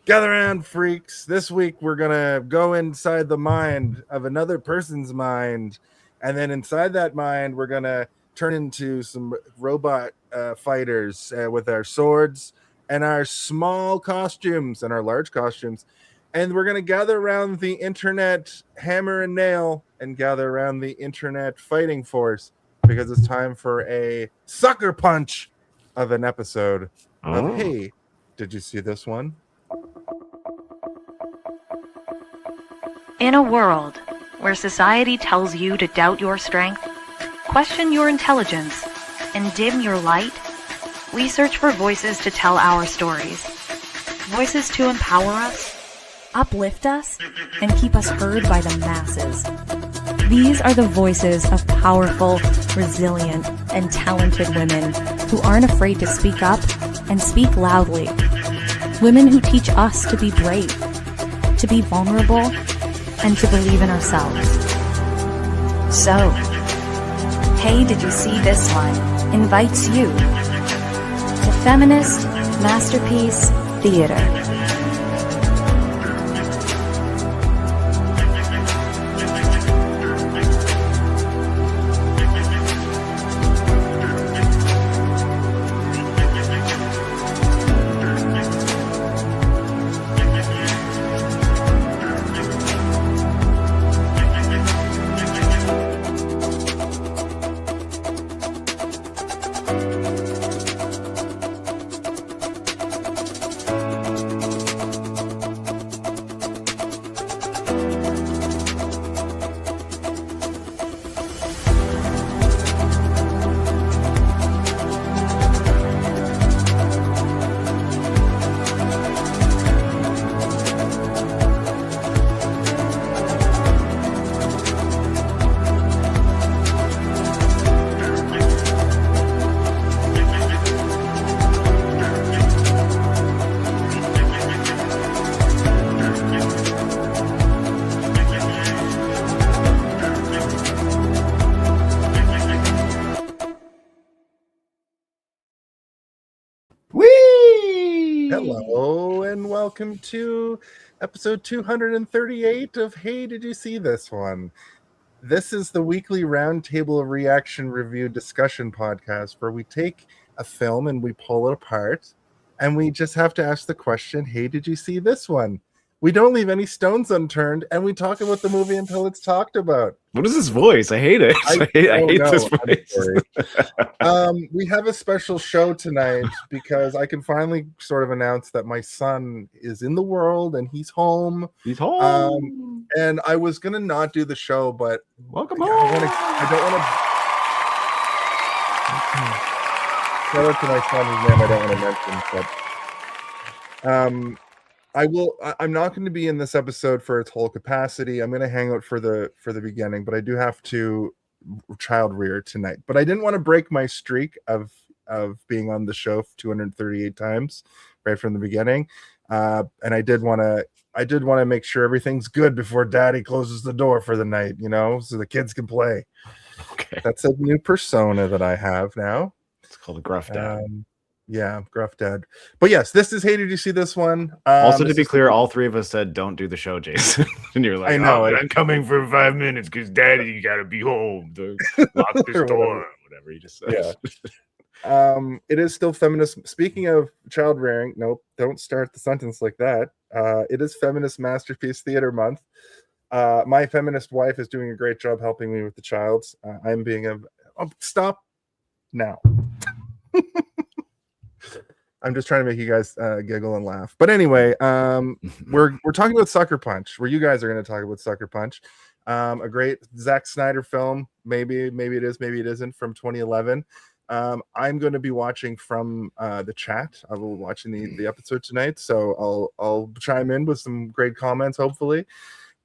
Gather around, freaks. This week we're gonna go inside the mind of another person's mind, and then inside that mind we're gonna turn into some robot fighters with our swords and our small costumes and our large costumes, and we're gonna gather around the internet hammer and nail and gather around the internet fighting force because it's time for a sucker punch of an episode of Hey, did you see this one? In a world where society tells you to doubt your strength, question your intelligence, and dim your light, we search for voices to tell our stories. Voices to empower us, uplift us, and keep us heard by the masses. These are the voices of powerful, resilient, and talented women who aren't afraid to speak up and speak loudly. Women who teach us to be brave, to be vulnerable, and to believe in ourselves. So, Hey, Did You See This One invites you to Feminist Masterpiece Theater. Hello and welcome to episode 238 of Hey, Did You See This One? This is the weekly roundtable reaction review discussion podcast where we take a film and we pull it apart and we just have to ask the question, hey, did you see this one? We don't leave any stones unturned and we talk about the movie until it's talked about. What is this voice? I hate it. I hate this voice. We have a special show tonight because I can finally sort of announce that my son is in the world and he's home. He's home. And I was gonna not do the show, but welcome home. I don't want to. Shout out to my son, whose name I don't want to mention, but I'm not going to be in this episode for its whole capacity. I'm going to hang out for the beginning, but I do have to child rear tonight. But I didn't want to break my streak of being on the show 238 times right from the beginning, and I did want to make sure everything's good before Daddy closes the door for the night, so the kids can play. Okay, that's a new persona that I have now. It's called a gruff dad. Yeah, gruff dad. But yes, this is Hey, Did You See This One? Also, to be clear, all three of us said don't do the show, Jason. And you're like, I know. I'm coming for 5 minutes because Daddy, you gotta be home to lock this door. Whatever you just said. Yeah. It is still feminist. Speaking of child rearing, nope, don't start the sentence like that. It is Feminist Masterpiece Theater Month. My feminist wife is doing a great job helping me with the childs. I'm being stop now. I'm just trying to make you guys giggle and laugh. But anyway, we're talking about Sucker Punch, where you guys are going to talk about Sucker Punch, a great Zack Snyder film. Maybe it is, maybe it isn't, from 2011. I'm going to be watching from the chat. I will be watching the episode tonight, so I'll chime in with some great comments, hopefully.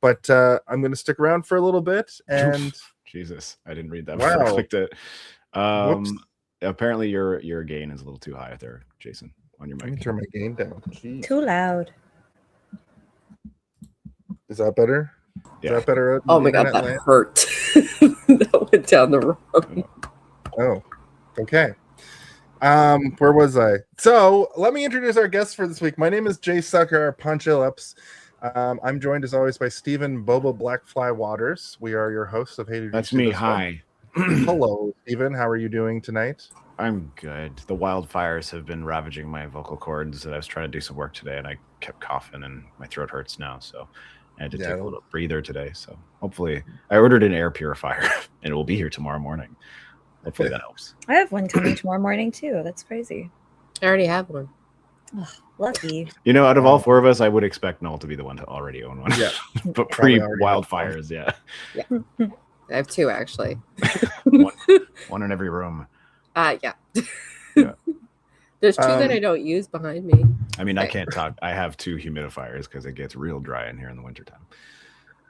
But I'm going to stick around for a little bit. And Jesus, I didn't read that. Wow. I clicked it. Apparently your gain is a little too high there, Jason, on your mic. Let me turn my gain down. Jeez. Too loud. Is that better? Yeah. Is that better? Oh my god, that hurt. That went down the wrong. Oh, okay. Where was I? So let me introduce our guests for this week. My name is Jay Sucker Punch-Illips. I'm joined as always by Stephen Boba Blackfly Waters. We are your hosts of Hey Did You That's See me. This One? Hi. Hello, Stephen. How are you doing tonight? I'm good. The wildfires have been ravaging my vocal cords. I was trying to do some work today, and I kept coughing, and my throat hurts now. So I had to take a little breather today. So hopefully, I ordered an air purifier, and it will be here tomorrow morning. Hopefully that helps. I have one coming tomorrow morning too. That's crazy. I already have one. Oh, lucky. You know, out of all four of us, I would expect Noel to be the one to already own one. Yeah. But pre-wildfires, yeah. I have two actually. one in every room. Yeah. Yeah. There's two that I don't use behind me. I mean, I can't talk. I have two humidifiers because it gets real dry in here in the wintertime.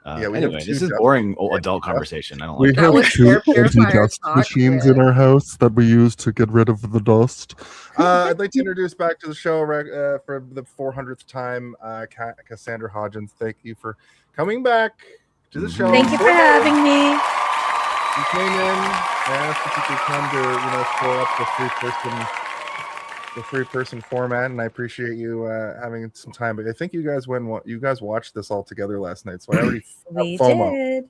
Anyway, this is boring adult conversation. I don't like We it. have two anti-dust machines in our house that we use to get rid of the dust. I'd like to introduce back to the show for the 400th time, Cassandra Hodgins. Thank you for coming back to the show. Thank you for having me. You came in and asked if you could come to, score up the three-person format, and I appreciate you having some time. But I think you guys watched this all together last night, so I already We FOMO. did.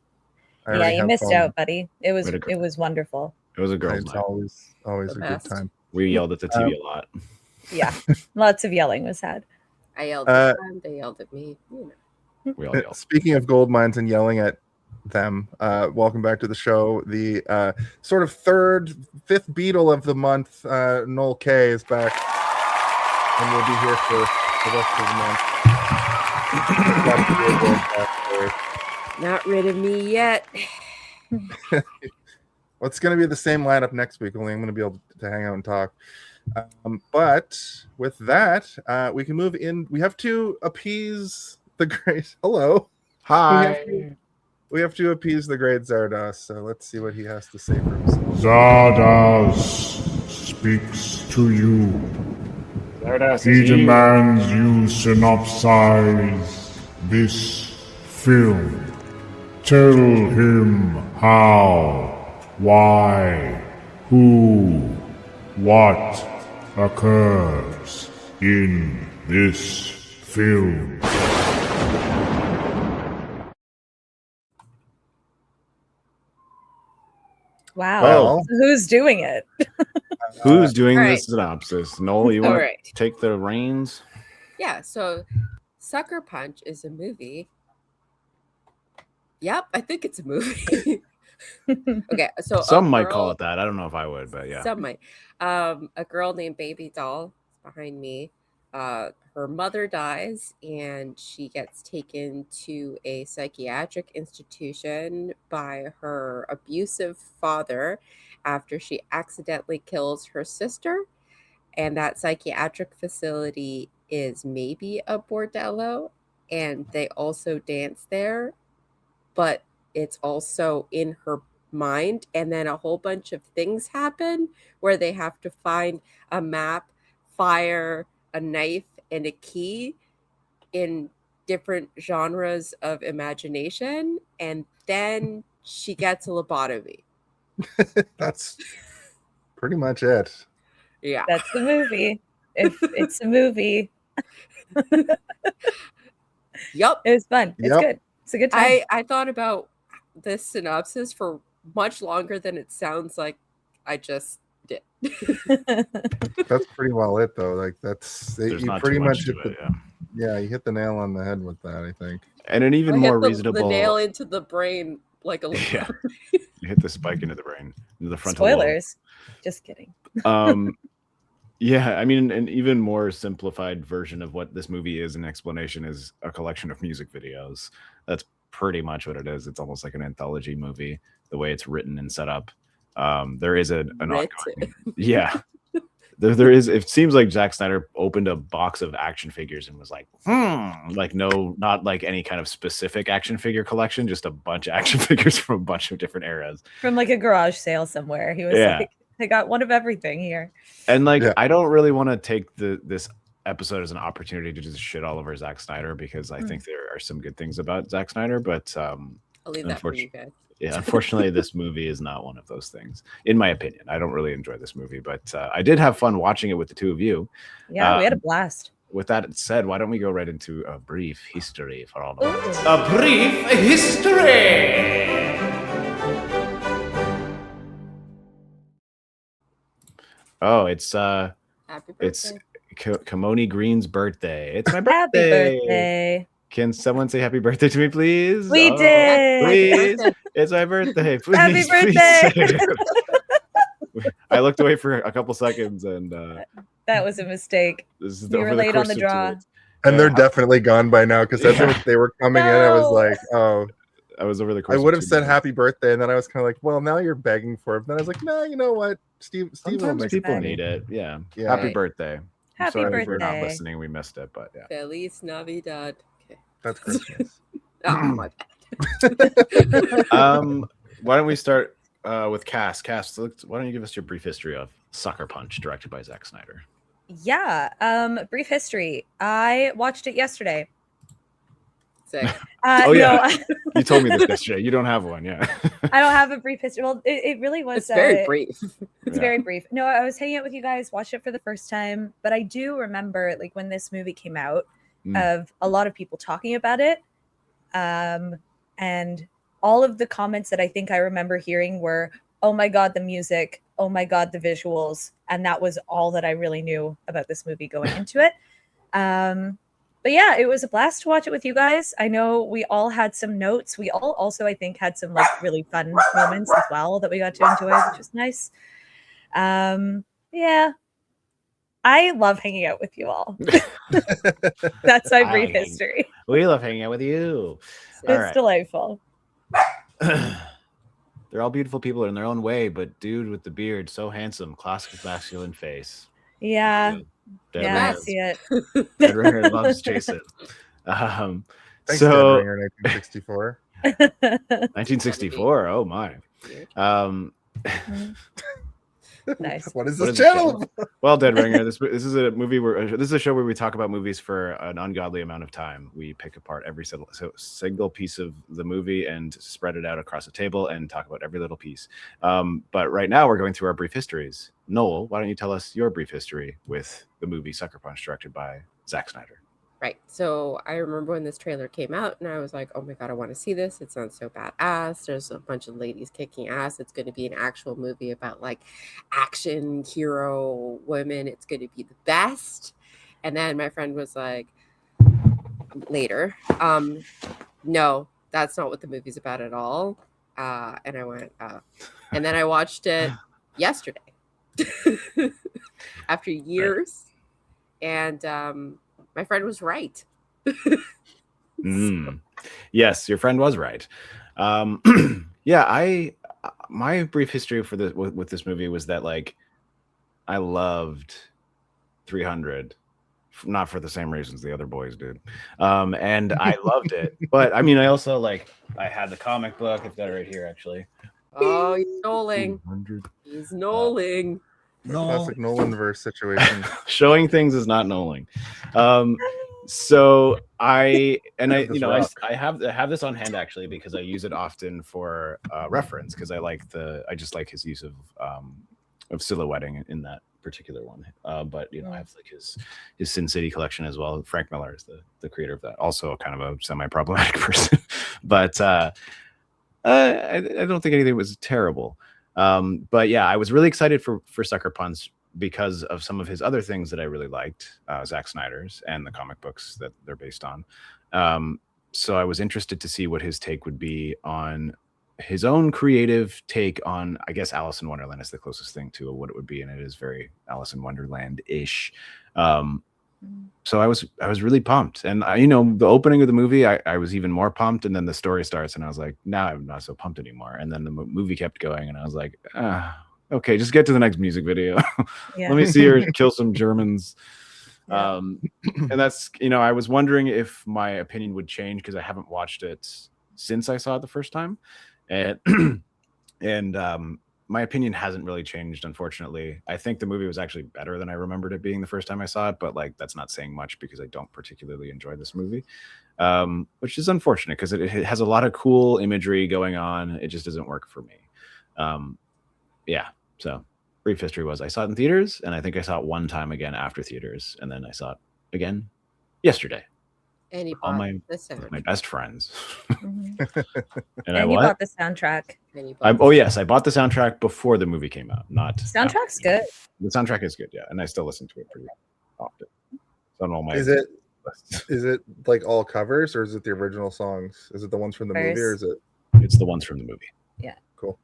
Yeah, you missed FOMO. out, buddy. It was wonderful. It was a girl's It's night. always The a best. good time. We yelled at the TV a lot. Yeah, lots of yelling was had. I yelled at them. They yelled at me. We all yelled. Speaking of gold mines and yelling at them, welcome back to the show. The sort of fifth Beatle of the month, Noel K, is back, and we'll be here for the rest of the month. Not rid of me yet. Well, it's going to be the same lineup next week, only I'm going to be able to hang out and talk. But with that, we can move in. We have to appease the great... Hello. Hi. We have to appease the great Zardoz, so let's see what he has to say for himself. Zardoz speaks to you. He demands you synopsize this film. Tell him how, why, who, what occurs in this film. Wow. Well, So who's doing it? Who's doing all the right. synopsis? Noel, you All want right. to take the reins? Yeah, so Sucker Punch is a movie. Yep, I think it's a movie. Okay, so Some might call it that. I don't know if I would, but yeah. Some might. A girl named Babydoll is behind me. Her mother dies and she gets taken to a psychiatric institution by her abusive father after she accidentally kills her sister. And that psychiatric facility is maybe a bordello, and they also dance there, but it's also in her mind. And then a whole bunch of things happen where they have to find a map, fire, a knife, and a key in different genres of imagination. And then she gets a lobotomy. that's pretty much it. Yeah. That's the movie. If it's a movie, Yep. it was fun. It's Yep. good. It's a good time. I thought about this synopsis for much longer than it sounds like I just did. That's pretty well it, though. Like There's you not pretty too much much hit to it, yeah, you hit the nail on the head with that, I think. And an even I more hit reasonable. the nail into the brain like a Yeah. You hit the spike into the brain, into the frontal lobe. Spoilers. Just kidding. Yeah, I mean, an even more simplified version of what this movie is, an explanation, is a collection of music videos. That's pretty much what it is. It's almost like an anthology movie, the way it's written and set up. There is an ongoing, yeah. There is. It seems like Zack Snyder opened a box of action figures and was like, like not like any kind of specific action figure collection, just a bunch of action figures from a bunch of different eras. From like a garage sale somewhere. He was like, I got one of everything here. And like, I don't really want to take this episode as an opportunity to just shit all over Zack Snyder, because I think there are some good things about Zack Snyder, but a I'll leave that for you guys. Yeah, unfortunately, this movie is not one of those things, in my opinion. I don't really enjoy this movie, but I did have fun watching it with the two of you. Yeah, we had a blast. With that said, why don't we go right into a brief history for all of us? A brief history! Oh, it's Happy birthday. it's Kimoni Green's birthday. It's my Happy birthday. Can someone say happy birthday to me, please? We did. Please. It's my birthday. Please. Happy please birthday. say it. I looked away for a couple seconds and that was a mistake. this is We were late on the draw. And they're definitely gone by now because as they were coming in, I was like, oh. I was over the course. I would have of 2 said minutes. happy birthday, and then I was kind of like, well, now you're begging for it. Then I was like, no, you know what? Steve will Sometimes make people it. need it. Yeah. Yeah. Happy birthday. I'm Happy sorry if you're not birthday. listening. We missed it, but yeah. Feliz Navidad. Okay. That's Christmas. Oh, my bad. Why don't we start with Cass? Cass, why don't you give us your brief history of Sucker Punch, directed by Zack Snyder? Yeah. Brief history. I watched it yesterday. Sick. Oh, yeah. No, You told me this yesterday. You don't have one, yeah. I don't have a brief history. Well, it really was. It's very brief. It's Yeah. very brief. No, I was hanging out with you guys, watched it for the first time, but I do remember like when this movie came out, of a lot of people talking about it, and all of the comments that I think I remember hearing were, "Oh my god, the music! Oh my god, the visuals!" And that was all that I really knew about this movie going into it. But yeah, it was a blast to watch it with you guys. I know we all had some notes. We all also, I think, had some like really fun moments as well that we got to enjoy, which was nice. Yeah, I love hanging out with you all. That's my brief history. We love hanging out with you. It's delightful. They're all beautiful people in their own way, but dude with the beard, so handsome, classic masculine face. Yeah. Dead Yeah, I Ringer. see it. Dead Ringer loves Jason. Thanks, So- Dead Ringer 1964. 1964. Oh my. Nice. What is What this is this channel? Well, Dead Ringer. This is a movie where this is a show where we talk about movies for an ungodly amount of time. We pick apart every single piece of the movie and spread it out across the table and talk about every little piece. But right now we're going through our brief histories. Noel, why don't you tell us your brief history with the movie Sucker Punch, directed by Zack Snyder? Right. So I remember when this trailer came out and I was like, oh my God, I want to see this. It sounds so badass. There's a bunch of ladies kicking ass. It's going to be an actual movie about like action hero women. It's going to be the best. And then my friend was like, later, no, that's not what the movie's about at all. And I went, and then I watched it yesterday after years. And, my friend was right. Yes, your friend was right. Yeah, my brief history for with this movie was that like I loved 300, not for the same reasons the other boys did, and I loved it. But I mean, I also I had the comic book. I've got it right here, actually. Oh, he's Noling. 200. He's Noling. Classic Nolan verse situation. Showing things is not knowing. So I have this on hand actually because I use it often for reference because I just like his use of silhouetting in that particular one. But I have like his Sin City collection as well. Frank Miller is the creator of that. Also kind of a semi-problematic person, but I don't think anything was terrible. But yeah, I was really excited for Sucker Punch because of some of his other things that I really liked, Zack Snyder's and the comic books that they're based on. So I was interested to see what his take would be on his own creative take on, I guess, Alice in Wonderland is the closest thing to what it would be, and it is very Alice in Wonderland-ish. So I was really pumped, and the opening of the movie, I was even more pumped, and then the story starts, and I was like, now I'm not so pumped anymore. And then the movie kept going, and I was like, okay, just get to the next music video. Yeah. Let me see her kill some Germans. Yeah. And that's I was wondering if my opinion would change because I haven't watched it since I saw it the first time, and my opinion hasn't really changed, unfortunately. I think the movie was actually better than I remembered it being the first time I saw it, but like that's not saying much because I don't particularly enjoy this movie, which is unfortunate because it has a lot of cool imagery going on. It just doesn't work for me. Yeah, so brief history was I saw it in theaters, and I think I saw it one time again after theaters, and then I saw it again yesterday. And he All bought my the soundtrack. my best friends. And you bought the soundtrack. Yes, I bought the soundtrack before the movie came out. Not Soundtrack's good. The soundtrack is good, yeah, and I still listen to it pretty often. It's on all my Is it like all covers, or is it the original songs? Is it the ones from the movie, or is it? It's the ones from the movie. Yeah. Cool.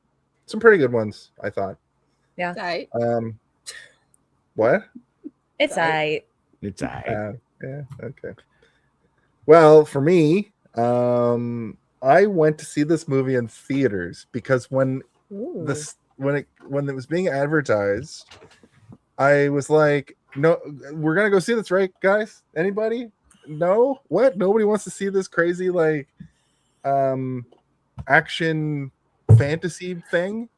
Some pretty good ones, I thought. Yeah. Right. What? It's aight. It's aight. Yeah. Okay. Well, for me, I went to see this movie in theaters because when it was being advertised, I was like, "No, we're gonna go see this, right, guys? Anybody? No? What? Nobody wants to see this crazy like action fantasy thing?"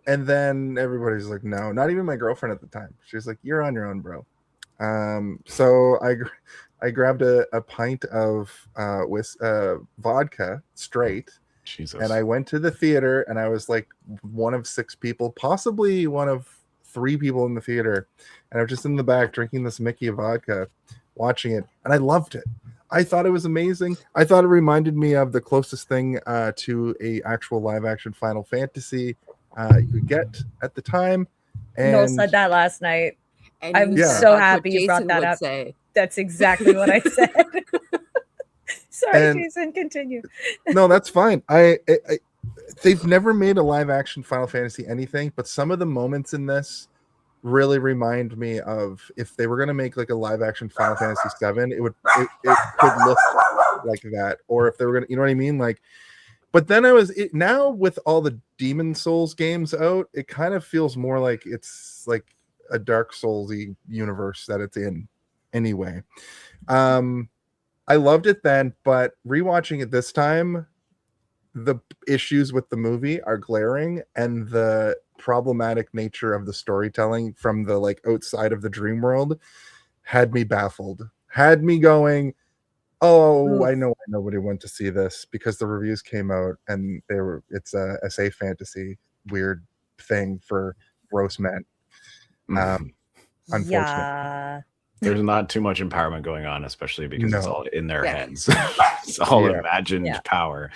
And then everybody's like, "No." Not even my girlfriend at the time. She was like, "You're on your own, bro." So I grabbed a pint of vodka straight. Jesus. And I went to the theater, and I was like one of 6 people, possibly one of 3 people in the theater. And I was just in the back drinking this Mickey vodka, watching it, and I loved it. I thought it was amazing. I thought it reminded me of the closest thing to a actual live action Final Fantasy you could get at the time. And Noel said that last night. And I'm so happy you brought that up. That's exactly what I said. Sorry, Jason, continue. No, that's fine. They've never made a live action Final Fantasy anything, but some of the moments in this really remind me of if they were going to make like a live action Final Fantasy 7, it could look like that. Or if they were going to, you know what I mean? Like, but then now with all the Demon Souls games out, it kind of feels more like it's like a Dark Souls-y universe that it's in anyway. I loved it then, but rewatching it this time, the issues with the movie are glaring, and the problematic nature of the storytelling from the like outside of the dream world had me baffled, had me going, "Oh, I know why nobody went to see this, because the reviews came out and it's a SA fantasy weird thing for gross men." Unfortunately. Yeah. There's not too much empowerment going on, especially because it's all in their heads. It's all imagined power.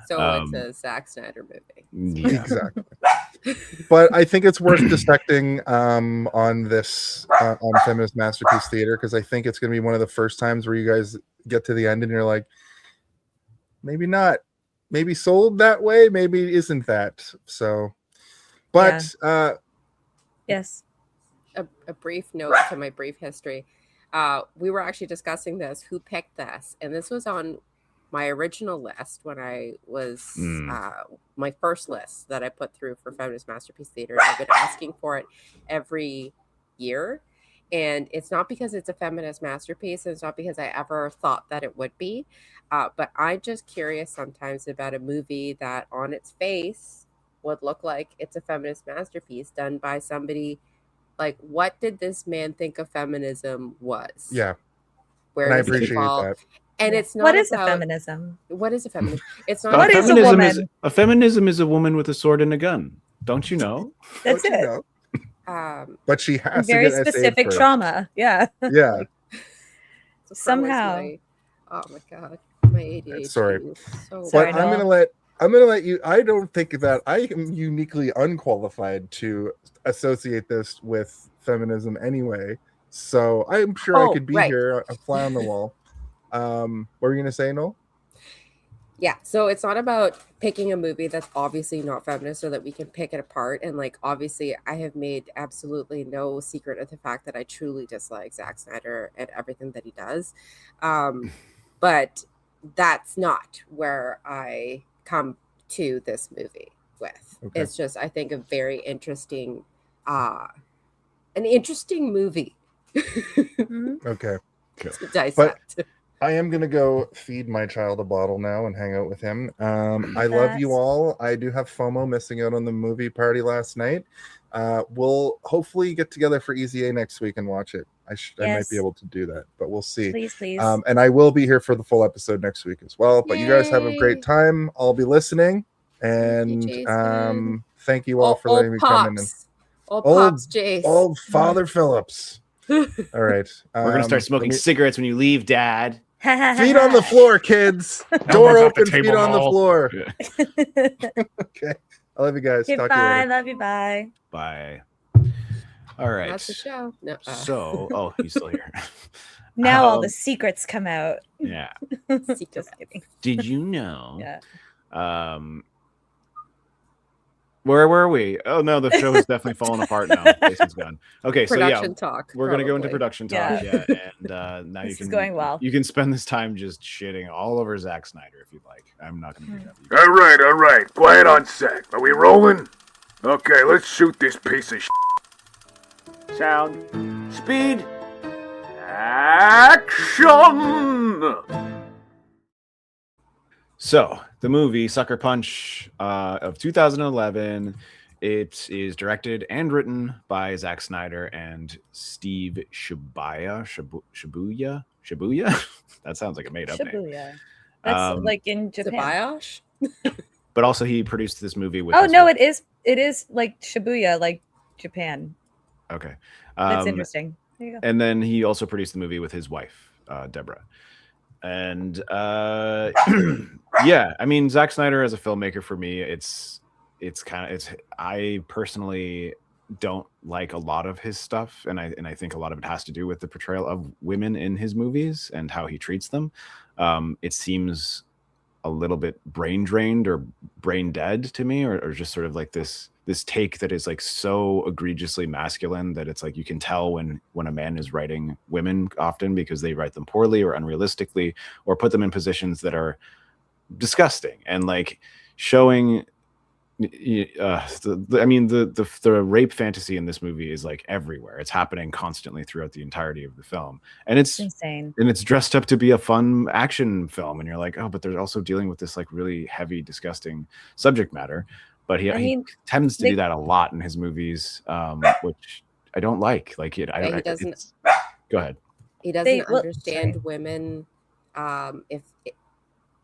So it's a Zack Snyder movie. Yeah. Exactly. But I think it's worth dissecting on this on Feminist Masterpiece Theater, because I think it's going to be one of the first times where you guys get to the end and you're like, maybe not, maybe sold that way, maybe isn't that. So, but yes. A brief note to my brief history. We were actually discussing this, who picked this, and this was on my original list when I was my first list that I put through for Feminist Masterpiece Theater. I've been asking for it every year, and it's not because it's a feminist masterpiece, and it's not because I ever thought that it would be, but I'm just curious sometimes about a movie that on its face would look like it's a feminist masterpiece done by somebody. Like, what did this man think of feminism was? Yeah. Where and I appreciate that. And it's not what is about, a feminism? What is a feminism? It's not. What is a woman? A feminism is a woman with a sword and a gun. Don't you know? That's it. You know? But she has very to get specific trauma. Yeah. Yeah. So somehow. Oh my god, my ADHD. Sorry. So but I'm gonna let you. I don't think that I am uniquely unqualified to associate this with feminism anyway. So I'm sure I could be here, a fly on the wall. What were you gonna say, Noel? Yeah, so it's not about picking a movie that's obviously not feminist so that we can pick it apart. And like, obviously, I have made absolutely no secret of the fact that I truly dislike Zack Snyder and everything that he does. But that's not where I come to this movie with. Okay. It's just, I think, a very interesting, an interesting movie. Okay. To dissect. I am gonna go feed my child a bottle now and hang out with him. I love you That's- all. I do have FOMO missing out on the movie party last night. We'll hopefully get together for Easy A next week and watch it. I might be Yes. able to do that, but we'll see. Please. And I will be here for the full episode next week as well. But you guys have a Yay. great time. I'll be listening, Thank you, and Jason. thank you all for letting me come in. Old Pops, Jace. Old Father Phillips. All right, We're gonna start smoking cigarettes when you leave, Dad. feet on the floor, kids. Door open, feet on the floor. Okay, I love you guys. Talk to you Goodbye. later. Love you. Bye. Bye. All right. That's the show. No, So, he's still here. Now all the secrets come out. Yeah. Just kidding. Did you know? Yeah. Where were we? Oh no, the show is definitely falling apart now. Jason's gone. Okay, production so talk. we're gonna go into probably. production talk. Yeah, and now This you can is going well. You can spend this time just shitting all over Zack Snyder if you'd like. I'm not gonna do that. All right. Quiet on set. Are we rolling? Okay, let's shoot this piece of shit. Sound. Speed. Action! So the movie Sucker Punch of 2011. It is directed and written by Zack Snyder and Steve Shibuya. Shibuya? That sounds like a made-up name. Shibuya. That's like in Japan. But also he produced this movie with. Oh no, it is like Shibuya, like Japan. Okay, That's interesting. There you go. And then he also produced the movie with his wife, Deborah. And yeah, I mean, Zack Snyder as a filmmaker, for me, I personally don't like a lot of his stuff, and I think a lot of it has to do with the portrayal of women in his movies and how he treats them. It seems a little bit brain drained or brain dead to me, or just sort of like this take that is like so egregiously masculine that it's like you can tell when a man is writing women, often because they write them poorly or unrealistically or put them in positions that are disgusting, and like showing the rape fantasy in this movie is like everywhere. It's happening constantly throughout the entirety of the film, and it's insane, and it's dressed up to be a fun action film, and you're like, oh, but they're also dealing with this like really heavy, disgusting subject matter. But he tends to do that a lot in his movies, which I don't like. Like it, he doesn't. Go ahead. He doesn't understand women.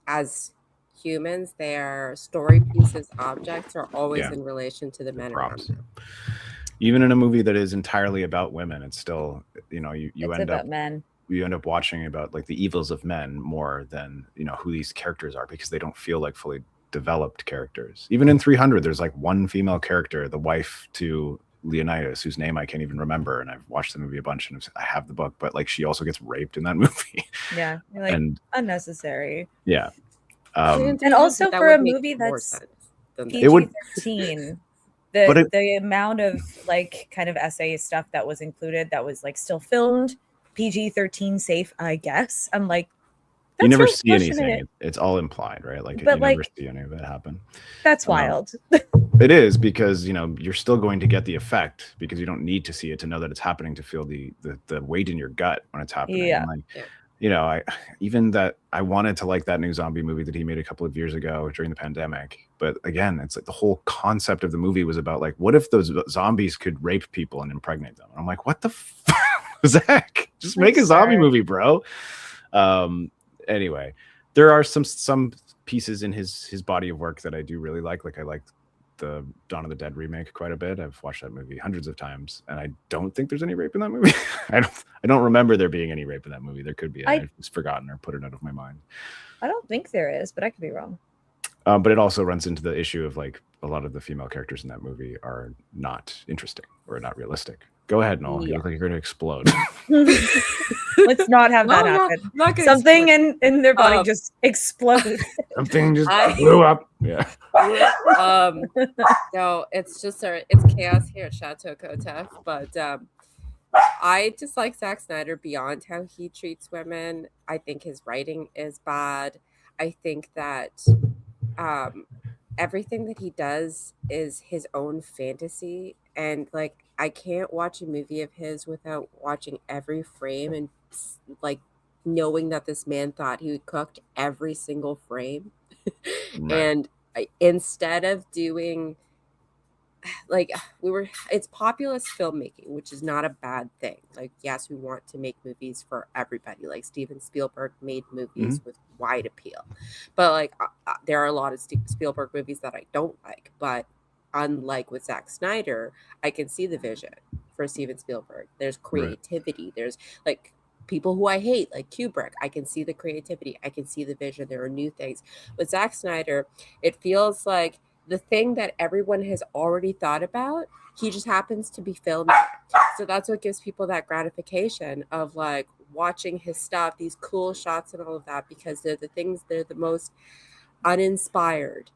As humans, their story pieces, objects are always in relation to the men around them. Even in a movie that is entirely about women, it's still, you end up men. You end up watching about like the evils of men more than who these characters are, because they don't feel like fully developed characters. Even in 300, there's like one female character, the wife to Leonidas, whose name I can't even remember, and I've watched the movie a bunch and I have the book, but like she also gets raped in that movie. Yeah, like, and unnecessary. Yeah. And also for a movie that's PG-13, the amount of like kind of essay stuff that was included that was like still filmed PG-13 safe, I guess. I'm like, you never see anything. It's all implied, right? Like, but you never see any of it happen. That's wild. It is, because you're still going to get the effect, because you don't need to see it to know that it's happening, to feel the weight in your gut when it's happening. Yeah. I wanted to like that new zombie movie that he made a couple of years ago during the pandemic. But again, it's like the whole concept of the movie was about like, what if those zombies could rape people and impregnate them? And I'm like, what the fuck, Zach? Just make a zombie movie, bro. Anyway, there are some pieces in his body of work that I do really like. Like I like the Dawn of the Dead remake quite a bit. I've watched that movie hundreds of times, and I don't think there's any rape in that movie. I don't remember there being any rape in that movie. There could be. I've just forgotten or put it out of my mind. I don't think there is, but I could be wrong. But it also runs into the issue of like a lot of the female characters in that movie are not interesting or not realistic. Go ahead, Noel. You look like you're going to explode. Let's not have that happen. Something in their body just exploded. Something just blew up. Yeah. No, it's chaos here at Chateau Kotef. But I dislike Zack Snyder beyond how he treats women. I think his writing is bad. I think that everything that he does is his own fantasy, and like I can't watch a movie of his without watching every frame and like knowing that this man thought he cooked every single frame. Right. And instead of doing like it's populist filmmaking, which is not a bad thing. Like, yes, we want to make movies for everybody. Like Steven Spielberg made movies with wide appeal, but like there are a lot of Spielberg movies that I don't like. But unlike with Zack Snyder, I can see the vision for Steven Spielberg. There's creativity. There's like people who I hate, like Kubrick. I can see the creativity. I can see the vision. There are new things. With Zack Snyder, it feels like the thing that everyone has already thought about, he just happens to be filming. So that's what gives people that gratification of like watching his stuff, these cool shots and all of that, because they're the most uninspired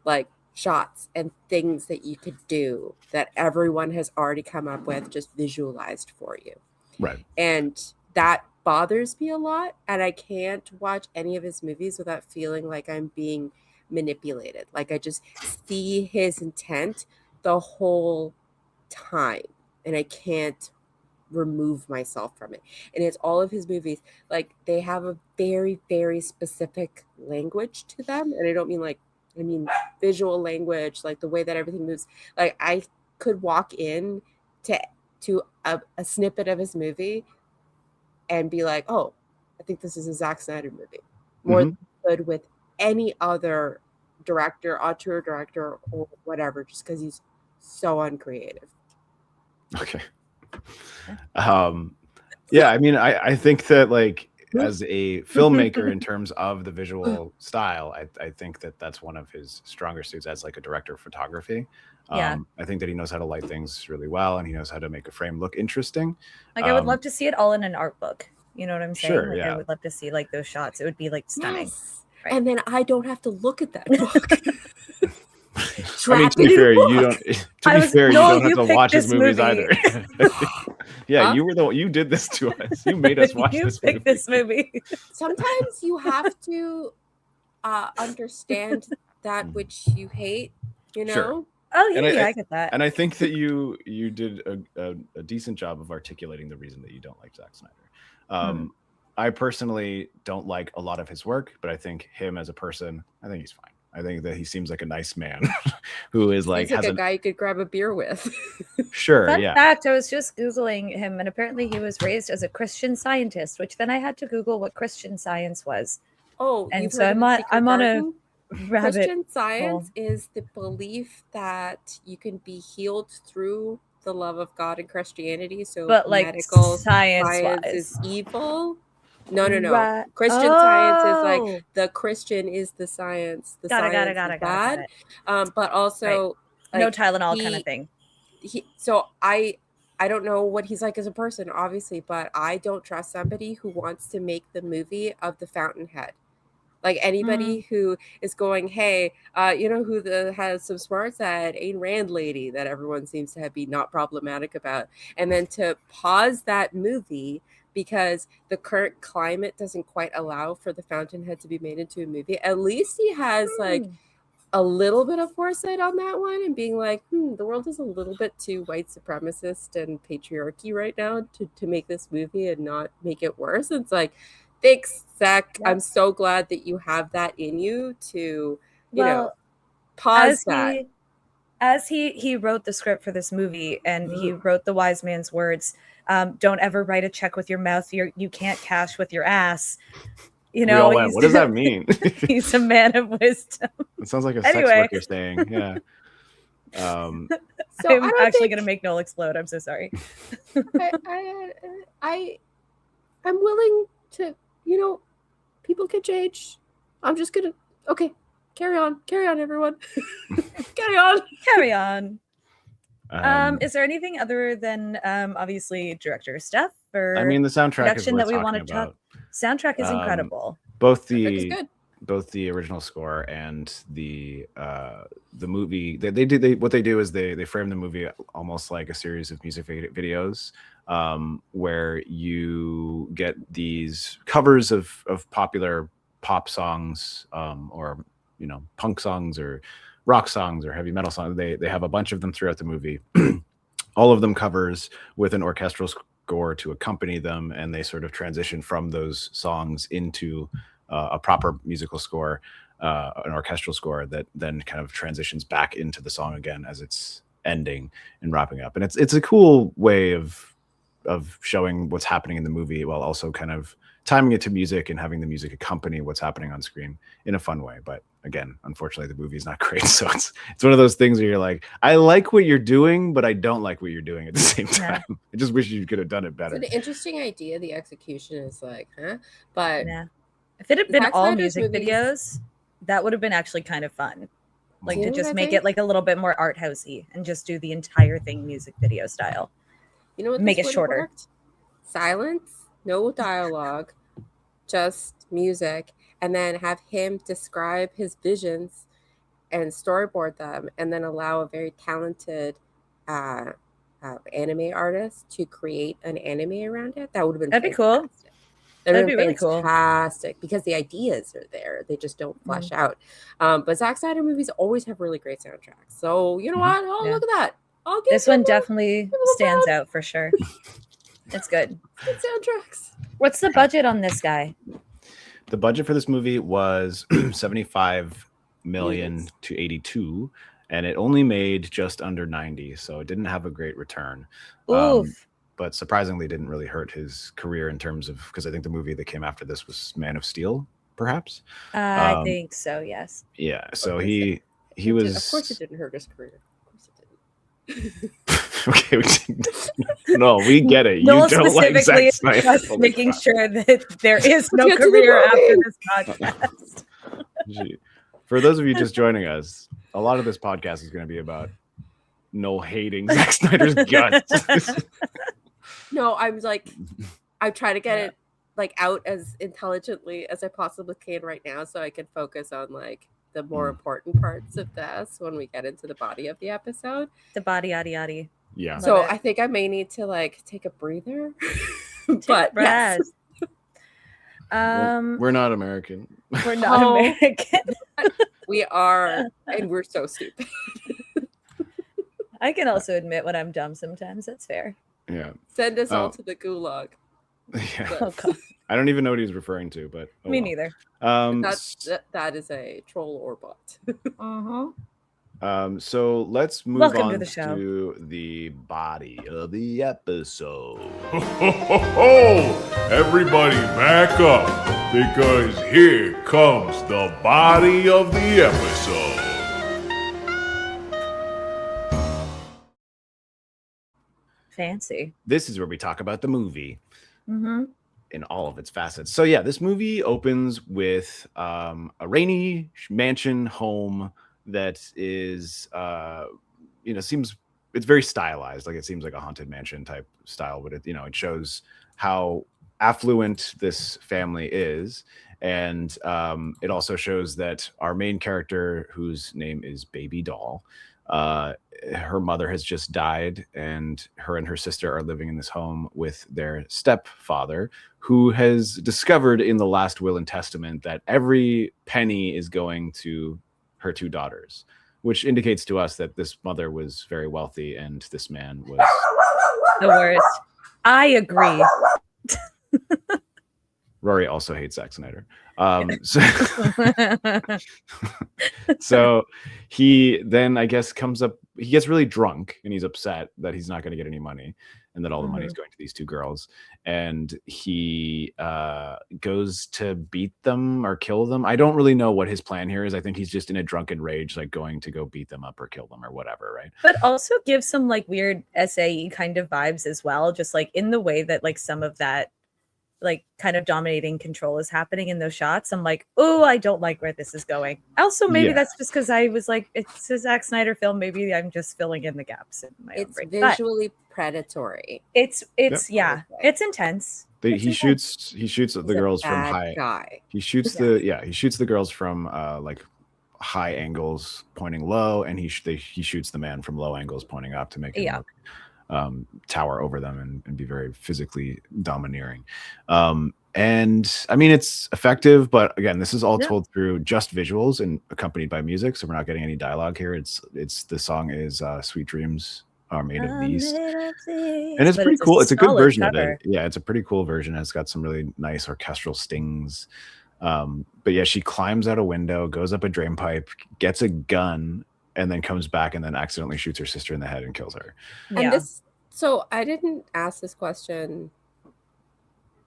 like shots and things that you could do that everyone has already come up with, just visualized for you. Right. And that bothers me a lot. And I can't watch any of his movies without feeling like I'm being manipulated. Like I just see his intent the whole time and I can't remove myself from it. And it's all of his movies, like they have a very, very specific language to them. And I mean visual language, like the way that everything moves. Like I could walk in to a snippet of his movie and be like, oh, I think this is a Zack Snyder movie. More than good with any other director, auteur director, or whatever, just because he's so uncreative. Okay. Yeah, I mean, I think that like as a filmmaker in terms of the visual style, I think that that's one of his stronger suits as like a director of photography. I think that he knows how to light things really well, and he knows how to make a frame look interesting. Like I would love to see it all in an art book. You know what I'm saying? Sure, like, yeah. I would love to see like those shots. It would be like stunning. Yes. Right. And then I don't have to look at that book. I mean, to be fair, you don't. To be fair, you don't have to watch his movies either. Yeah, you did this to us. You made us watch this movie. This movie. Sometimes you have to understand that which you hate. You know. Sure. Oh yeah, I get that. And I think that you did a decent job of articulating the reason that you don't like Zack Snyder. I personally don't like a lot of his work, but I think him as a person, I think he's fine. I think that he seems like a nice man who is like, he's like a guy you could grab a beer with. Sure. Fun fact, I was just Googling him, and apparently he was raised as a Christian Scientist, which then I had to Google what Christian Science was. Oh, and so I'm on a rabbit. Christian Science is the belief that you can be healed through the love of God and Christianity. So but like medical science is evil. No. Right. Christian science is like the Christian is the science. The science is bad. But also like, no Tylenol kind of thing. So I don't know what he's like as a person, obviously, but I don't trust somebody who wants to make the movie of the Fountainhead. Like anybody who is going, hey, you know who has some smarts? That Ayn Rand lady that everyone seems to be not problematic about. And then to pause that movie because the current climate doesn't quite allow for the Fountainhead to be made into a movie. At least he has like a little bit of foresight on that one and being like, the world is a little bit too white supremacist and patriarchy right now to make this movie and not make it worse. It's like, thanks, Zach. Yeah. I'm so glad that you have that in you to, you know, pause that. As he wrote the script for this movie and he wrote the wise man's words, don't ever write a check with your mouth. You can't cash with your ass. You know, what does that mean? He's a man of wisdom. It sounds like a sex worker saying, yeah. So I'm actually going to make Noel explode. I'm so sorry. I'm willing to, you know, people can change. I'm just going to, okay, carry on, everyone. Carry on. Is there anything other than obviously director stuff or I mean the soundtrack is that we want to talk? Soundtrack is incredible. Both the original score and the movie. What they do is they frame the movie almost like a series of music videos, where you get these covers of popular pop songs, or you know, punk songs or rock songs or heavy metal songs. They have a bunch of them throughout the movie. All of them covers with an orchestral score to accompany them, and they sort of transition from those songs into a proper musical score, an orchestral score that then kind of transitions back into the song again as it's ending and wrapping up. And it's a cool way of showing what's happening in the movie while also kind of timing it to music and having the music accompany what's happening on screen in a fun way. But again, unfortunately, the movie's not great. So it's one of those things where you're like, I like what you're doing, but I don't like what you're doing at the same time. Yeah. I just wish you could have done it better. It's an interesting idea. The execution is like, huh? But if it had been all music videos, that would have been actually kind of fun. Like to just make it like a little bit more art housey and just do the entire thing music video style. You know what? Make it shorter. Silence. No dialogue, just music, and then have him describe his visions and storyboard them, and then allow a very talented anime artist to create an anime around it. That would have been that'd be cool. That'd be really cool. Fantastic, because the ideas are there. They just don't flesh out. But Zack Snyder movies always have really great soundtracks. So you know what? Oh, look at that. This one definitely stands out for sure. It's good. Good soundtracks. What's the budget on this guy? The budget for this movie was 75 million to 82, and it only made just under 90, so it didn't have a great return. But surprisingly didn't really hurt his career in terms of, because I think the movie that came after this was Man of Steel, perhaps. I think so, yes. Yeah, so he was. Of course, it didn't hurt his career. Of course, it didn't. Okay, no, we get it. Noel you don't like Zack Snyder. Just making sure that there is no career after this podcast. For those of you just joining us, a lot of this podcast is going to be about Noel hating Zack Snyder's guts. No, I'm like, I try to get it like out as intelligently as I possibly can right now, so I can focus on like the more important parts of this when we get into the body of the episode. The body, yaddy. Yeah. So I think I may need to like take a breather. But yes. We're not American. We're not American. We are, and we're so stupid. I can also admit when I'm dumb sometimes. That's fair. Yeah. Send us all to the gulag. Yeah. Oh, God. I don't even know what he's referring to, but me neither. That is a troll or bot. So let's move on to the body of the episode. Everybody back up, because here comes the body of the episode. Fancy. This is where we talk about the movie in all of its facets. So yeah, this movie opens with a rainy mansion home that is, seems, it's very stylized. Like it seems like a haunted mansion type style, but it shows how affluent this family is. And it also shows that our main character, whose name is Babydoll, her mother has just died, and her sister are living in this home with their stepfather, who has discovered in the last will and testament that every penny is going to her two daughters, which indicates to us that this mother was very wealthy and this man was the worst. I agree. Rory also hates Zack Snyder. So he then, I guess, he gets really drunk and he's upset that he's not going to get any money and that all the money is going to these two girls. And he goes to beat them or kill them. I don't really know what his plan here is. I think he's just in a drunken rage, like going to go beat them up or kill them or whatever, right? But also gives some like weird SAE kind of vibes as well, just like in the way that like some of that like kind of dominating control is happening in those shots. I'm like, oh, I don't like where this is going. Also, maybe that's just because I was like, it's a Zack Snyder film. Maybe I'm just filling in the gaps in my own brain. It's visually predatory. It's it's intense. He shoots the girls from high. Guy. He shoots the girls from like high angles pointing low, and he shoots the man from low angles pointing up to make him look tower over them and be very physically domineering. And I mean, it's effective, but again, this is all told through just visuals and accompanied by music, so we're not getting any dialogue here. The song is Sweet Dreams are made of I'm these. made of these. And it's But pretty it's a cool. It's a good solid version of cover. it. Yeah, it's a pretty cool version. It's got some really nice orchestral stings. But yeah, she climbs out a window, goes up a drain pipe, gets a gun, and then comes back and then accidentally shoots her sister in the head and kills her. And Yeah. so I didn't ask this question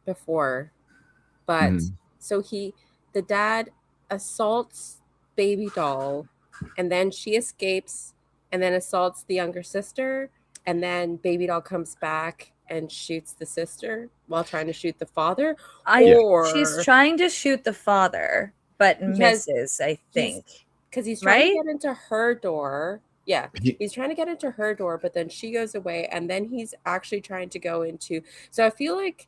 before, but Mhm. so the dad assaults Babydoll, and then she escapes and then assaults the younger sister, and then Babydoll comes back and shoots the sister while trying to shoot the father. She's trying to shoot the father, but misses, I think. Because he's trying to Right? get into her door. Yeah, He- he's trying to get into her door, but then she goes away, and then he's actually trying to go into. So I feel like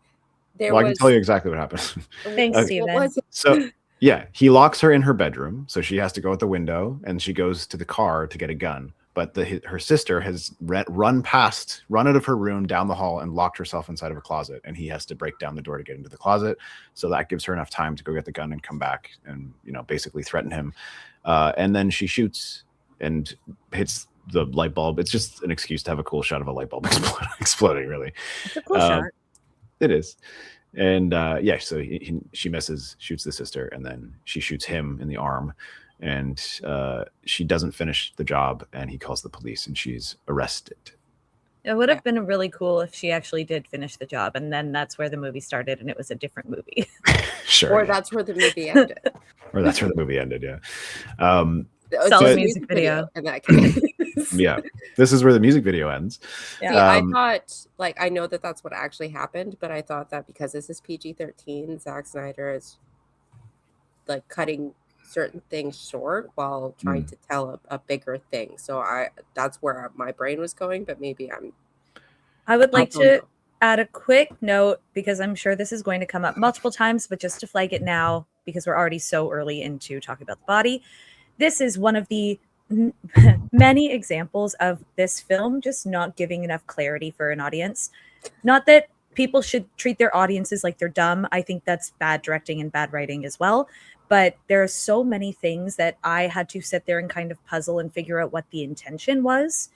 there Well, I was. can tell you exactly what happens. Thanks, Okay. Steven. What was it? So yeah, he locks her in her bedroom, so she has to go out the window, and she goes to the car to get a gun. But her sister has run out of her room down the hall and locked herself inside of a closet, and he has to break down the door to get into the closet. So that gives her enough time to go get the gun and come back and basically threaten him. And then she shoots and hits the light bulb. It's just an excuse to have a cool shot of a light bulb exploding. Really, It's a cool shot. it is. And so she misses, shoots the sister, and then she shoots him in the arm, and she doesn't finish the job, and he calls the police, and she's arrested. It would have been really cool if she actually did finish the job, and then that's where the movie started, and it was a different movie. Sure. Or that's where the movie ended. Yeah. Solid music video. In that case. Yeah, this is where the music video ends. Yeah. See, I thought, I know that that's what actually happened, but I thought that because this is PG-13, Zack Snyder is cutting certain things short while trying to tell a bigger thing. So that's where my brain was going, but maybe I would like to add a quick note, because I'm sure this is going to come up multiple times, but just to flag it now, because we're already so early into talking about the body. This is one of the many examples of this film just not giving enough clarity for an audience. Not that people should treat their audiences like they're dumb. I think that's bad directing and bad writing as well. But there are so many things that I had to sit there and kind of puzzle and figure out what the intention was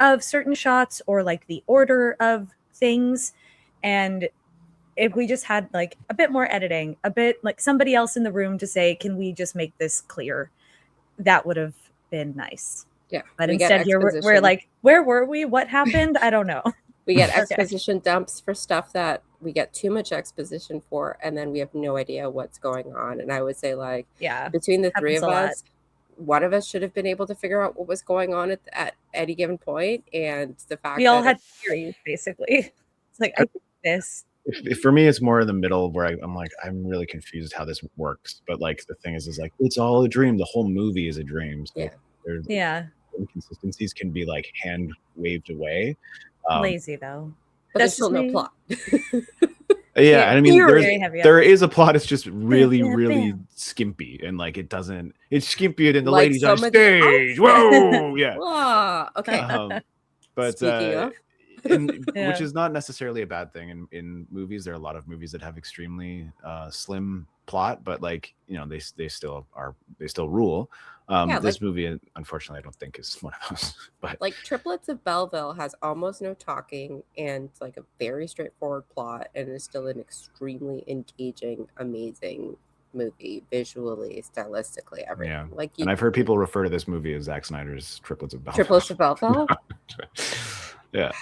of certain shots, or the order of things. And if we just had a bit more editing, a bit somebody else in the room to say, can we just make this clear? That would have been nice. Yeah. But instead we're like, where were we? What happened? I don't know. We get exposition dumps for stuff that we get too much exposition for, and then we have no idea what's going on. And I would say between the three of us, one of us should have been able to figure out what was going on at any given point. And the fact we all had theories, basically. It's I think this. For me, it's more in the middle where I'm really confused how this works. But the thing is it's all a dream. The whole movie is a dream. So inconsistencies can be hand waved away. Lazy though. But there's still no plot. Yeah, and I mean, there is a plot. It's just really, really bam. skimpy, and it's skimpy than the ladies on stage. Whoa, yeah. Okay. But Yeah. which is not necessarily a bad thing in movies. There are a lot of movies that have extremely slim plot, but they still rule. This movie, unfortunately, I don't think is one of those. But Triplets of Belleville has almost no talking and a very straightforward plot, and is still an extremely engaging, amazing movie, visually, stylistically, everything. Yeah. And I've heard people refer to this movie as Zack Snyder's Triplets of Belleville. Triplets of Belleville. Yeah.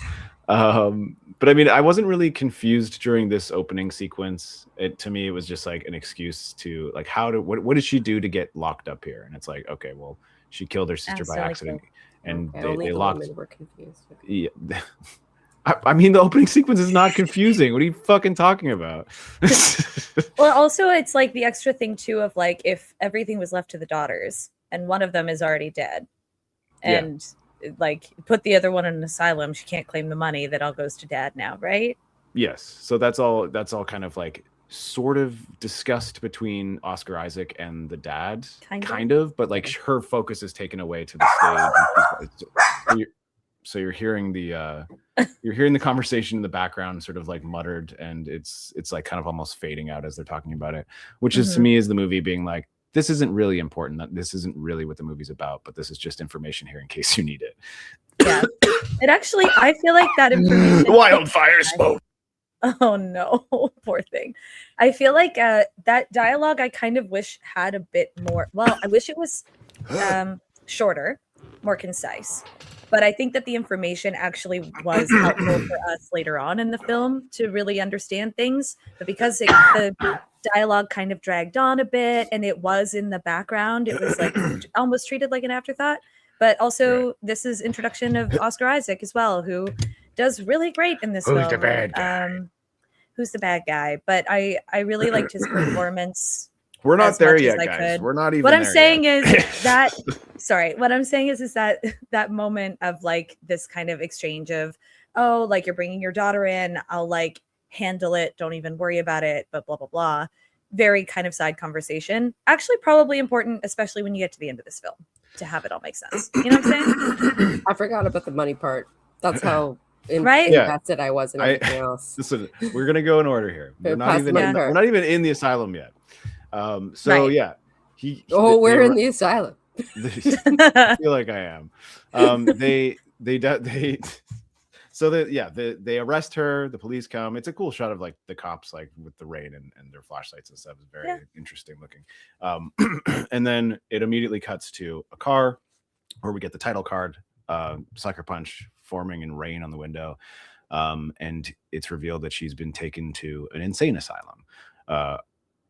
But I mean, I wasn't really confused during this opening sequence. To me, it was just an excuse to what did she do to get locked up here? And it's okay, well, she killed her sister by accident, and they locked. Were confused. Yeah. I mean, the opening sequence is not confusing. What are you fucking talking about? Well, also it's the extra thing too of if everything was left to the daughters and one of them is already dead, and put the other one in an asylum, she can't claim the money. That all goes to dad now, right? Yes. So that's all kind of sort of discussed between Oscar Isaac and the dad, kind of, but her focus is taken away to the stage. So you're hearing the conversation in the background, sort of muttered, and it's kind of almost fading out as they're talking about it, which is to me is the movie being this isn't really important. This isn't really what the movie's about, but this is just information here in case you need it. Yeah. It actually, I feel like that information. Wildfire smoke. Oh no, poor thing. I feel like that dialogue I kind of wish had a bit more. Well, I wish it was shorter, more concise. But I think that the information actually was helpful for us later on in the film to really understand things. But because the dialogue kind of dragged on a bit and it was in the background, it was like almost treated like an afterthought. But also, this is introduction of Oscar Isaac as well, who does really great in this film. Who's the bad guy? Who's the bad guy? But I really liked his performance. We're not as there much yet, as I guys. could. We're not even What I'm there saying yet. is that sorry, what I'm saying is that that moment of like this kind of exchange of, oh, like you're bringing your daughter in, I'll like handle it, don't even worry about it, but blah blah blah. Very kind of side conversation. Actually, probably important, especially when you get to the end of this film, to have it all make sense. You know what I'm saying? I forgot about the money part. That's how Right? invested I was in everything else. Listen, we're gonna go in order here. We're not Pass even the in, money we're part. not even in the asylum yet. So Right. yeah, We're in the asylum. I feel like I am. They arrest her. The police come. It's a cool shot of like the cops like with the rain and their flashlights and stuff. It's very interesting looking. And then it immediately cuts to a car where we get the title card, Sucker Punch forming in rain on the window. And it's revealed that she's been taken to an insane asylum.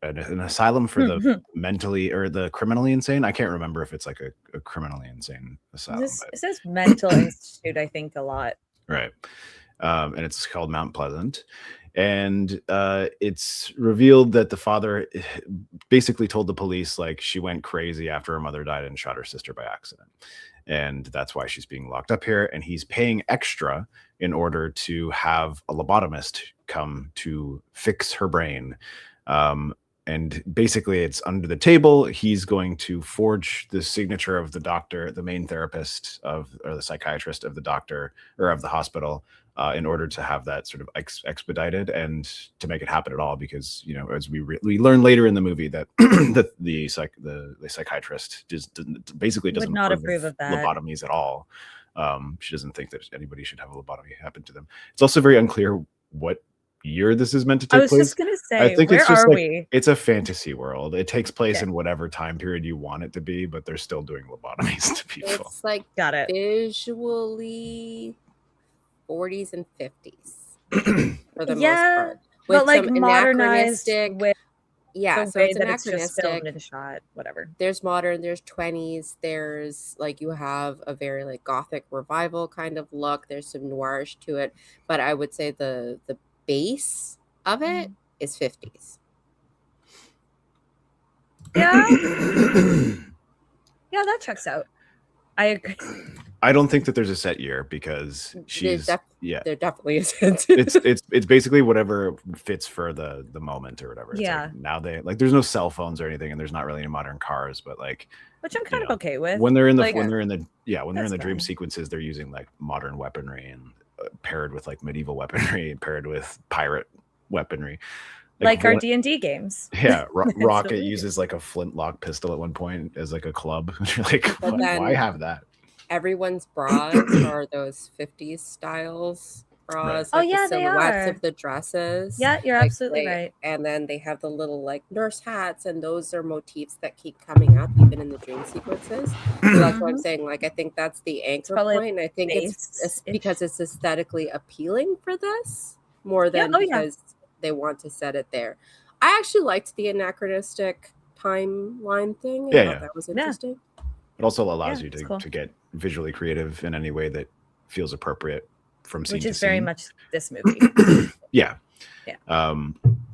An asylum for the mentally or the criminally insane. I can't remember if it's like a criminally insane asylum. It says mental institute, I think, a lot. Right. And it's called Mount Pleasant. And it's revealed that the father basically told the police like she went crazy after her mother died and shot her sister by accident. And that's why she's being locked up here. And he's paying extra in order to have a lobotomist come to fix her brain. And basically it's under the table. He's going to forge the signature of the doctor, the main therapist or the psychiatrist of the doctor or of the hospital in order to have that sort of expedited and to make it happen at all. Because, you know, as we learn later in the movie that the psychiatrist basically doesn't Would not approve of that. lobotomies at all. She doesn't think that anybody should have a lobotomy happen to them. It's also very unclear what year this is meant to take I was place. just gonna say, I think where it's just are like, we? it's a fantasy world. It takes place Okay. in whatever time period you want it to be, but they're still doing lobotomies to people. It's like Got it. visually 40s and 50s for the most Yeah, part. but like some modernized anachronistic- with yeah, the so way it's that it's just filmed anachronistic. and shot, whatever. There's modern, there's 20s, there's like you have a very like gothic revival kind of look. There's some noirish to it, but I would say the base of it is 50s. Yeah, yeah, that checks out. I agree. I don't think that there's a set year because she's There definitely isn't. it's basically whatever fits for the moment or whatever. It's Yeah. like now there's no cell phones or anything, and there's not really any modern cars, but like Which I'm kind of okay with. when they're in the Like, when they're in the that's dream fine. sequences, they're using like modern weaponry and paired with like medieval weaponry and paired with pirate weaponry. like our one- D&D games. Yeah, Rocket weird. uses like a flintlock pistol at one point as like a club. You're like, But then- why have that? Everyone's bras are those 50s styles bras. Oh, like yeah, the they silhouettes are. of the dresses. Yeah, you're Like, absolutely right. And then they have the little like nurse hats, and those are motifs that keep coming up even in the dream sequences. So that's what I'm saying. Like, I think that's the anchor probably point. And I think it's base-ish. because it's aesthetically appealing for this more than oh, yeah. because they want to set it there. I actually liked the anachronistic timeline thing. I Yeah, thought yeah. that was Yeah. interesting. It also allows Yeah, you it's cool. to get visually creative in any way that feels appropriate from scene Which to is very scene. much this movie. Yeah. Yeah.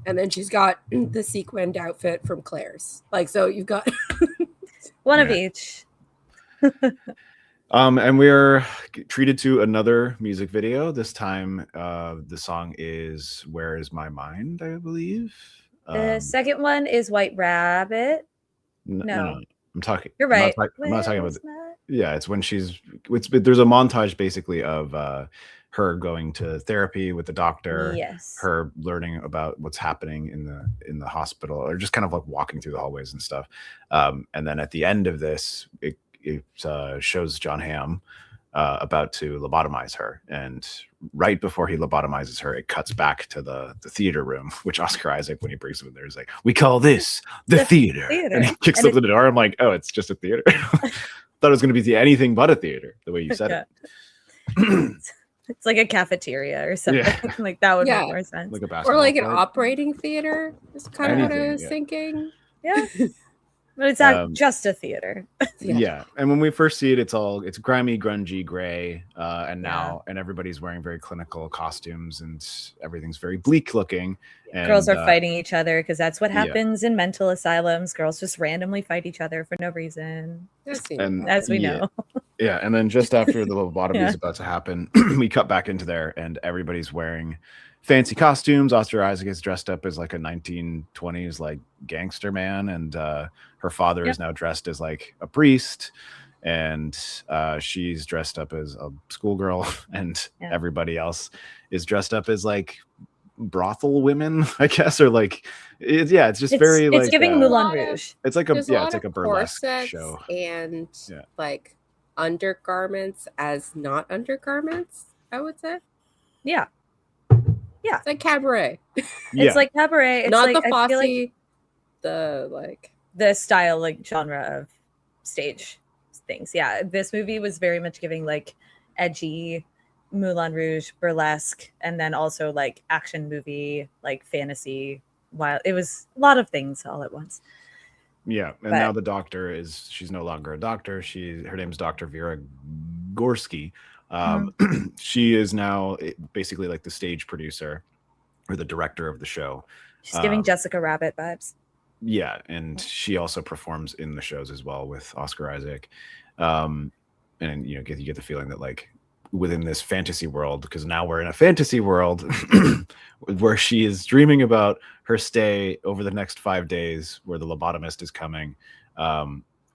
And then she's got the sequined outfit from Claire's. Like, so you've got One of each. And we're treated to another music video. This time, the song is "Where Is My Mind," I believe. The second one is White Rabbit. No. I'm talking. You're right. I'm not talking about. Where's my- Yeah, it's when there's a montage basically of her going to therapy with the doctor. Yes. Her learning about what's happening in the hospital, or just kind of like walking through the hallways and stuff. And then at the end of this, it shows John Hamm about to lobotomize her. And right before he lobotomizes her, it cuts back to the theater room, which Oscar Isaac, when he brings him in there, is like, we call this the theater. And he kicks open the door. I'm like, oh, it's just a theater. Thought it was going to be anything but a theater, the way you said it. It's like a cafeteria or something. Like that would make more sense. Like a basketball or like an court. operating theater is kind of what I was thinking. Yeah. But it's not just a theater. Yeah. And when we first see it, it's grimy, grungy, gray. And everybody's wearing very clinical costumes and everything's very bleak looking. And, girls are fighting each other because that's what happens in mental asylums. Girls just randomly fight each other for no reason. And, as we know. Yeah. And then just after the lobotomy is about to happen, we cut back into there and everybody's wearing fancy costumes. Oscar Isaac is dressed up as like a 1920s like gangster man, and her father is now dressed as like a priest, and she's dressed up as a schoolgirl, and everybody else is dressed up as like brothel women, I guess, or like it's just very it's giving Moulin Rouge. It's like it's like a burlesque show and like undergarments as not undergarments, I would say. Yeah. It's like cabaret. It's like cabaret. It's not like, the Fosse, like the style, like genre of stage things. Yeah, this movie was very much giving like edgy Moulin Rouge, burlesque, and then also like action movie, like fantasy. While it was a lot of things all at once. Yeah, and now the doctor she's no longer a doctor. Her name's Dr. Vera Gorski. She is now basically like the stage producer or the director of the show. She's giving Jessica Rabbit vibes. Yeah, and she also performs in the shows as well with Oscar Isaac. And you get the feeling that like within this fantasy world, because now we're in a fantasy world where she is dreaming about her stay over the next 5 days where the lobotomist is coming.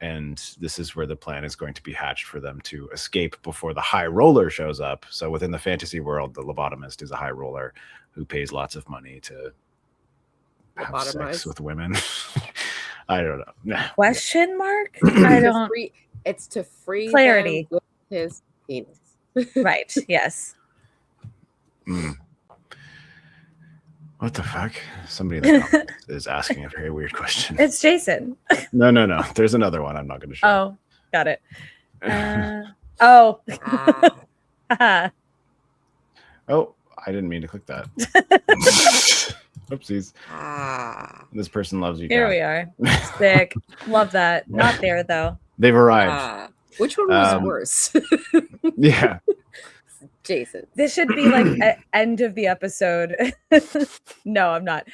And this is where the plan is going to be hatched for them to escape before the high roller shows up. So within the fantasy world, the lobotomist is a high roller who pays lots of money to have sex with women. I don't know. Question mark? I don't. It's to free clarity them with his penis. Right. Yes. What the fuck? Somebody is asking a very weird question. It's Jason. No. There's another one I'm not going to show. Oh, got it. Oh, I didn't mean to click that. Oopsies. This person loves you. Here we are. Sick. Love that. Not there, though. They've arrived. Which one was worse? Yeah. Jason. This should be like end of the episode. No, I'm not.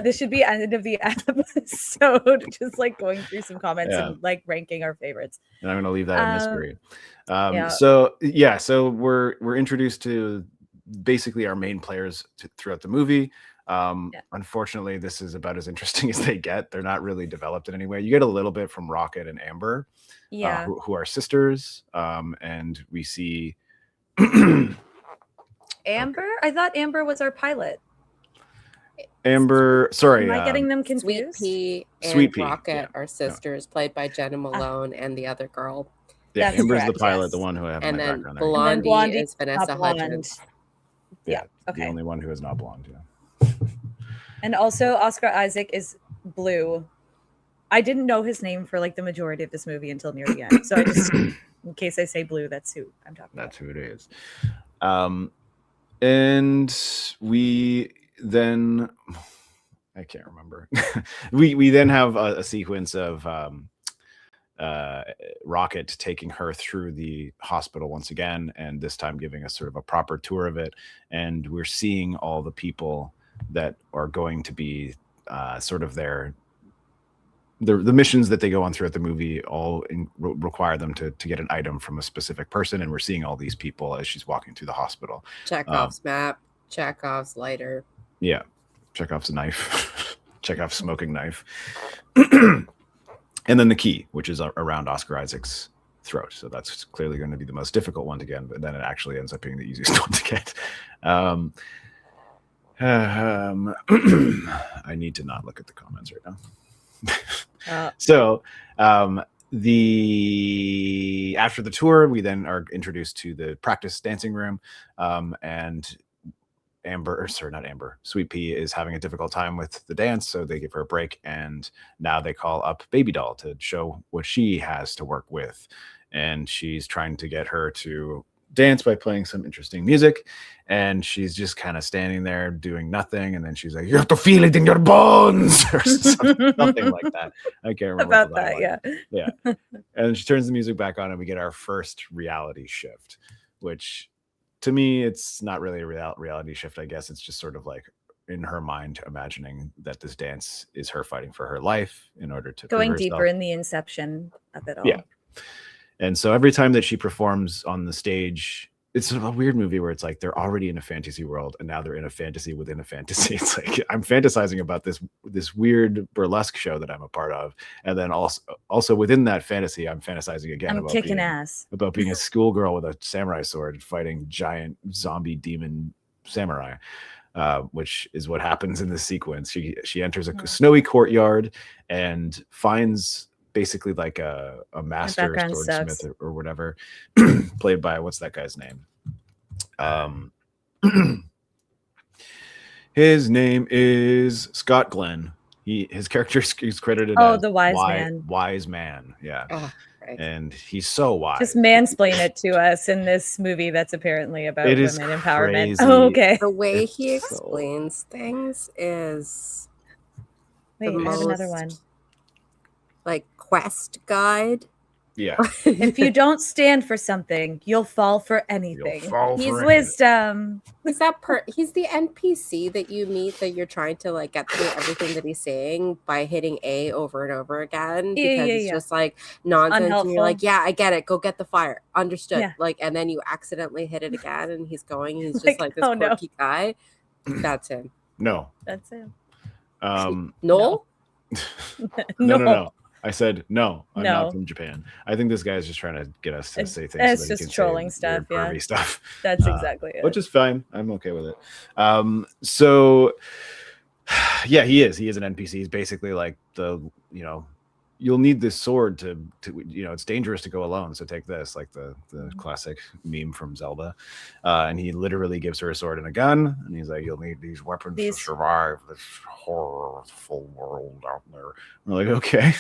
This should be end of the episode. Just like going through some comments and like ranking our favorites. And I'm going to leave that in mystery. So we're introduced to basically our main players throughout the movie. Unfortunately, this is about as interesting as they get. They're not really developed in any way. You get a little bit from Rocket and Amber, who are sisters, and we see Amber? I thought Amber was our pilot. Amber, sorry. Am I getting them confused? Sweet Pea and Sweet Pea, Rocket are sisters, played by Jena Malone and the other girl. Yeah, Amber's the pilot, the one who I have in my background there. Blondie is Vanessa Hudgens. Yeah, the only one who is not blonde. And also Oscar Isaac is blue. I didn't know his name for like the majority of this movie until near the end. So I just, in case I say blue, that's who I'm talking about. That's who it is. And we then, I can't remember. we then have a sequence of Rocket taking her through the hospital once again, and this time giving us sort of a proper tour of it. And we're seeing all the people that are going to be sort of the missions that they go on throughout the movie all require them to get an item from a specific person, and we're seeing all these people as she's walking through the hospital. Chekhov's map, Chekhov's lighter. Yeah, Chekhov's knife, Chekhov's smoking knife. And then the key, which is around Oscar Isaac's throat. So that's clearly going to be the most difficult one to get, but then it actually ends up being the easiest one to get. I need to not look at the comments right now. So After the tour, we then are introduced to the practice dancing room, and Sweet Pea is having a difficult time with the dance, so they give her a break, and now they call up Babydoll to show what she has to work with, and she's trying to get her to dance by playing some interesting music, and she's just kind of standing there doing nothing, and then she's like, "You have to feel it in your bones," or something like that. I can't remember about that. Yeah. And she turns the music back on, and we get our first reality shift, which to me, it's not really a reality shift. I guess it's just sort of like in her mind imagining that this dance is her fighting for her life in order to going deeper in the inception of it all. Yeah. And so every time that she performs on the stage, it's a weird movie where it's like they're already in a fantasy world and now they're in a fantasy within a fantasy. It's like I'm fantasizing about this weird burlesque show that I'm a part of, and then also within that fantasy, I'm fantasizing again about kicking ass, about being a schoolgirl with a samurai sword fighting giant zombie demon samurai, which is what happens in this sequence. She enters a snowy courtyard and finds basically like a master swordsmith or whatever, played by what's that guy's name? His name is Scott Glenn. His character is credited as the wise man. Yeah. Oh, right. And he's so wise. Just mansplain it to us in this movie that's apparently about women empowerment. Crazy. Oh, okay. The way he explains things is wait, I have another one. Like quest guide. Yeah. If you don't stand for something, you'll fall for anything. He's wisdom. He's he's the NPC that you meet that you're trying to like get through everything that he's saying by hitting A over and over again because it's just like nonsense. Unhelpful. And you're like, yeah, I get it. Go get the fire. Understood. Yeah. Like, and then you accidentally hit it again, and he's going. He's just like this quirky guy. That's him. No. That's him. Noel? No. I said no. I'm not from Japan. I think this guy is just trying to get us to say things. It's just trolling stuff. Yeah, stuff. That's exactly it. Which is fine. I'm okay with it. So yeah, he is an NPC. He's basically like you'll need this sword to it's dangerous to go alone, so take this, like the classic meme from Zelda. And he literally gives her a sword and a gun, and he's like, you'll need these weapons to survive this horrorful world out there. We're like, okay,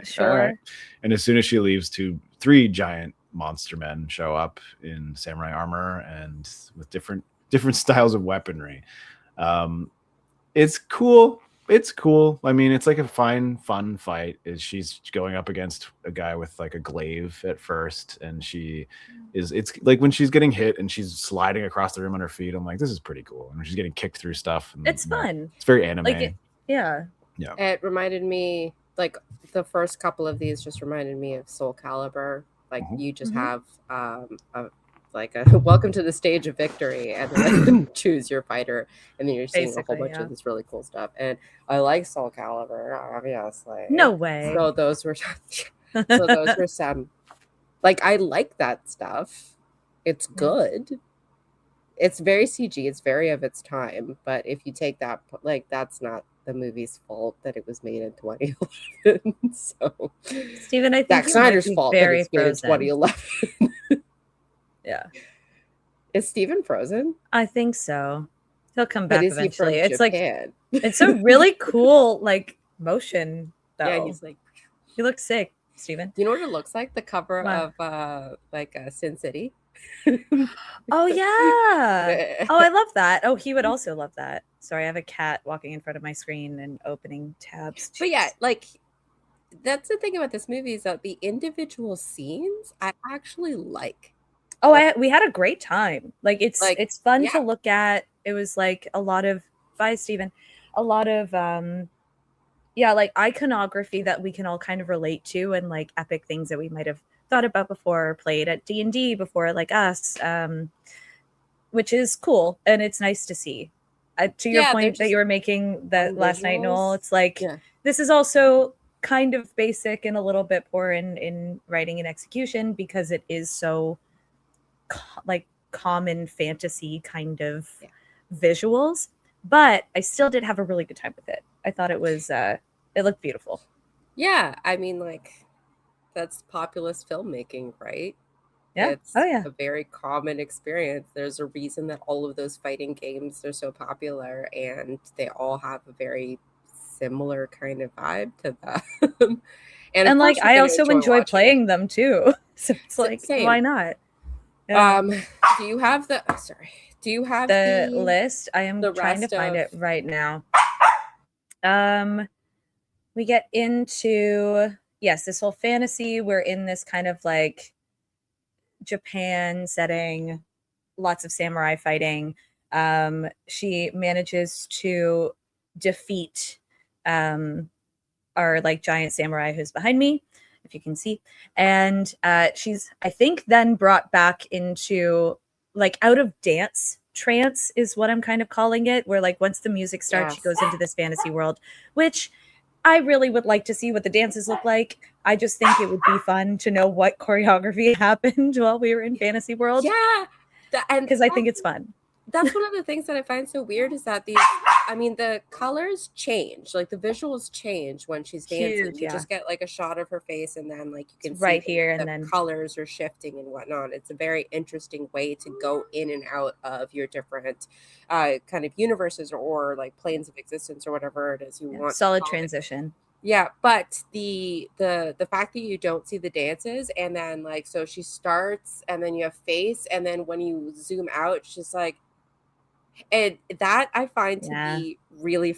sure. All right. And as soon as she leaves, three giant monster men show up in samurai armor and with different styles of weaponry. It's cool. It's cool. I mean, it's like a fun fight. She's going up against a guy with like a glaive at first, and it's like when she's getting hit and she's sliding across the room on her feet, I'm like, this is pretty cool. And she's getting kicked through stuff. And, it's fun. It's very anime. Yeah. It reminded me, like the first couple of these just reminded me of Soul Calibur. Like you just have a welcome to the stage of victory, and then choose your fighter, and then you're seeing a whole bunch of this really cool stuff. And I like Soul Calibur, obviously. No way. So those were some like, I like that stuff. It's good. It's very CG. It's very of its time. But if you take that, like, that's not the movie's fault that it was made in 2011. So, Stephen, I think Zack Snyder's fault that it's made in 2011. Yeah. Is Steven frozen? I think so. He'll come back eventually. It's Japan? Like it's a really cool like motion though. Yeah, he's like, he looks sick, Steven. Do you know what it looks like? The cover of Sin City. Oh yeah. Oh, I love that. Oh, he would also love that. Sorry, I have a cat walking in front of my screen and opening tabs. But yeah, like that's the thing about this movie is that the individual scenes I actually like. Oh, we had a great time. Like it's fun to look at. It was like a lot of a lot of like iconography that we can all kind of relate to, and like epic things that we might have thought about before or played at D&D before, like us, which is cool, and it's nice to see. To your point that you were making that last night, Noel, it's like this is also kind of basic and a little bit poor in writing and execution because it is so like common fantasy kind of visuals, but I still did have a really good time with it. I thought it was it looked beautiful. Yeah, I mean, like that's populist filmmaking, right? Yeah. It's Oh yeah. a very common experience. There's a reason that all of those fighting games are so popular, and they all have a very similar kind of vibe to them. And of And like course, you're I going to also enjoy enjoy watching it. playing them too. So it's like, Same. why not? Yeah. Do you have the? Sorry. Do you have The list? I am the trying to rest find of- it right now. We get into, yes, this whole fantasy. We're in this kind of like Japan setting, lots of samurai fighting. She manages to defeat our like giant samurai who's behind me, if you can see. And she's, I think, then brought back into like out of dance trance is what I'm kind of calling it, where like once the music starts, she Yes. goes into this fantasy world, which I really would like to see what the dances look like. I just think it would be fun to know what choreography happened while we were in fantasy world. Yeah, Because I think it's fun. That's one of the things that I find so weird is that the colors change, like the visuals change when she's dancing. Huge, You yeah. just get like a shot of her face, and then like you can see right here, the and then colors are shifting and whatnot. It's a very interesting way to go in and out of your different kind of universes or like planes of existence or whatever it is you want. solid transition. Yeah, but the fact that you don't see the dances, and then like so she starts, and then you have face, and then when you zoom out, it's just like, and that I find to be really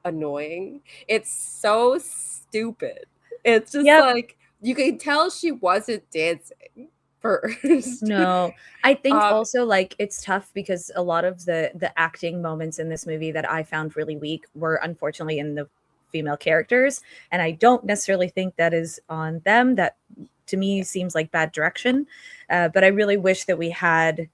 annoying. It's so stupid. It's just like you can tell she wasn't dancing first. No, I think also like it's tough because a lot of the acting moments in this movie that I found really weak were unfortunately in the female characters, and I don't necessarily think that is on them. That to me seems like bad direction, but I really wish that we had,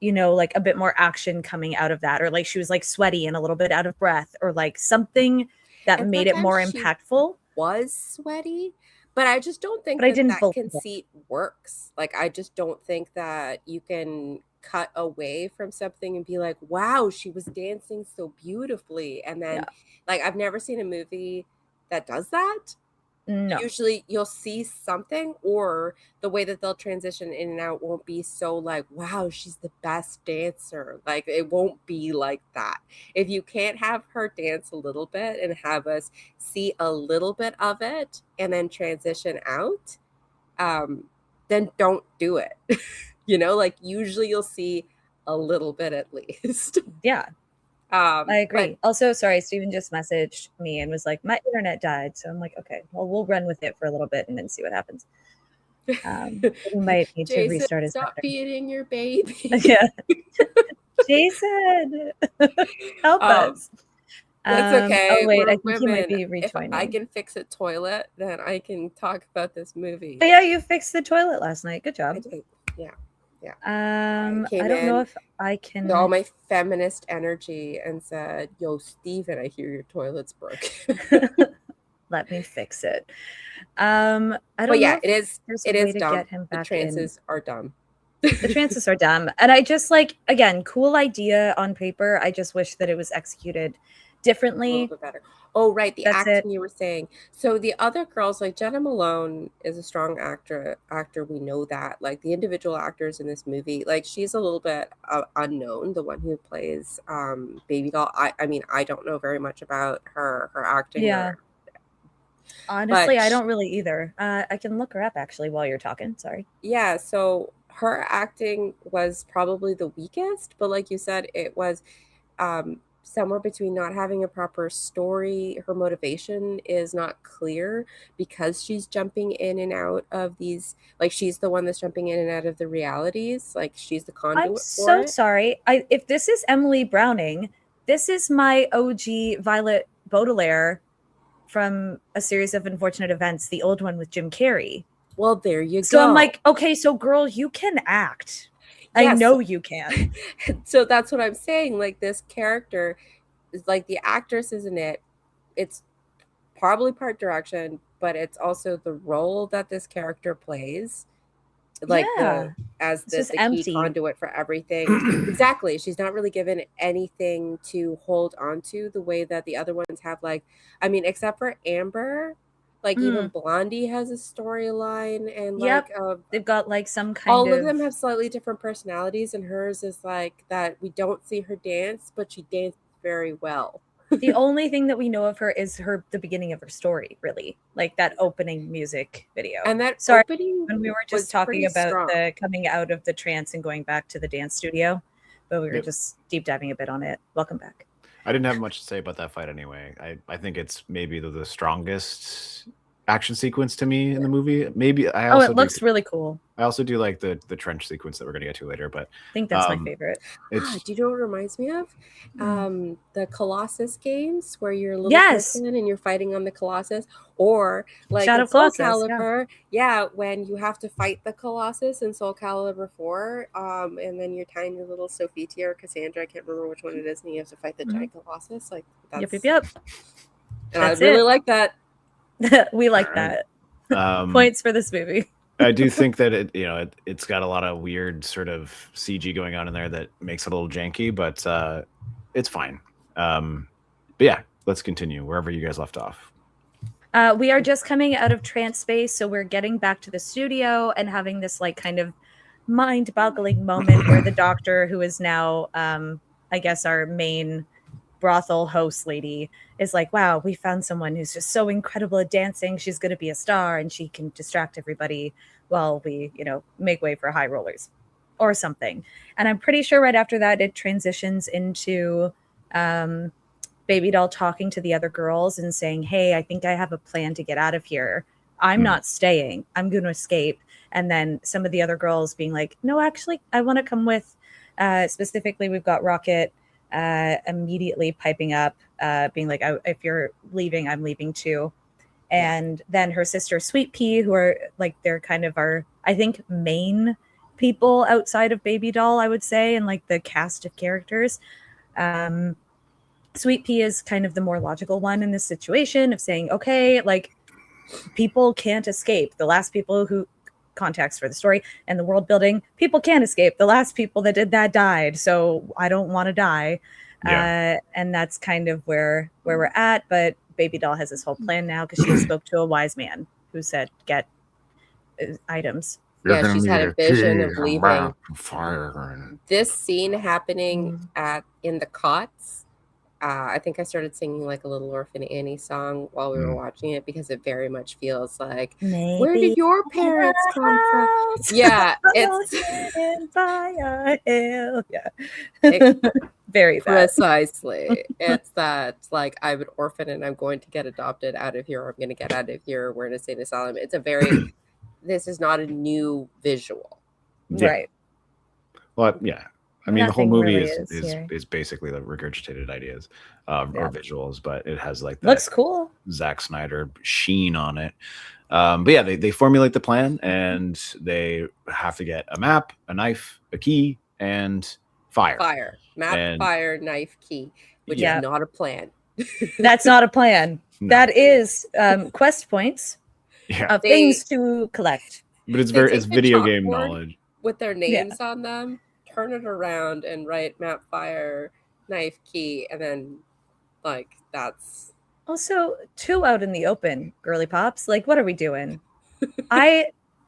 you know, like a bit more action coming out of that, or like she was like sweaty and a little bit out of breath, or like something that And made it more sometimes she impactful. Was sweaty, but I just don't think But I that didn't that believe it. conceit works. Like I just don't think that you can cut away from something and be like, wow, she was dancing so beautifully. And then like I've never seen a movie that does that. No. Usually you'll see something, or the way that they'll transition in and out won't be so like, wow, she's the best dancer. Like it won't be like that. If you can't have her dance a little bit and have us see a little bit of it and then transition out, then don't do it. You know, like usually you'll see a little bit at least. Yeah. I agree. Also, sorry, Steven just messaged me and was like, my internet died. So I'm like, okay, well, we'll run with it for a little bit and then see what happens. We might need to Jason, restart his stop network. feeding your baby. Yeah. Jason, help us. That's okay. Oh, wait, We're I think he might be women. If rejoining. I can fix a toilet, then I can talk about this movie. But yeah, you fixed the toilet last night. Good job. I did. Yeah. Yeah. I don't know if I can. with all my feminist energy and said, "Yo, Steven, I hear your toilet's broken." Let me fix it. I don't But yeah, know it is. there's It a way is to dumb. get him The back trances are dumb. The trances are dumb. And I just like, again, cool idea on paper. I just wish that it was executed A differently. little bit better. Oh, right, the That's acting you were saying. So the other girls, like Jena Malone, is a strong actor. We know that. Like the individual actors in this movie, like she's a little bit unknown. The one who plays Babydoll. I mean, I don't know very much about her acting. Yeah. Honestly, I don't really either. I can look her up actually while you're talking. Sorry. Yeah, so her acting was probably the weakest, but like you said, it was somewhere between not having a proper story. Her motivation is not clear because she's jumping in and out of these, like she's the one that's jumping in and out of the realities, like she's the conduit I'm for so it. sorry. If this is Emily Browning, this is my OG Violet Baudelaire from A Series of Unfortunate Events, the old one with Jim Carrey. Well, there you go. So I'm like, okay, so girl, you can act. I Yes. know you can. So that's what I'm saying. Like this character is like the actress isn't it. It's probably part direction, but it's also the role that this character plays. Like as It's just the key empty. conduit for everything. Exactly. She's not really given anything to hold on to the way that the other ones have. Like, I mean, except for Amber, Like even Blondie has a storyline, and Yep. like They've got like some kind all of of them have slightly different personalities, and hers is like that we don't see her dance, but she dances very well. The only thing that we know of her is the beginning of her story, really, like that opening music video. And that Sorry, opening when we were was just talking pretty about strong. the coming out of the trance and going back to the dance studio, but we were Yep. just deep diving a bit on it. Welcome back. I didn't have much to say about that fight anyway. I think it's maybe the strongest action sequence to me in the movie. Maybe I also it looks really cool. I also do like the trench sequence that we're gonna get to later, but I think that's my favorite. Do you know what it reminds me of? The Colossus games where you're a little Yes. person and you're fighting on the Colossus, or like Shadow in Soul Colossus, yeah. Calibur, when you have to fight the Colossus in Soul Calibur 4, and then you're tiny little Sophia or Cassandra, I can't remember which one it is, and you have to fight the giant Colossus. Like that's Yep. And I That's really it. like that. We like Alright. that. Points for this movie. I do think that it's got a lot of weird sort of CG going on in there that makes it a little janky, but it's fine. But yeah, let's continue wherever you guys left off. We are just coming out of trance space, so we're getting back to the studio and having this like kind of mind-boggling moment where the doctor, who is now I guess our main brothel host lady, is like, wow, we found someone who's just so incredible at dancing. She's going to be a star and she can distract everybody while we, make way for high rollers or something. And I'm pretty sure right after that, it transitions into Babydoll talking to the other girls and saying, hey, I think I have a plan to get out of here. I'm not staying. I'm going to escape. And then some of the other girls being like, no, actually, I want to come with. Specifically, we've got Rocket immediately piping up, being like, if you're leaving, I'm leaving too. And then her sister Sweet Pea, who are like, they're kind of our, I think, main people outside of Babydoll, I would say, and like the cast of characters. Sweet Pea is kind of the more logical one in this situation of saying, okay, like people can't escape. The last people who context for the story and the world building, people can't escape. The last people that did that died, so I don't want to die. And that's kind of where we're at. But Babydoll has this whole plan now because she spoke to a wise man who said, get items. Yeah, she's had a vision of leaving. Fire. This scene happening in the cots. I think I started singing like a Little Orphan Annie song while we were watching it because it very much feels like, where did your parents come from? Yeah, it's by a hill. Very precisely. It's that like I'm an orphan and I'm going to get adopted out of here. Or I'm going to get out of here. We're in a state asylum. It's a very. This is not a new visual, right? Well, yeah. I mean, Nothing the whole movie really is basically the regurgitated ideas or visuals, but it has like that looks cool Zack Snyder sheen on it. But yeah, they formulate the plan and they have to get a map, a knife, a key, and fire. Map, fire, knife, key, which is not a plan. That's not a plan. No. That is quest points of things to collect. But it's video game knowledge with their names on them. Turn it around and write map, fire, knife, key, and then like that's also 2 out in the open, girly pops. Like, what are we doing?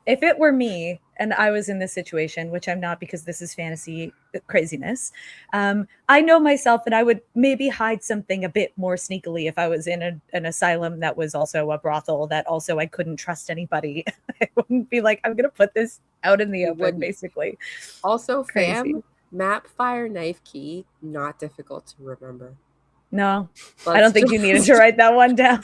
If it were me and I was in this situation, which I'm not because this is fantasy craziness, I know myself and I would maybe hide something a bit more sneakily if I was in an asylum that was also a brothel that also I couldn't trust anybody. I wouldn't be like, I'm going to put this out in the open, basically. Also, fam, map, fire, knife, key, not difficult to remember. No, I don't think you needed to write that one down.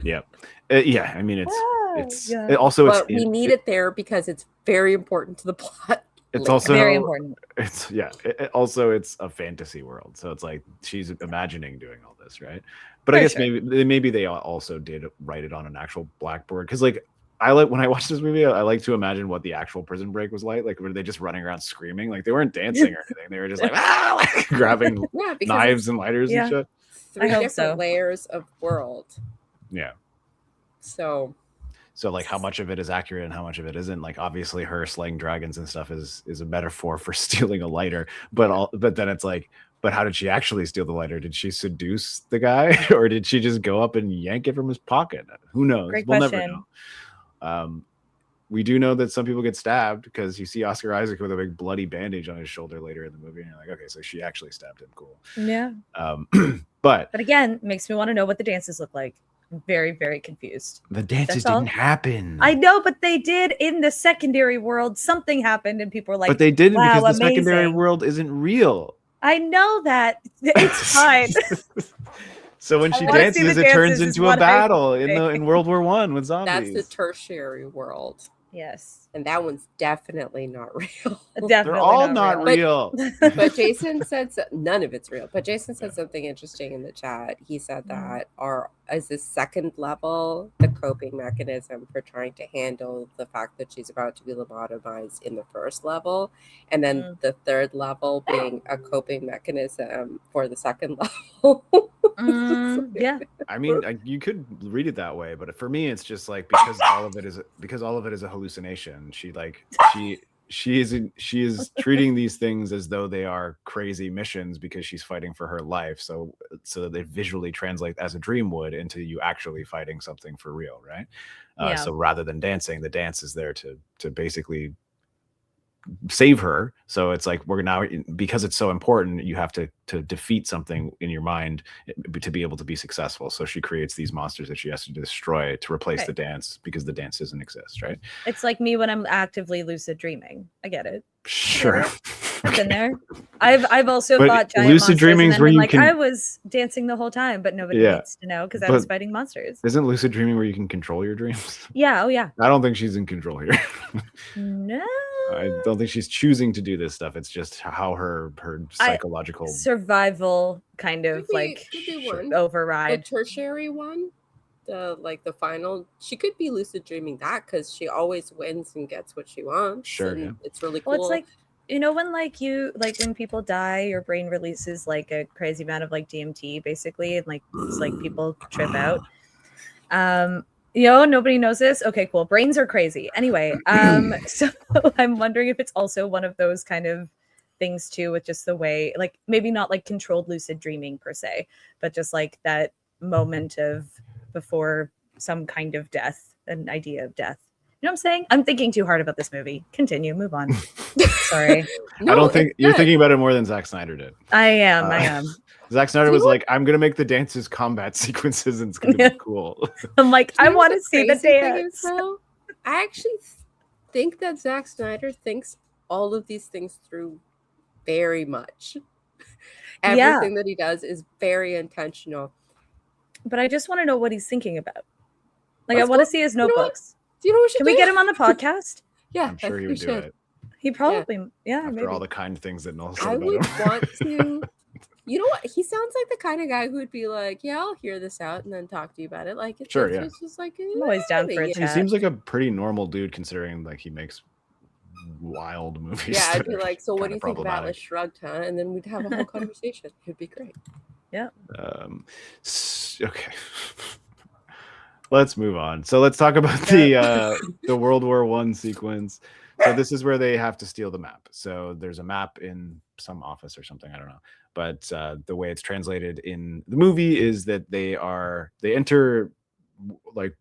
Yeah. Yeah, I mean it also but we need it there because it's very important to the plot. It's also very important. It's it's a fantasy world, so it's like she's imagining doing all this, right? But I guess maybe they also did write it on an actual blackboard because like when I watch this movie, I like to imagine what the actual prison break was like. Like, were they just running around screaming? Like, they weren't dancing or anything. They were just like, like grabbing knives and lighters and shit. 3 different layers of world. Yeah. So like how much of it is accurate and how much of it isn't. Like, obviously her slaying dragons and stuff is a metaphor for stealing a lighter, but then it's like, But how did she actually steal the lighter? Did she seduce the guy, or did she just go up and yank it from his pocket? Who knows? Great We'll question. never know. We do know that some people get stabbed, because you see Oscar Isaac with a big bloody bandage on his shoulder later in the movie, and you're like, okay, so she actually stabbed him. Cool. Yeah. But again, makes me want to know what the dances look like. I'm very, very confused. The dances didn't happen. I know, but they did in the secondary world. Something happened, and people were like, but they didn't, wow, because the amazing. secondary world isn't real. I know that. It's fine. So when she dances, it turns into a battle in World War I with zombies. That's the tertiary world. Yes. And that one's definitely not real. Definitely They're all not real. But Jason said none of it's real. But Jason said something interesting in the chat. He said that as the second level, the coping mechanism for trying to handle the fact that she's about to be lobotomized in the first level, and then the third level being a coping mechanism for the second level. Yeah. I mean, you could read it that way, but for me, it's just like because all of it is a hallucination. She is treating these things as though they are crazy missions because she's fighting for her life. So that they visually translate as a dream would into you actually fighting something for real, right? So rather than dancing, the dance is there to basically save her. So it's like we're now, because it's so important, you have to defeat something in your mind to be able to be successful. So she creates these monsters that she has to destroy to replace the dance, because the dance doesn't exist, right? It's like me when I'm actively lucid dreaming. I get it. Sure. I've been there. I've also But fought giant lucid monsters, dreaming and is then where been you like, can- I was dancing the whole time, but nobody needs to know because I was fighting monsters. Isn't lucid dreaming where you can control your dreams? Yeah. Oh yeah. I don't think she's in control here. No. I don't think she's choosing to do this stuff. It's just how her psychological survival kind of could be one. override. The tertiary one, the final, she could be lucid dreaming that because she always wins and gets what she wants. Sure, and yeah. It's really cool. Well, it's like, you know, when when people die, your brain releases like a crazy amount of like DMT basically, and like it's like people trip out. Nobody knows this. Okay, cool. Brains are crazy. Anyway, so I'm wondering if it's also one of those kind of things too, with just the way, like maybe not like controlled lucid dreaming per se, but just like that moment of before some kind of death, an idea of death. You know what I'm saying? I'm thinking too hard about this movie. Continue, move on. Sorry. I don't think you're thinking about it more than Zack Snyder did. I am. Zack Snyder was like, I'm gonna make the dances combat sequences and it's gonna be cool. I'm like, I want to see the dance. I actually think that Zack Snyder thinks all of these things through very much. Everything that he does is very intentional. But I just want to know what he's thinking about. Like, I want to see his notebooks. Do you know what Can we get him on the podcast? Yeah, I'm sure he would do it. He probably, After maybe. all the kind things that Noel said I about would him. want to. You know what? He sounds like the kind of guy who would be like, "Yeah, I'll hear this out and then talk to you about it." Like, it's just like, I'm always down for a He chat. seems like a pretty normal dude considering like he makes wild movies. Yeah, I'd be that are like, "So what do you think of problematic. Atlas Shrugged, huh?" And then we'd have a whole conversation. It'd be great. Yeah. Okay. Let's move on. So let's talk about the World War I sequence. So this is where they have to steal the map. So there's a map in some office or something, I don't know. But the way it's translated in the movie is that they enter like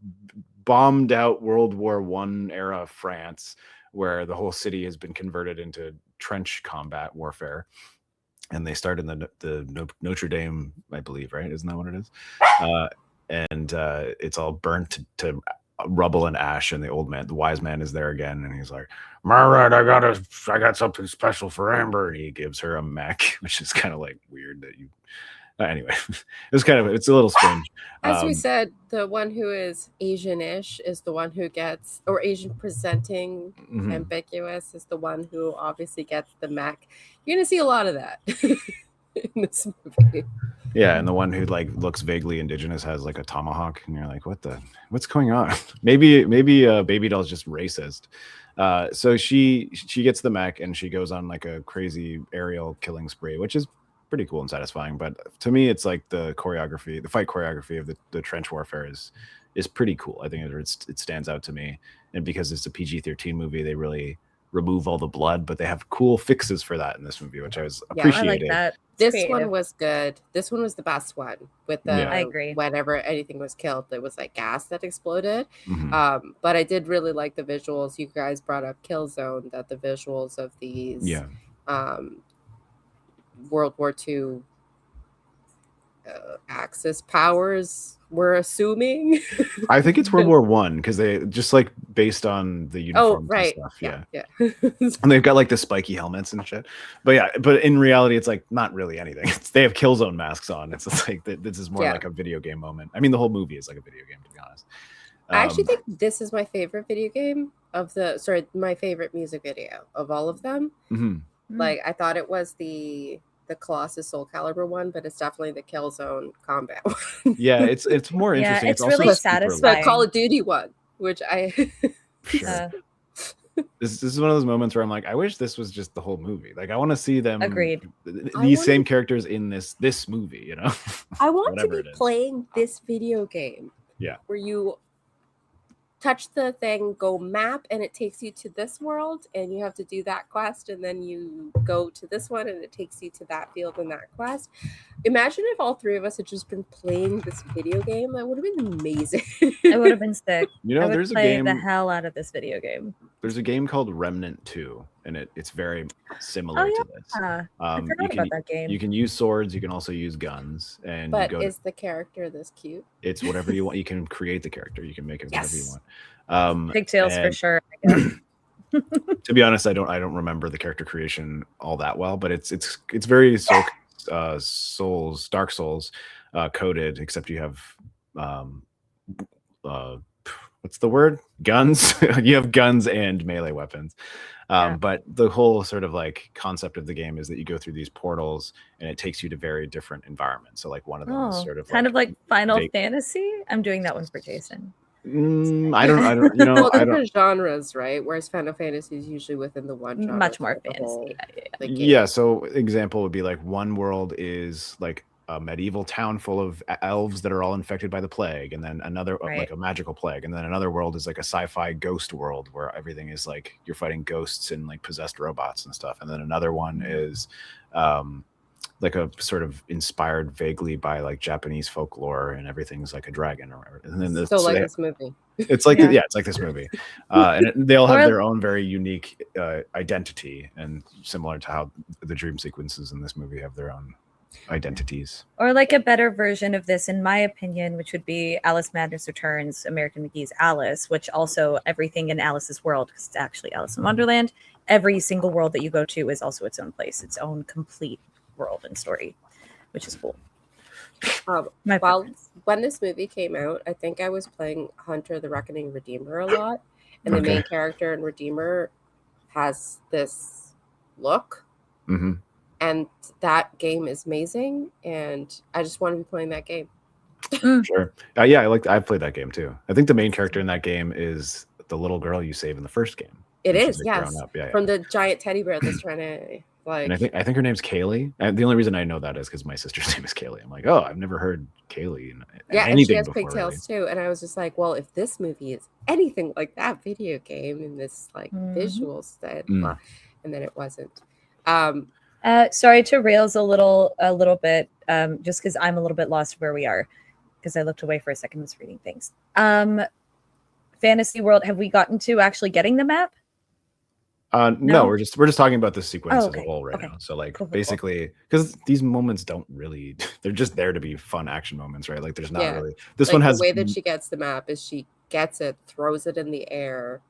bombed out World War I era France, where the whole city has been converted into trench combat warfare. And they start in the Notre Dame, I believe, right? Isn't that what it is? And it's all burnt to rubble and ash, and the wise man is there again, and he's like, "Marat, I got something special for Amber," and he gives her a mech, which is kind of like weird that you. Anyway, it's a little strange. As we said, the one who is Asian-ish is the one who gets, or Asian presenting, ambiguous is the one who obviously gets the mech. You're gonna see a lot of that in this movie. Yeah, and the one who like looks vaguely indigenous has like a tomahawk, and you're like, what's going on? maybe Babydoll's just racist. So she gets the mech and she goes on like a crazy aerial killing spree, which is pretty cool and satisfying. But to me, it's like the fight choreography of the trench warfare is pretty cool. I think it stands out to me, and because it's a PG-13 movie, they really remove all the blood, but they have cool fixes for that in this movie, which I was Yeah, I like appreciated. that. This Creative. one was good. This one was the best one with the Yeah. I agree. whenever anything was killed, there was like gas that exploded. Mhm. But I did really like the visuals. You guys brought up Killzone, that the visuals of these Yeah. World War II Axis powers, we're assuming. I think it's World War One because they just like based on the uniforms right. and stuff. Yeah. Yeah. And they've got like the spiky helmets and shit. But yeah, but in reality, it's like not really anything. They have Killzone masks on. It's just like this is more Yeah. like a video game moment. I mean, the whole movie is like a video game, to be honest. I actually think this is my favorite video game my favorite music video of all of them. Mhm. Like, I thought it was the Colossus Soul Calibur one, but it's definitely the Killzone combat one. Yeah, it's more Yeah, interesting. it's also really super long. satisfying. The Call of Duty one, which I Sure. This is one of those moments where I'm like, I wish this was just the whole movie. Like, I want to see them. Agreed. These same characters in this movie. You know. I want to Whatever be it is. playing this video game. Yeah. Where you touch the thing, go map, and it takes you to this world, and you have to do that quest, and then you go to this one, and it takes you to that field and that quest. Imagine if all three of us had just been playing this video game. That would have been amazing. It would have been sick. You know, I would there's a play game. the hell out of this video game. There's a game called Remnant 2, and it's very similar to this. I You forgot can about that game. you can use swords. You can also use guns, and But you go. is the character this cute? It's whatever you want. You can create the character. You can make it whatever you want. Pigtails for and sure. I guess. To be honest, I don't remember the character creation all that well, but it's very Dark Souls coded, except you have what's the word? Guns. You have guns and melee weapons. But the whole sort of like concept of the game is that you go through these portals and it takes you to very different environments. So like one of them is sort of kind of like Final vague. Fantasy. I'm doing that one for Jason. I don't you know, Well, I don't different genres, right? Whereas Final Fantasy is usually within the one genre. Much more throughout the whole, fantasy. like, game. yeah, so example would be like one world is like a medieval town full of elves that are all infected by the plague, and then another like a magical plague, and then another world is like a sci-fi ghost world where everything is like you're fighting ghosts and like possessed robots and stuff, and then another one is like a sort of inspired vaguely by like Japanese folklore and everything's like a dragon or whatever. And then So like this movie. It's like it's like this movie, and they all have their own very unique identity, and similar to how the dream sequences in this movie have their own identities. Or like a better version of this, in my opinion, which would be Alice Madness Returns, American McGee's Alice, which also everything in Alice's world, because it's actually Alice in Wonderland, every single world that you go to is also its own place, its own complete world and story, which is cool. When this movie came out, I think I was playing Hunter the Reckoning Redeemer a lot, and the main character in Redeemer has this look, and that game is amazing, and I just want to be playing that game. Sure. Yeah, I've played that game too. I think the main character in that game is the little girl you save in the first game. It She's, is, like, yes, grown up. Yeah, from the giant teddy bear that's trying to like. And I think her name's Kaylee. And the only reason I know that is because my sister's name is Kaylee. I'm like, oh, I've never heard Kaylee in Yeah, and anything she has before, pigtails too. And I was just like, well, if this movie is anything like that video game in this like visual set, and then it wasn't. Sorry to rails a little bit, just because I'm a little bit lost where we are, because I looked away for a second, was reading things. Fantasy World, have we gotten to actually getting the map? No, we're just talking about the sequence as a okay. whole right now. So like basically, because these moments don't really, they're just there to be fun action moments, right? Like there's not really. This like, one has the way that she gets the map is she gets it, throws it in the air,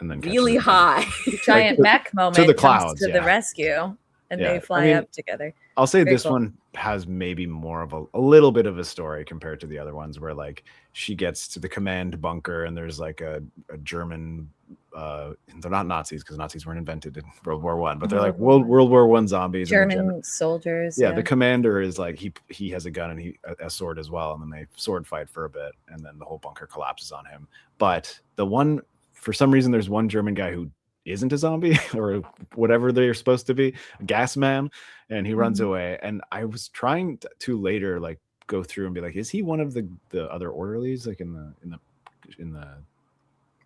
and then really high. Giant mech moment to the comes clouds to the rescue, and they fly up together. I'll say Very this cool. one has maybe more of a little bit of a story compared to the other ones, where like she gets to the command bunker and there's like a German. They're not Nazis because Nazis weren't invented in World War One, but they're like World War One zombies. German soldiers. Yeah, the commander is like he has a gun and a sword as well, and then they sword fight for a bit, and then the whole bunker collapses on him. But the one, for some reason, there's one German guy who isn't a zombie or whatever they're supposed to be, a gas man, and he runs away. And I was trying to later like go through and be like, is he one of the other orderlies like in the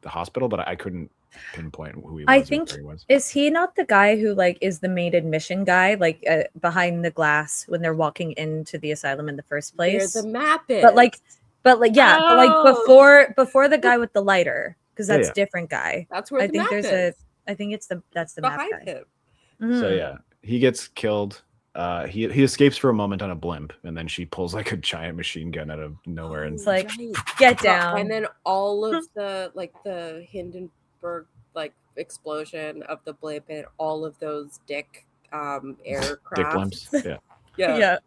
the hospital, but I couldn't pinpoint who he was. I think where he was. Is he not the guy who like is the main admission guy, like behind the glass when they're walking into the asylum in the first place? Where the map is. But like but Oh. before the guy with the lighter, because that's Yeah. a different guy. That's where I the think map there's is. I think that's the map Behind guy. him. So Mhm. yeah, he gets killed. He escapes for a moment on a blimp, and then she pulls like a giant machine gun out of nowhere, and It's like, Right. get down. And then all of the like the Hindenburg like explosion of the blimp and all of those dick aircraft. dick blimps. Yeah, Yeah.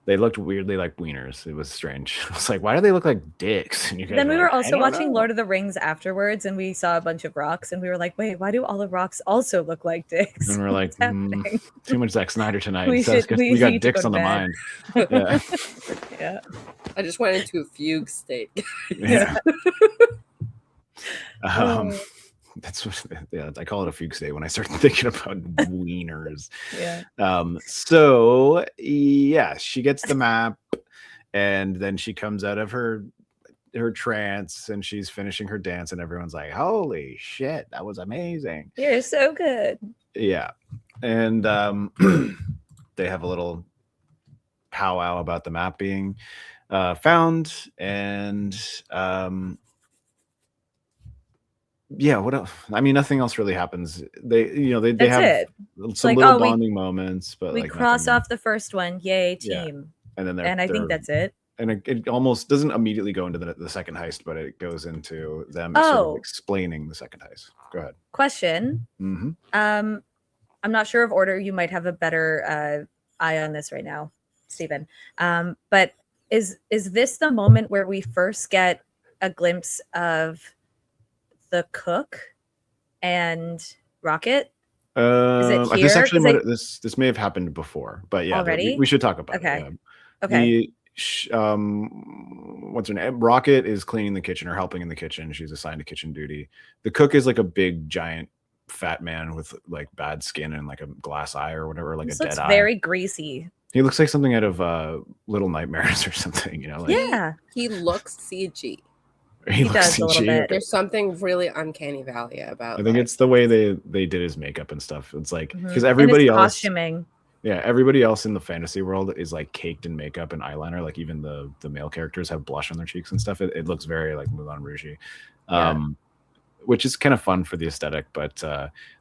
they looked weirdly like wieners. It was strange. I was like, why do they look like dicks? And you guys Then we were were like, "I also don't watching know." Lord of the Rings afterwards, and we saw a bunch of rocks, and we were like, "Wait, why do all the rocks also look like dicks?" And we're like, What's happening? too much Zack Snyder tonight. We So it's should- 'cause we we got need to dicks go on to the bed. mind. Yeah. Yeah. I just went into a fugue state. Yeah. That's what, yeah, I call it a fugue state when I start thinking about wieners. Yeah. So yeah, she gets the map, and then she comes out of her trance, and she's finishing her dance, and everyone's like, "Holy shit, that was amazing!" You're so good. Yeah, and they have a little powwow about the map being found, and yeah, what else? I mean, nothing else really happens. They That's have it. some like, little oh, we- bonding moments, but We like cross nothing- off the first one. Yay, Yeah. team. and then And I think that's it. And it almost doesn't immediately go into the second heist, but it goes into them sort of Oh. explaining the second heist. Go ahead. Question. Mm-hmm. I'm not sure of order. You might have a better eye on this right now, Stephen. But is this the moment where we first get a glimpse of the cook and Rocket? Is it This here? actually 'Cause this may have happened before, but yeah, Already? we should talk about Okay. it. Okay. What's her name? Rocket is cleaning the kitchen or helping in the kitchen. She's assigned to kitchen duty. The cook is like a big, giant, fat man with like bad skin and like a glass eye or whatever, like This a looks dead eye. very greasy. He looks like something out of Little Nightmares or something, you know? Like, Yeah. He looks CG. he does looks a little CG. bit. There's something really uncanny valley about. I think like, it's the way they did his makeup and stuff. It's like Mhm. because And everybody his else, costuming. yeah, everybody else in the fantasy world is like caked in makeup and eyeliner. Like even the male characters have blush on their cheeks and stuff. It looks very like Moulin Rouge-y, which is kind of fun for the aesthetic. But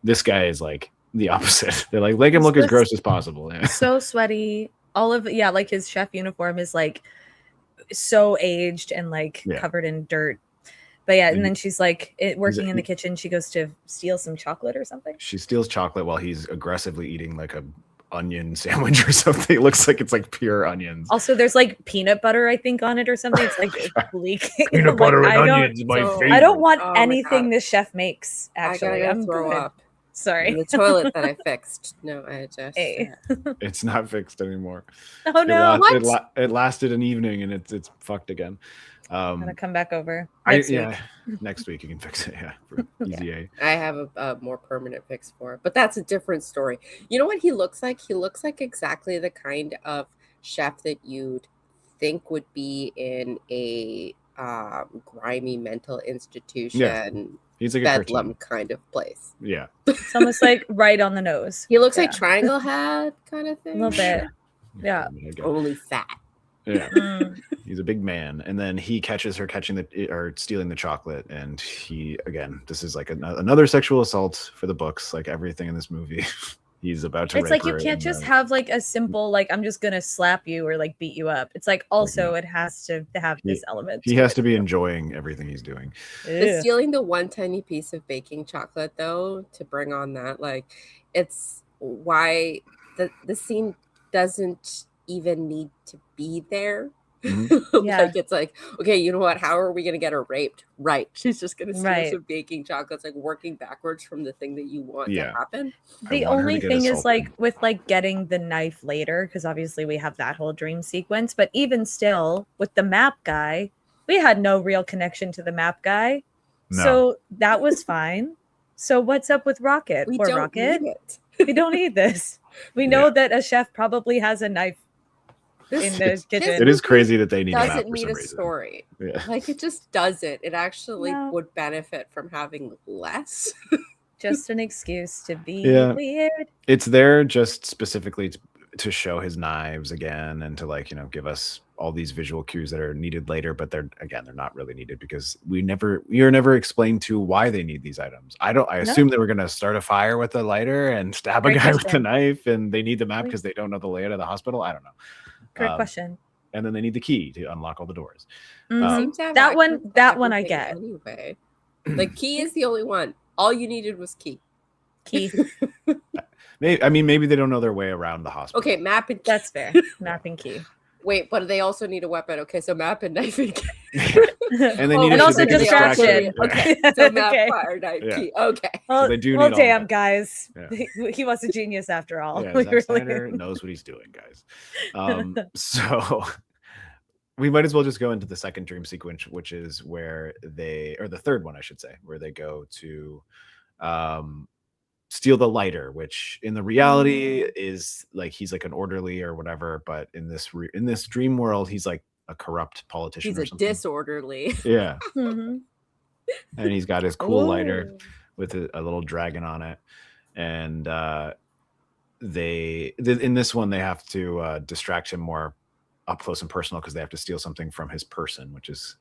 this guy is like the opposite. They're like, make him look as gross as possible. Yeah. So sweaty. All of like his chef uniform is like so aged and like Yeah. covered in dirt. But yeah, and And then she's like working in the he- kitchen. She goes to steal some chocolate or something. She steals chocolate while he's aggressively eating like a onion sandwich or something. It looks like it's like pure onions. Also, there's like peanut butter, I think, on it or something. It's like leaking. Peanut I'm butter like, and I don't- onions, my so- favorite. I don't want Oh my anything God. this chef makes. Actually, I gotta I'm throw good. up. Sorry. The toilet that I fixed. No, I just. Hey. It's not fixed anymore. Oh no! It lasted an evening and it's fucked again. I'm gonna come back over next week. Next week you can fix it. Yeah, for easy A. I have a more permanent fix for it, but that's a different story. You know what he looks like? He looks like exactly the kind of chef that you'd think would be in a grimy mental institution, He's like a bedlam cartoon. kind of place. Yeah, It's almost like right on the nose. He looks like Yeah. Triangle Head kind of A thing. little bit. Yeah. Only fat. Yeah. Mm. He's a big man, and then he catches her stealing the chocolate, and he again. This is like another sexual assault for the books, like everything in this movie. He's about to. It's like you rape her can't and, just have like a simple like I'm just gonna slap you or like beat you up. It's like also it has to have this element. He has to be enjoying everything he's doing. The stealing the one tiny piece of baking chocolate though to bring on that, like, it's why the scene doesn't even need to be there. Mhm. Yeah. Like, it's like, okay, you know what? How are we gonna get her raped? Right. She's just gonna steal Right. some baking chocolates, like working backwards from the thing that you want Yeah. to happen. The I want her only to get thing is assaulted. like with like getting the knife later, because obviously we have that whole dream sequence, but even still with the map guy, we had no real connection to the map guy. No. So that was fine. So what's up with Rocket? We Poor don't Rocket. need it. We don't need this. We know that a chef probably has a knife in the kitchen. It is crazy that they need a map doesn't for need some a reason. story. Yeah. Like it just doesn't. It actually No. would benefit from having less. Just an excuse to be Yeah. weird. It's there just specifically to show his knives again and to like, you know, give us all these visual cues that are needed later, but they're not really needed because we are never explained to why they need these items. I assume they were going to start a fire with a lighter and stab a guy with a knife, and they need the map because they don't know the layout of the hospital. I don't know. Great question. And then they need the key to unlock all the doors. Seems to have That one access to I everything get. Anyway, the key is the only one. All you needed was key. Maybe they don't know their way around the hospital. Okay, map and key. That's fair. Map and key. Wait, but they also need a weapon. Okay, so map and knife and key. And they need and us also to be distraction. distracted. Okay. So map, Okay. fire, knife, Yeah. key. Okay. Well, they do well need all damn, that. guys. Yeah. He was a genius after all. Yeah, We Zack really- Snyder knows what he's doing, guys. So we might as well just go into the second dream sequence, which is where or the third one, I should say, where they go to steal the lighter, which in the reality is like he's like an orderly or whatever, but in this dream world, he's like a corrupt politician. He's or a something. disorderly. Yeah, Mhm. and he's got his cool lighter Ooh. with a little dragon on it, and in this one they have to distract him more up close and personal because they have to steal something from his person, which is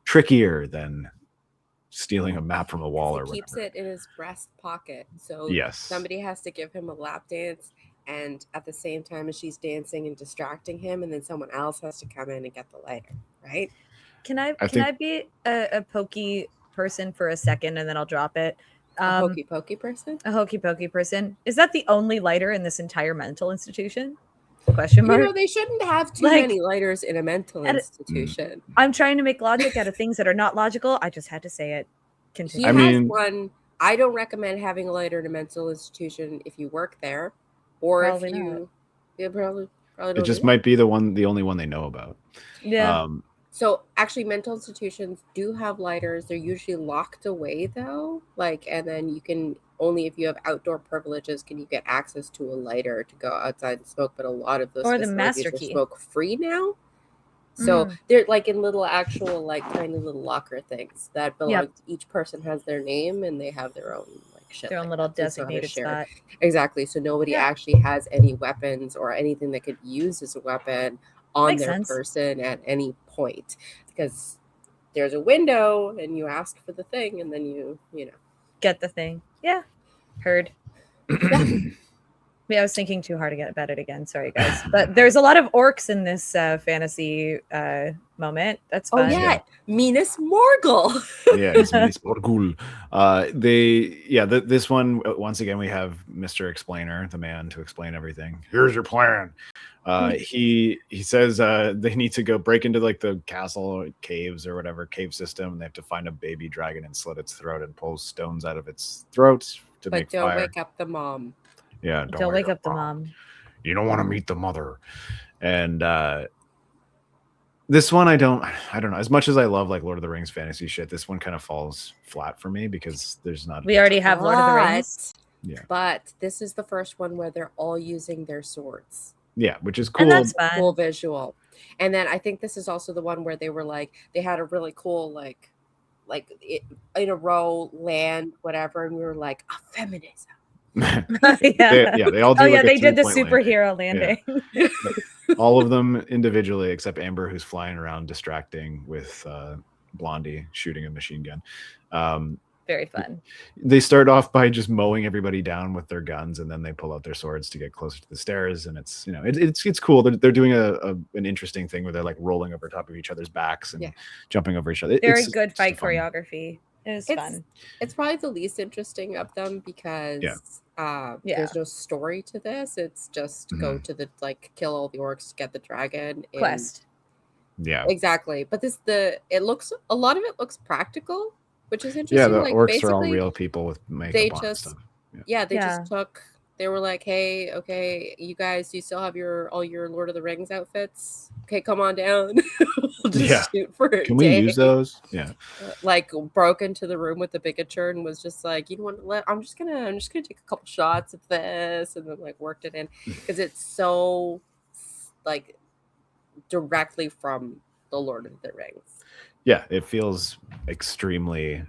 trickier than stealing a map from a wall or He keeps whatever. it in his breast pocket. So Yes. somebody has to give him a lap dance, and at the same time as she's dancing and distracting him, and then someone else has to come in and get the lighter, right? Can I be a pokey person for a second and then I'll drop it? A hokey pokey person? A hokey pokey person. Is that the only lighter in this entire mental institution? Question mark. You know, they shouldn't have too Like, many lighters in a mental institution. I'm trying to make logic out of things that are not logical. I just had to say it. He Continue. has one. I don't recommend having a lighter in a mental institution if you work there, or Probably if you, not. yeah, probably It don't just do might be the only one they know about. Yeah. So actually, mental institutions do have lighters. They're usually locked away though. And then you can only if you have outdoor privileges can you get access to a lighter to go outside and smoke. But a lot of those Or the facilities master are key. smoke free now. So they're like in little actual tiny little locker things that belong. Yep. Each person has their name and they have their own shit. Their own like little that. So it's not a designated shared- spot. Exactly. So nobody actually has any weapons or anything that could use as a weapon on Makes their sense. person at any point, because there's a window and you ask for the thing and then you know. Get the thing. Yeah. Heard. Yeah, I was thinking too hard about it again. Sorry, guys. But there's a lot of orcs in this fantasy moment. That's fun. Oh yeah, Minas Morgul. Yeah, it's Minas Morgul. This one once again we have Mr. Explainer, the man to explain everything. Here's your plan. He says they need to go break into like the castle or caves or whatever cave system, and they have to find a baby dragon and slit its throat and pull stones out of its throat to But make don't fire. wake up the mom. Yeah, Don't wake up the mom. You don't want to meet the mother. And this one I don't know. As much as I love like Lord of the Rings fantasy shit, this one kind of falls flat for me because there's not. We already have Lord of the Rings. Yeah. But this is the first one where they're all using their swords. Yeah, which is cool. And that's fun. Cool visual. And then I think this is also the one where they were like, they had a really cool in a row land, whatever, and we were like, a feminism. They all do. Oh like yeah, a they did the 3-point superhero landing. All of them individually, except Amber, who's flying around distracting with Blondie shooting a machine gun. Very fun. They start off by just mowing everybody down with their guns, and then they pull out their swords to get closer to the stairs. And it's it's cool. They're doing an interesting thing where they're like rolling over top of each other's backs and jumping over each other. Very It's good just fight fun. choreography. It was fun. It's probably the least interesting of them because there's no story to this. It's just go to the kill all the orcs, get the dragon. And Quest. Yeah. Exactly. But a lot of it looks practical, which is interesting. Yeah, the like, orcs are all basically, real people with makeup they on and just stuff. they just took. They were like, "Hey, okay, you guys, do you still have all your Lord of the Rings outfits? Okay, come on down. We'll just shoot for a Can day." we use those? Yeah. Broke into the room with the bigature and was just like, "You know what? I'm just gonna take a couple shots of this," and then worked it in because it's so directly from the Lord of the Rings. Yeah, it feels extremely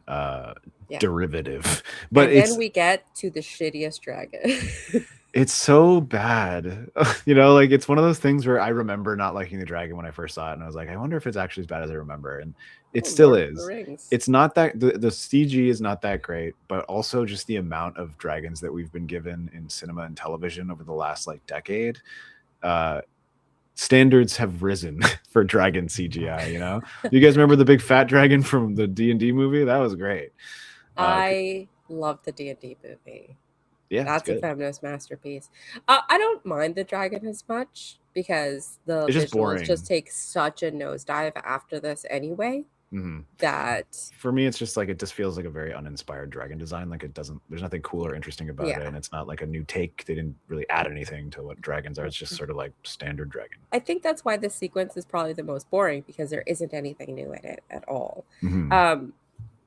derivative, but and then we get to the shittiest dragon. It's so bad. You know, like it's one of those things where I remember not liking the dragon when I first saw it, and I was like, I wonder if it's actually as bad as I remember. And it still Lord of the is. Rings. It's not that the CG is not that great, but also just the amount of dragons that we've been given in cinema and television over the last like decade. Standards have risen for dragon CGI. You know, you guys remember the big fat dragon from the D&D movie? That was great. I love the D&D movie. Yeah, that's a feminist masterpiece. I don't mind the dragon as much because the visuals just take such a nosedive after this anyway. Mm-hmm. That for me, it's just like it just feels like a very uninspired dragon design. Like it doesn't. There's nothing cool or interesting about it, and it's not like a new take. They didn't really add anything to what dragons are. It's just sort of like standard dragon. I think that's why this sequence is probably the most boring because there isn't anything new in it at all. Mm-hmm.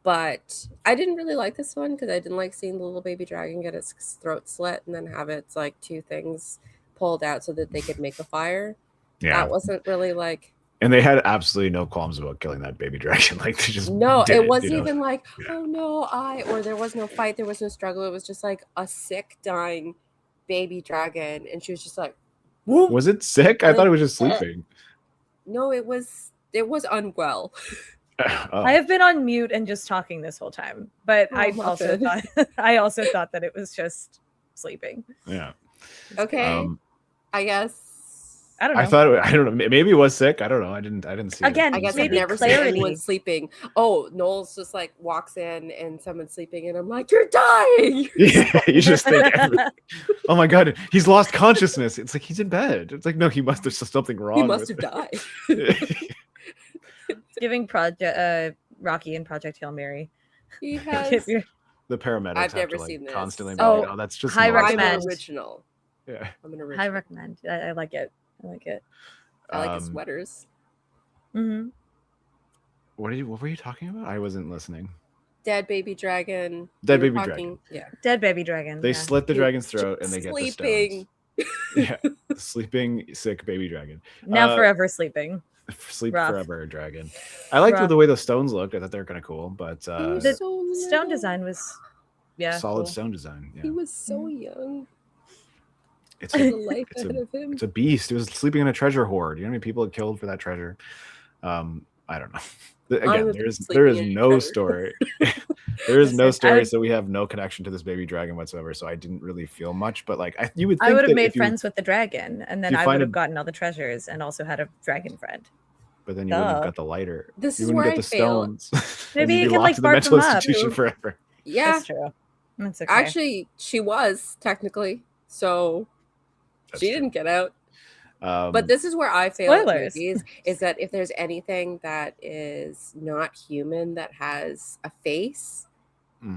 But I didn't really like this one because I didn't like seeing the little baby dragon get its throat slit and then have its like two things pulled out so that they could make a fire. Yeah, that wasn't really like. And they had absolutely no qualms about killing that baby dragon. Like they just it wasn't even like oh no or there was no fight, there was no struggle. It was just like a sick dying baby dragon, and she was just like, whoop. Was it sick? I thought it was just sleeping. No, it was unwell. I have been on mute and just talking this whole time, but I also thought that it was just sleeping. Yeah. Okay. I guess. I don't know. I don't know. Maybe it was sick. I don't know. I didn't see Again, it. I guess maybe I've never seen anyone sleeping. Oh, Noel's just like walks in and someone's sleeping, and I'm like, you're dying. Yeah, you just think, oh my god, he's lost consciousness. It's like he's in bed. It's like no, there's something wrong. He must have died. Giving Project Rocky and Project Hail Mary. He has the paramedics. I've never to, seen this. Constantly. Oh, that's just high recommend. I'm an original. Yeah, I'm an original. High recommend. I like it. I like it. I like his sweaters. Mm-hmm. What were you talking about? I wasn't listening. Dead baby dragon. Dead baby dragon. Yeah. Dead baby dragon. They slit the dragon's throat and they get the stones. Yeah, sleeping sick baby dragon. Now forever sleeping. Sleep forever dragon. I liked the way the stones looked. I thought they were kind of cool, but the stone design was solid cool. stone design. Yeah. He was so young. It's a beast. It was sleeping in a treasure hoard. You know how many people it killed for that treasure? I don't know. Again, there is no story. There is no story, so we have no connection to this baby dragon whatsoever. So I didn't really feel much, but like you would think I would have made friends with the dragon, and then I would have gotten all the treasures and also had a dragon friend. But then you wouldn't have got the lighter. This you is wouldn't where get the I fail. stones. Maybe you can like the bark mental them up. institution forever. Yeah, that's true. That's okay. Actually, she was technically so. She didn't get out. But this is where I fail at movies, is that if there's anything that is not human that has a face,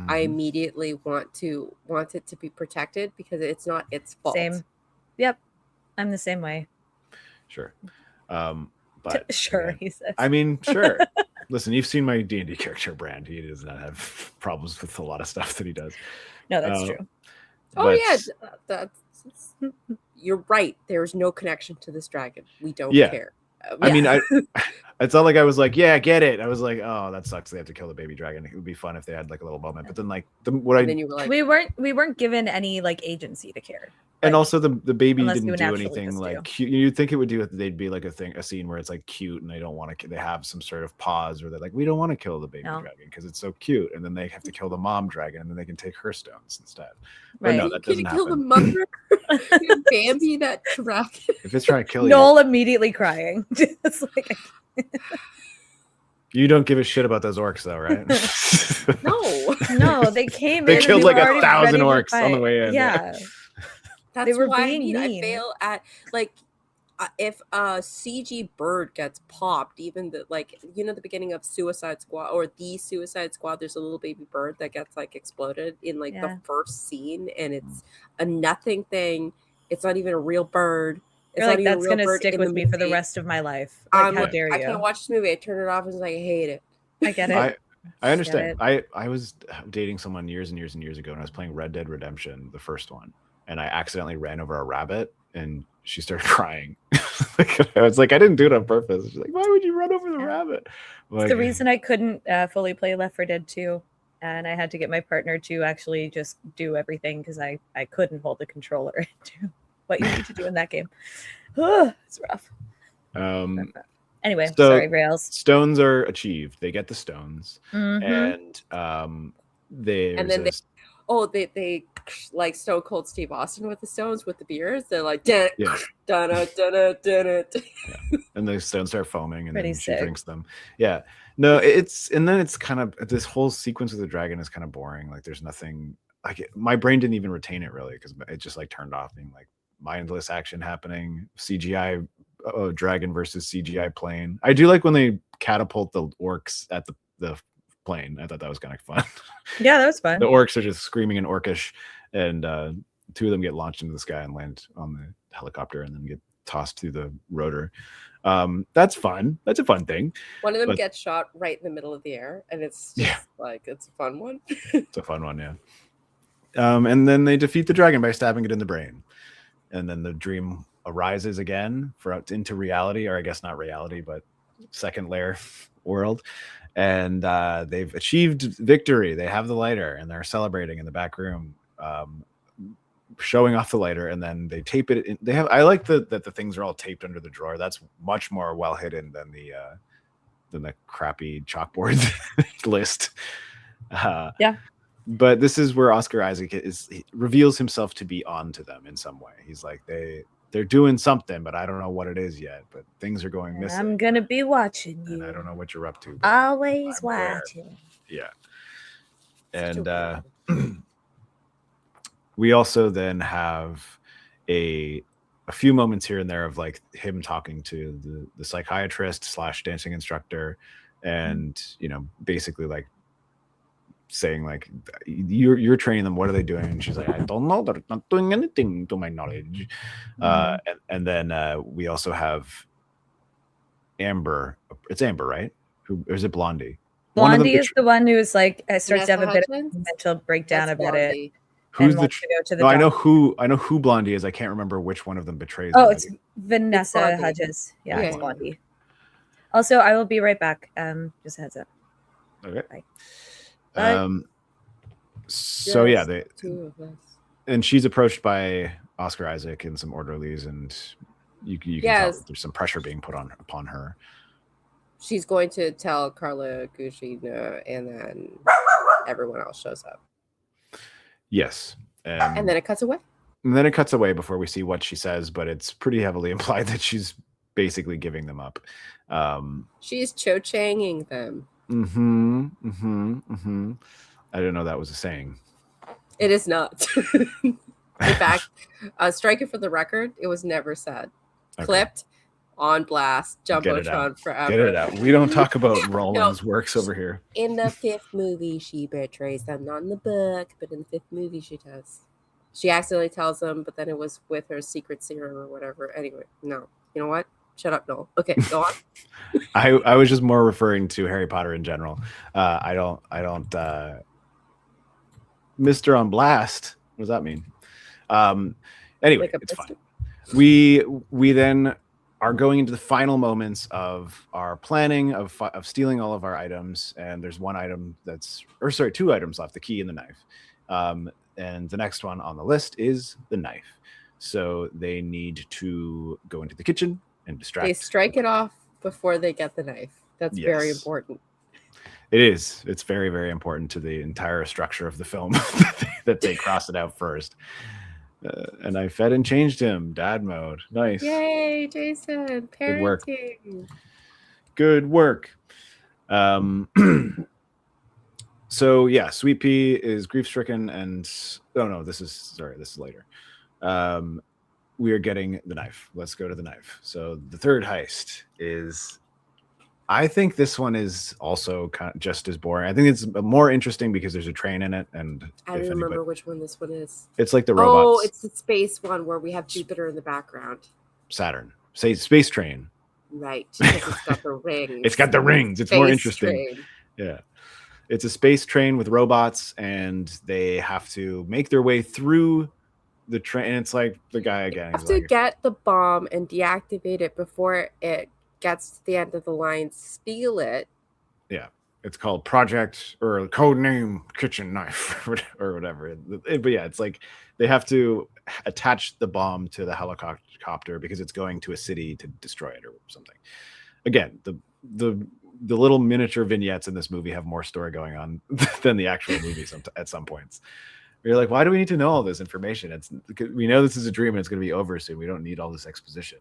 I immediately want it to be protected because it's not its fault. Same. Yep. I'm the same way. Sure. But sure, he says. I mean, sure. Listen, you've seen my D&D character brand. He does not have problems with a lot of stuff that he does. No, that's true. Oh yeah, that's you're right. There's no connection to this dragon. We don't care. I mean, it's not like I was like, yeah, I get it. I was like, oh, that sucks. They have to kill the baby dragon. It would be fun if they had like a little moment. But then like then you were like, we weren't given any like agency to care. And also the baby didn't do naturally anything like cute. You'd think it would do. They'd be like a scene where it's like cute and they don't want to. They have some sort of pause where they're like, we don't want to kill the baby dragon because it's so cute, and then they have to kill the mom dragon, and then they can take her stones instead. Right. But no, that doesn't happen. Kill the mother, Bambi, that dragon. If it's trying to kill you, Noel immediately crying. Just like. You don't give a shit about those orcs, though, right? No, they came. They in killed like 1,000 ready orcs on the way in. Yeah. That's they were why being mean. I fail at like if a CG bird gets popped, even the the beginning of Suicide Squad or the Suicide Squad, there's a little baby bird that gets like exploded in the first scene, and it's a nothing thing. It's not even a real bird. You're like, that's gonna stick with me for the rest of my life. Like, how dare you? I can't watch this movie. I turn it off and I hate it. I get it. I understand. I was dating someone years and years and years ago, and I was playing Red Dead Redemption, the first one, and I accidentally ran over a rabbit, and she started crying. I was like, I didn't do it on purpose. She's like, why would you run over the rabbit? It's Like, the reason I couldn't fully play Left 4 Dead 2. And I had to get my partner to actually just do everything because I couldn't hold the controller and do what you need to do in that game. It's rough. Anyway, so sorry, Rails. Stones are achieved. They get the stones. Mhm. And they they like Stone Cold Steve Austin with the Stones with the beers. They're like dun dun dun dun. And the stones start foaming, and Pretty then she sick. drinks them. Yeah, no, it's kind of this whole sequence with the dragon is kind of boring. Like, there's nothing like my brain didn't even retain it really because it just like turned off, being like mindless action happening, CGI dragon versus CGI plane. I do like when they catapult the orcs at the plane. I thought that was kind of fun. Yeah, that was fun. The orcs are just screaming in orcish, and two of them get launched into the sky and land on the helicopter and then get tossed through the rotor. That's fun. That's a fun thing. One of them gets shot right in the middle of the air, and it's just like it's a fun one. It's a fun one, yeah. And then they defeat the dragon by stabbing it in the brain, and then the dream arises again into reality, or I guess not reality, but second layer world. And they've achieved victory. They have the lighter, and they're celebrating in the back room, showing off the lighter, and then they tape it in. I like that the things are all taped under the drawer. That's much more well hidden than the crappy chalkboard list. Yeah. But this is where Oscar Isaac he reveals himself to be onto them in some way. He's like, they're doing something, but I don't know what it is yet. But things are going missing. I'm gonna be watching you. And I don't know what you're up to. Always watching. Yeah. And we also then have a few moments here and there of like him talking to the psychiatrist / dancing instructor, and basically like saying like, you're training them, what are they doing? And she's like, I don't know, they're not doing anything to my knowledge. And then we also have Amber. It's Amber, right? Or is it Blondie? Blondie is the one who is like starts to have a bit Hudgens? of a mental breakdown That's about Blondie. it. Who's and the wants to go to the no, I doctor. know who Blondie is. I can't remember which one of them betrays Oh, them. it's Vanessa Blondie. Hudgens. Yeah, it's Yeah. Blondie. Also, I will be right back. Just a heads up. Okay. Bye. So yeah, Two of us. and she's approached by Oscar Isaac and some orderlies, and you can tell Yes. that there's some pressure being put upon her. She's going to tell Carla, Gugino, and then everyone else shows up. Yes, And then it cuts away. and then it cuts away before we see what she says, but it's pretty heavily implied that she's basically giving them up. She's cho-changing them. I didn't know that was a saying. It is not. In fact, strike it for the record. It was never said. Okay. Clipped, on blast, Get it out. Jumbotron forever. Get it out. We don't talk about Roland's works over here. In the fifth movie, she betrays them. Not in the book, but in the fifth movie, she does. She accidentally tells them, but then it was with her secret serum or whatever. Anyway, no. You know what? Shut up, Noel. Okay, go on. I was just more referring to Harry Potter in general. I don't Mr. on Blast. What does that mean? Anyway, Like a it's fine. biscuit? We then are going into the final moments of our planning of stealing all of our items, and there's two items left: the key and the knife. And the next one on the list is the knife. So they need to go into the kitchen and distract. They strike it off before they get the knife. That's very Yes. important. It is. It's very, very important to the entire structure of the film that they cross it out first. And I fed and changed him. Dad mode. Nice. Yay, Jason. Good work. Parenting. Good work. So yeah, Sweet Pea is grief stricken, and this is later. We are getting the knife. Let's go to the knife. So the third heist is, I think this one is also kind of just as boring. I think it's more interesting because there's a train in it, and I don't remember which one this one is. it's like the robots. Oh, it's the space one where we have Jupiter in the background. Saturn. Say space train. Right. Because it's got the rings. It's got the rings. It's more Space interesting. train. Yeah. It's a space train with robots, and they have to make their way through the train. And it's like the guy again. You have to get the bomb and deactivate it before it gets to the end of the line. Steal it. Yeah, it's called Project or code name Kitchen Knife or whatever. But yeah, it's like they have to attach the bomb to the helicopter because it's going to a city to destroy it or something. Again, the little miniature vignettes in this movie have more story going on than the actual movie at some points. You're like, why do we need to know all this information? We know this is a dream and it's going to be over soon. We don't need all this exposition.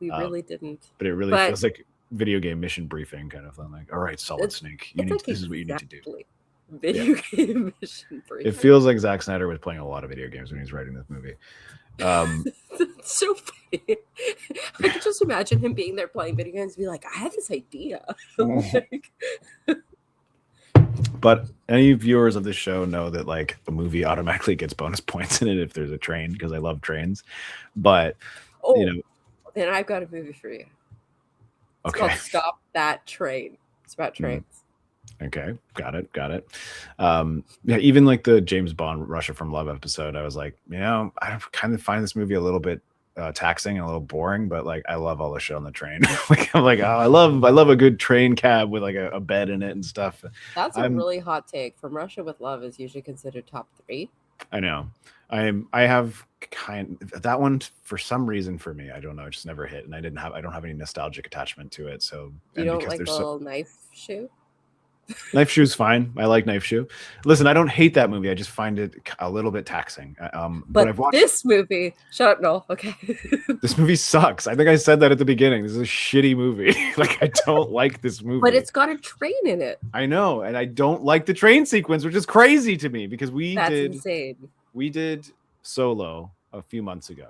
We really didn't. But it really feels like video game mission briefing kind of thing. Like, all right, Solid Snake, this is what you need to do. Video game mission briefing. It feels like Zack Snyder was playing a lot of video games when he was writing this movie. It's so funny. I could just imagine him being there playing video games and be like, I have this idea. But any viewers of this show know that like the movie automatically gets bonus points in it if there's a train, because I love trains. But then I've got a movie for you. It's okay. called Stop That Train. It's about trains. Okay, got it. Yeah, even like the James Bond Russia from Love episode, I was like, I kind of find this movie a little bit taxing and a little boring, but like I love all the shit on the train. Like I'm like, I love a good train cab with like a bed in it and stuff. That's a really hot take. From Russia with Love is usually considered top 3. I know. I have that one for some reason for me. I don't know. It just never hit, and I don't have any nostalgic attachment to it. So you don't like the little knife shoe? Knife Shoe's fine. I like Knife Shoe. Listen, I don't hate that movie. I just find it a little bit taxing. But I've watched this movie. Shut up, Noel. Okay. This movie sucks. I think I said that at the beginning. This is a shitty movie. Like I don't like this movie. But it's got a train in it. I know, and I don't like the train sequence, which is crazy to me because That's insane. We did Solo a few months ago,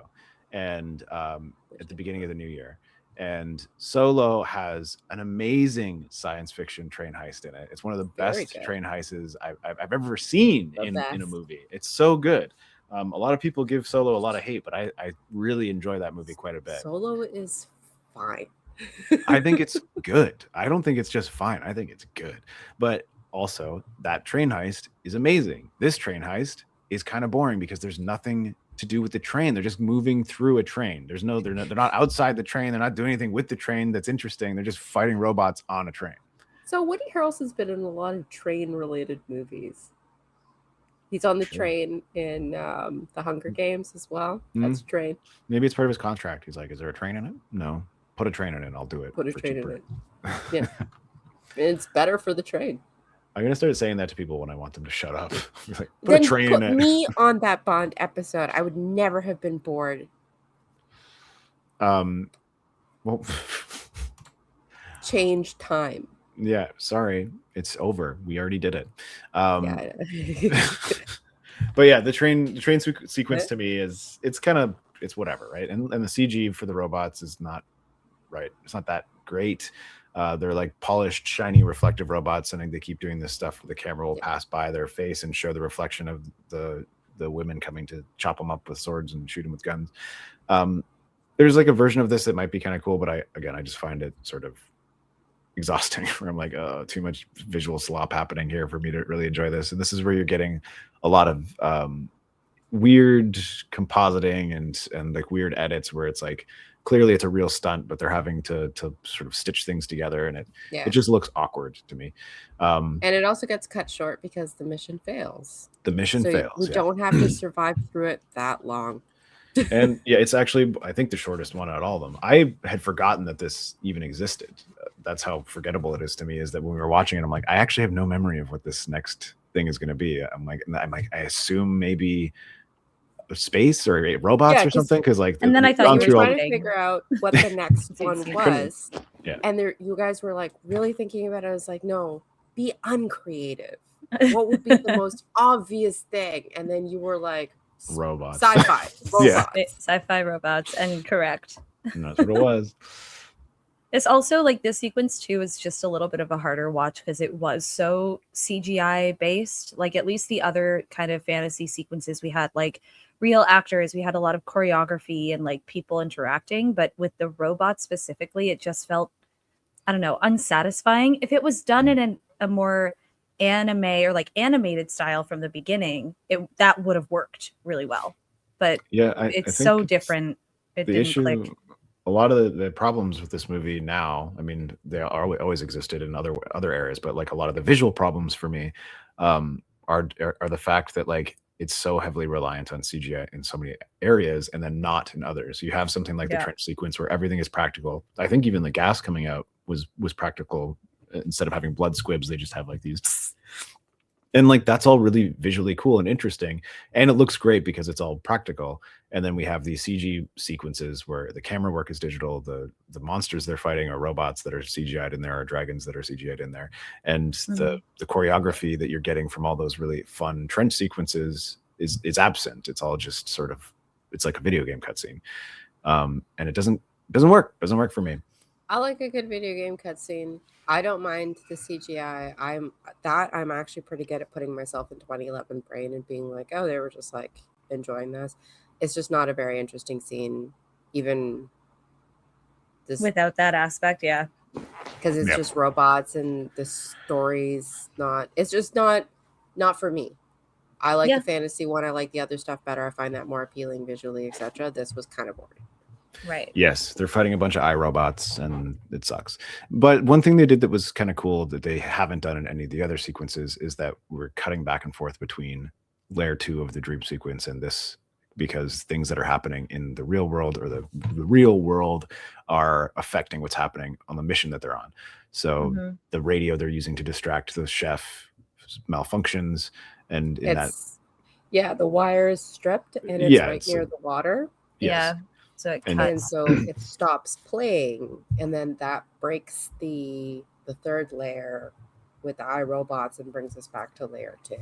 and at the beginning of the new year. And Solo has an amazing science fiction train heist in it. It's one of the best train heists I've ever seen in a movie. It's so good. A lot of people give Solo a lot of hate, but I really enjoy that movie quite a bit. Solo is fine. I think it's good. I don't think it's just fine. I think it's good. But also, that train heist is amazing. This train heist is kind of boring because there's nothing to do with the train. They're just moving through a train. They're not outside the train. They're not doing anything with the train that's interesting. They're just fighting robots on a train. So Woody Harrelson's been in a lot of train related movies. He's on the train in the Hunger Games as well. That's a train. Maybe it's part of his contract. He's like, is there a train in it? No. Put a train in it. I'll do it. Put a train in it. Yeah. It's better for the train. I'm going to start saying that to people when I want them to shut up. Like, put a train in it. Me on that Bond episode. I would never have been bored. Well, change time. Yeah, sorry. It's over. We already did it. But yeah, the train sequence to me is it's whatever, right? And the CG for the robots is not right. It's not that great. They're like polished, shiny, reflective robots, and they keep doing this stuff where the camera will pass by their face and show the reflection of the women coming to chop them up with swords and shoot them with guns. There's like a version of this that might be kind of cool, but I just find it sort of exhausting. Where I'm like, too much visual slop happening here for me to really enjoy this. And this is where you're getting a lot of weird compositing and like weird edits where it's like, clearly it's a real stunt, but they're having to sort of stitch things together, and it just looks awkward to me. And it also gets cut short because the mission fails. You don't have to survive through it that long. And yeah, it's actually, I think, the shortest one out of all of them. I had forgotten that this even existed. That's how forgettable it is to me, is that when we were watching it, I'm like, I actually have no memory of what this next thing is going to be. I'm like, I assume maybe space or robots or something, because like, and then I thought you were trying to figure out what the next one was, and you guys were like really thinking about it. I was like, no, be uncreative. What would be the most obvious thing? And then you were like, robots, sci-fi robots. Sci-fi robots, and correct. And that's what it was. It's also like this sequence too is just a little bit of a harder watch because it was so CGI based. Like at least the other kind of fantasy sequences we had like real actors, we had a lot of choreography and like people interacting, but with the robots specifically, it just felt, I don't know, unsatisfying. If it was done in a more anime or like animated style from the beginning, that would have worked really well. but Yeah, I it's think so it's different. It the didn't issue. click. A lot of the problems with this movie now, I mean, they always existed in other areas, but like a lot of the visual problems for me are the fact that like it's so heavily reliant on CGI in so many areas and then not in others. You have something like the Yeah. trench sequence where everything is practical. I think even the gas coming out was practical. Instead of having blood squibs, they just have like these. And like that's all really visually cool and interesting, and it looks great because it's all practical. And then we have these CG sequences where the camera work is digital. The monsters they're fighting are robots that are CGI'd in there, are dragons that are CGI'd in there, and the choreography that you're getting from all those really fun trench sequences is absent. It's all just sort of, it's like a video game cutscene, and it doesn't work for me. I like a good video game cutscene. I don't mind the CGI. I'm actually pretty good at putting myself in 2011 brain and being like, oh, they were just like enjoying this. It's just not a very interesting scene, even this, Without that aspect, yeah. because it's just robots and the story's not. It's just not for me. I like the fantasy one. I like the other stuff better. I find that more appealing visually, etc. This was kind of boring. Right. Yes, they're fighting a bunch of iRobots and it sucks. But one thing they did that was kind of cool that they haven't done in any of the other sequences is that we're cutting back and forth between layer 2 of the dream sequence and this, because things that are happening in the real world or the real world are affecting what's happening on the mission that they're on. So the radio they're using to distract the chef malfunctions, and in the wire is stripped and it's right near the water. Yes. Yeah. So it cuts. And so it stops playing, and then that breaks the third layer with the iRobots and brings us back to layer 2.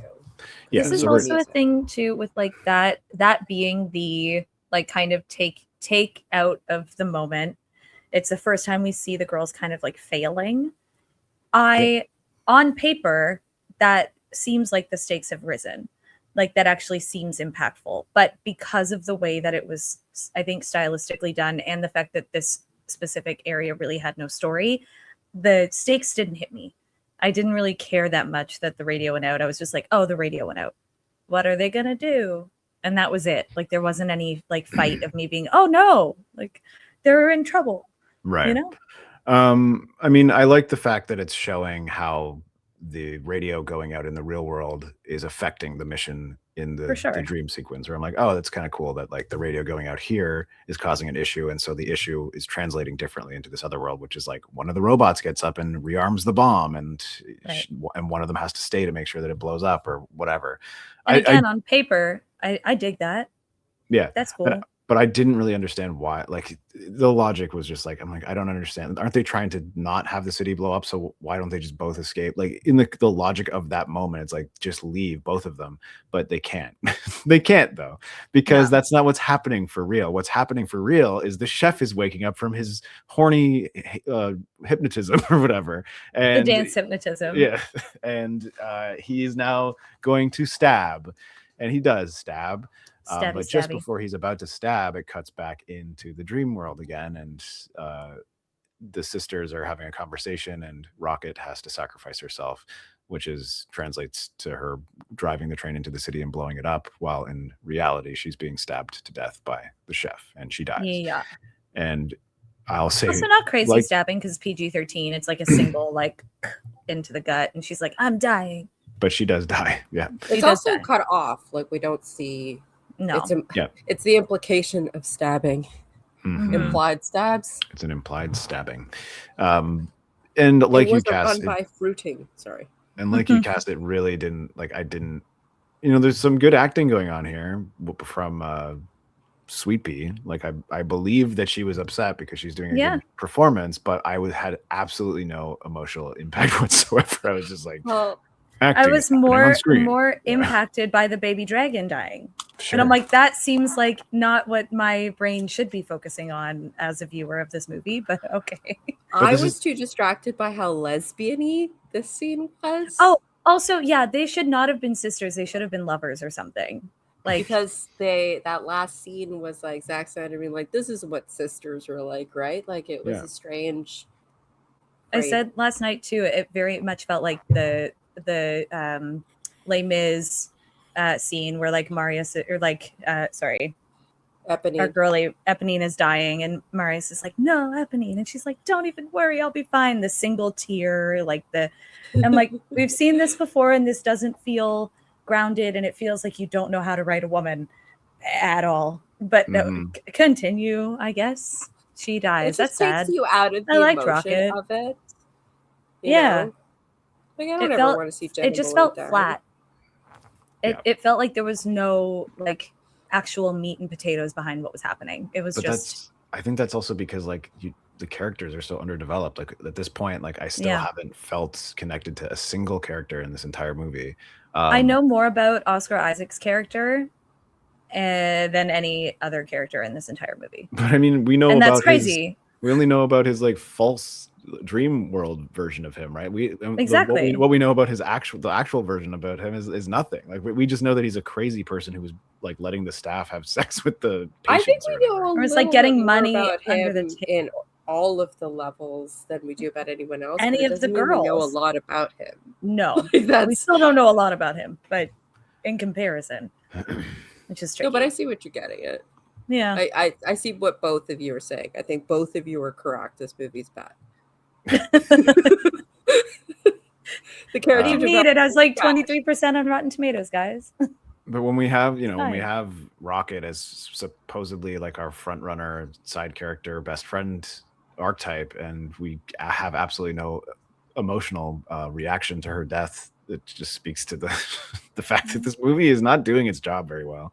Yeah, this is also a thing too with like that being the like kind of take out of the moment. It's the first time we see the girls kind of like failing. On paper, that seems like the stakes have risen. Like that actually seems impactful, but because of the way that it was, I think, stylistically done, and the fact that this specific area really had no story, the stakes didn't hit me. I didn't really care that much that the radio went out. I was just like, oh, the radio went out. What are they gonna do? And that was it. Like there wasn't any like fight of me being, oh no, like they're in trouble. Right. You know? I mean, I like the fact that it's showing how the radio going out in the real world is affecting the mission in the dream sequence, where I'm like, oh, that's kind of cool that like the radio going out here is causing an issue, and so the issue is translating differently into this other world, which is like one of the robots gets up and rearms the bomb, and and one of them has to stay to make sure that it blows up or whatever. And again, on paper, I dig that. Yeah, that's cool. But I didn't really understand why. Like the logic was just like, I'm like, I don't understand. Aren't they trying to not have the city blow up? So why don't they just both escape? Like in the logic of that moment, it's like, just leave both of them. But they can't. They can't though, because that's not what's happening for real. What's happening for real is the chef is waking up from his horny hypnotism or whatever. And the dance hypnotism. Yeah. And he is now going to stab. And he does stab. But just before he's about to stab, it cuts back into the dream world again, and the sisters are having a conversation, and Rocket has to sacrifice herself, which translates to her driving the train into the city and blowing it up, while in reality she's being stabbed to death by the chef, and she dies. Yeah. And I'll say also not crazy stabbing because PG-13. It's like a single like into the gut, and she's like, I'm dying. But she does die. Yeah. It's also cut off. Like we don't see. No. It's the implication of stabbing. Implied stabs. It's an implied stabbing. And like you cast by fruiting. Sorry. And like you cast, it really didn't like. I didn't. There's some good acting going on here from Sweet Pea. Like I believe that she was upset because she's doing a good performance, but I had absolutely no emotional impact whatsoever. I was just like, I was more impacted by the baby dragon dying. Sure. And I'm like, that seems like not what my brain should be focusing on as a viewer of this movie, but okay. I was too distracted by how lesbian-y this scene was. Oh, also, yeah, they should not have been sisters. They should have been lovers or something. Like, because that last scene was like Zack Snyder being like, this is what sisters are like, right? Like it was a strange. I said last night too, it very much felt like the Les Mis scene where like Marius or like our girly Eponine is dying, and Marius is like, no, Eponine, and she's like, don't even worry, I'll be fine. The single tear, I'm like, we've seen this before, and this doesn't feel grounded, and it feels like you don't know how to write a woman at all. But no, continue, I guess. She dies. It That's just takes sad. you out of the emotion of it. You know? Like, I don't ever want to see Jena it just Malone felt die. flat. It felt like there was no like actual meat and potatoes behind what was happening. It was I think that's also because like the characters are so underdeveloped. Like at this point, like I still haven't felt connected to a single character in this entire movie. I know more about Oscar Isaac's character than any other character in this entire movie. But I mean, we know and about that's crazy. We only know about his like false dream world version of him, right? Exactly. What we know about the actual version about him is nothing. Like we just know that he's a crazy person who was like letting the staff have sex with the patients. I think we know or it's like getting money about under him the table. in all of the levels than we do about anyone else. Any of the girls. We know a lot about him. No, we still don't know a lot about him, but in comparison, which is tricky. No, but I see what you're getting at. Yeah, I see what both of you are saying. I think both of you are correct. This movie's bad. The character it has like 23% on Rotten Tomatoes, guys. But when we have, when we have Rocket as supposedly like our front runner, side character, best friend archetype, and we have absolutely no emotional reaction to her death, it just speaks to the fact that this movie is not doing its job very well.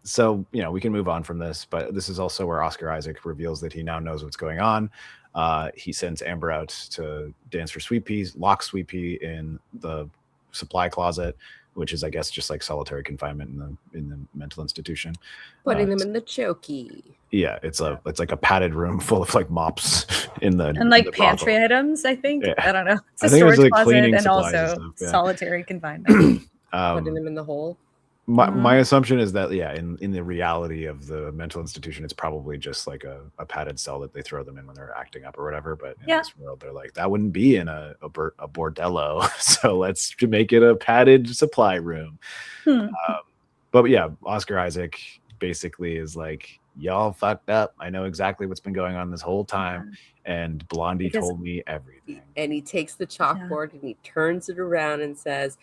So, we can move on from this, but this is also where Oscar Isaac reveals that he now knows what's going on. He sends Amber out to dance for Sweet Pea, locks Sweet Pea in the supply closet, which is, I guess, just like solitary confinement in the mental institution. Putting them in the chokey. Yeah, it's like a padded room full of like mops and like pantry items, I think. Yeah. I don't know. It's a storage like closet and also solitary confinement. Putting them in the hole. My assumption is that in the reality of the mental institution, it's probably just like a padded cell that they throw them in when they're acting up or whatever. But in this world, they're like, that wouldn't be in a bordello, so let's make it a padded supply room. But yeah, Oscar Isaac basically is like, y'all fucked up. I know exactly what's been going on this whole time, and Blondie told me everything. And he takes the chalkboard and he turns it around and says,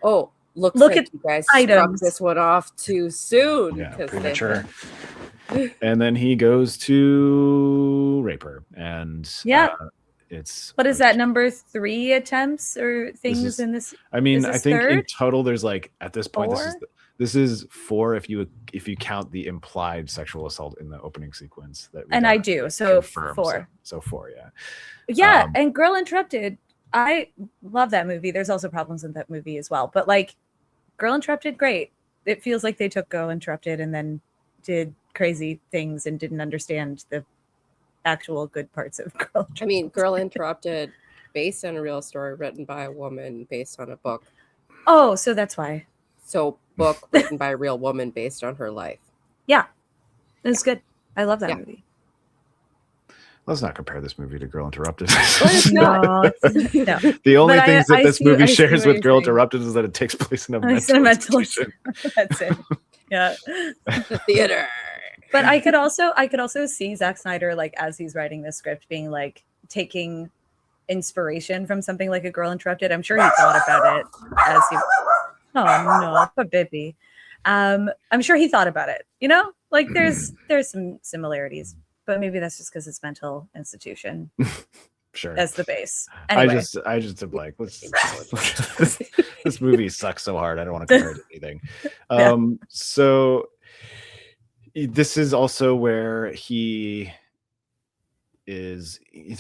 "Oh, Look at you guys struck this one off too soon." Yeah, premature. And then he goes to rape her, and it's. What is that, number 3 attempts or things in this? I mean, I think third? in total there's like at this point 4? this is 4 if you count the implied sexual assault in the opening sequence. And I do so confirmed, 4. So 4, yeah. Yeah, and Girl Interrupted. I love that movie. There's also problems in that movie as well. But like Girl Interrupted, great. It feels like they took Girl Interrupted and then did crazy things and didn't understand the actual good parts of Girl Interrupted. I mean, Girl Interrupted, based on a real story written by a woman based on a book. Oh, so that's why. So book written by a real woman based on her life. Yeah. It was good. I love that movie. Let's not compare this movie to Girl Interrupted. No. The only things that this movie shares with Girl Interrupted is that it takes place in a mental institution. That's it. Yeah. The theater. But I could also see Zack Snyder, like, as he's writing this script, being like taking inspiration from something like a Girl Interrupted. I'm sure he thought about it as he. Oh no, but baby. I'm sure he thought about it. Like there's some similarities. But maybe that's just because it's mental institution. Sure. As the base. Anyway. I just am like, this movie sucks so hard. I don't want to compare it to anything. So this is also where he's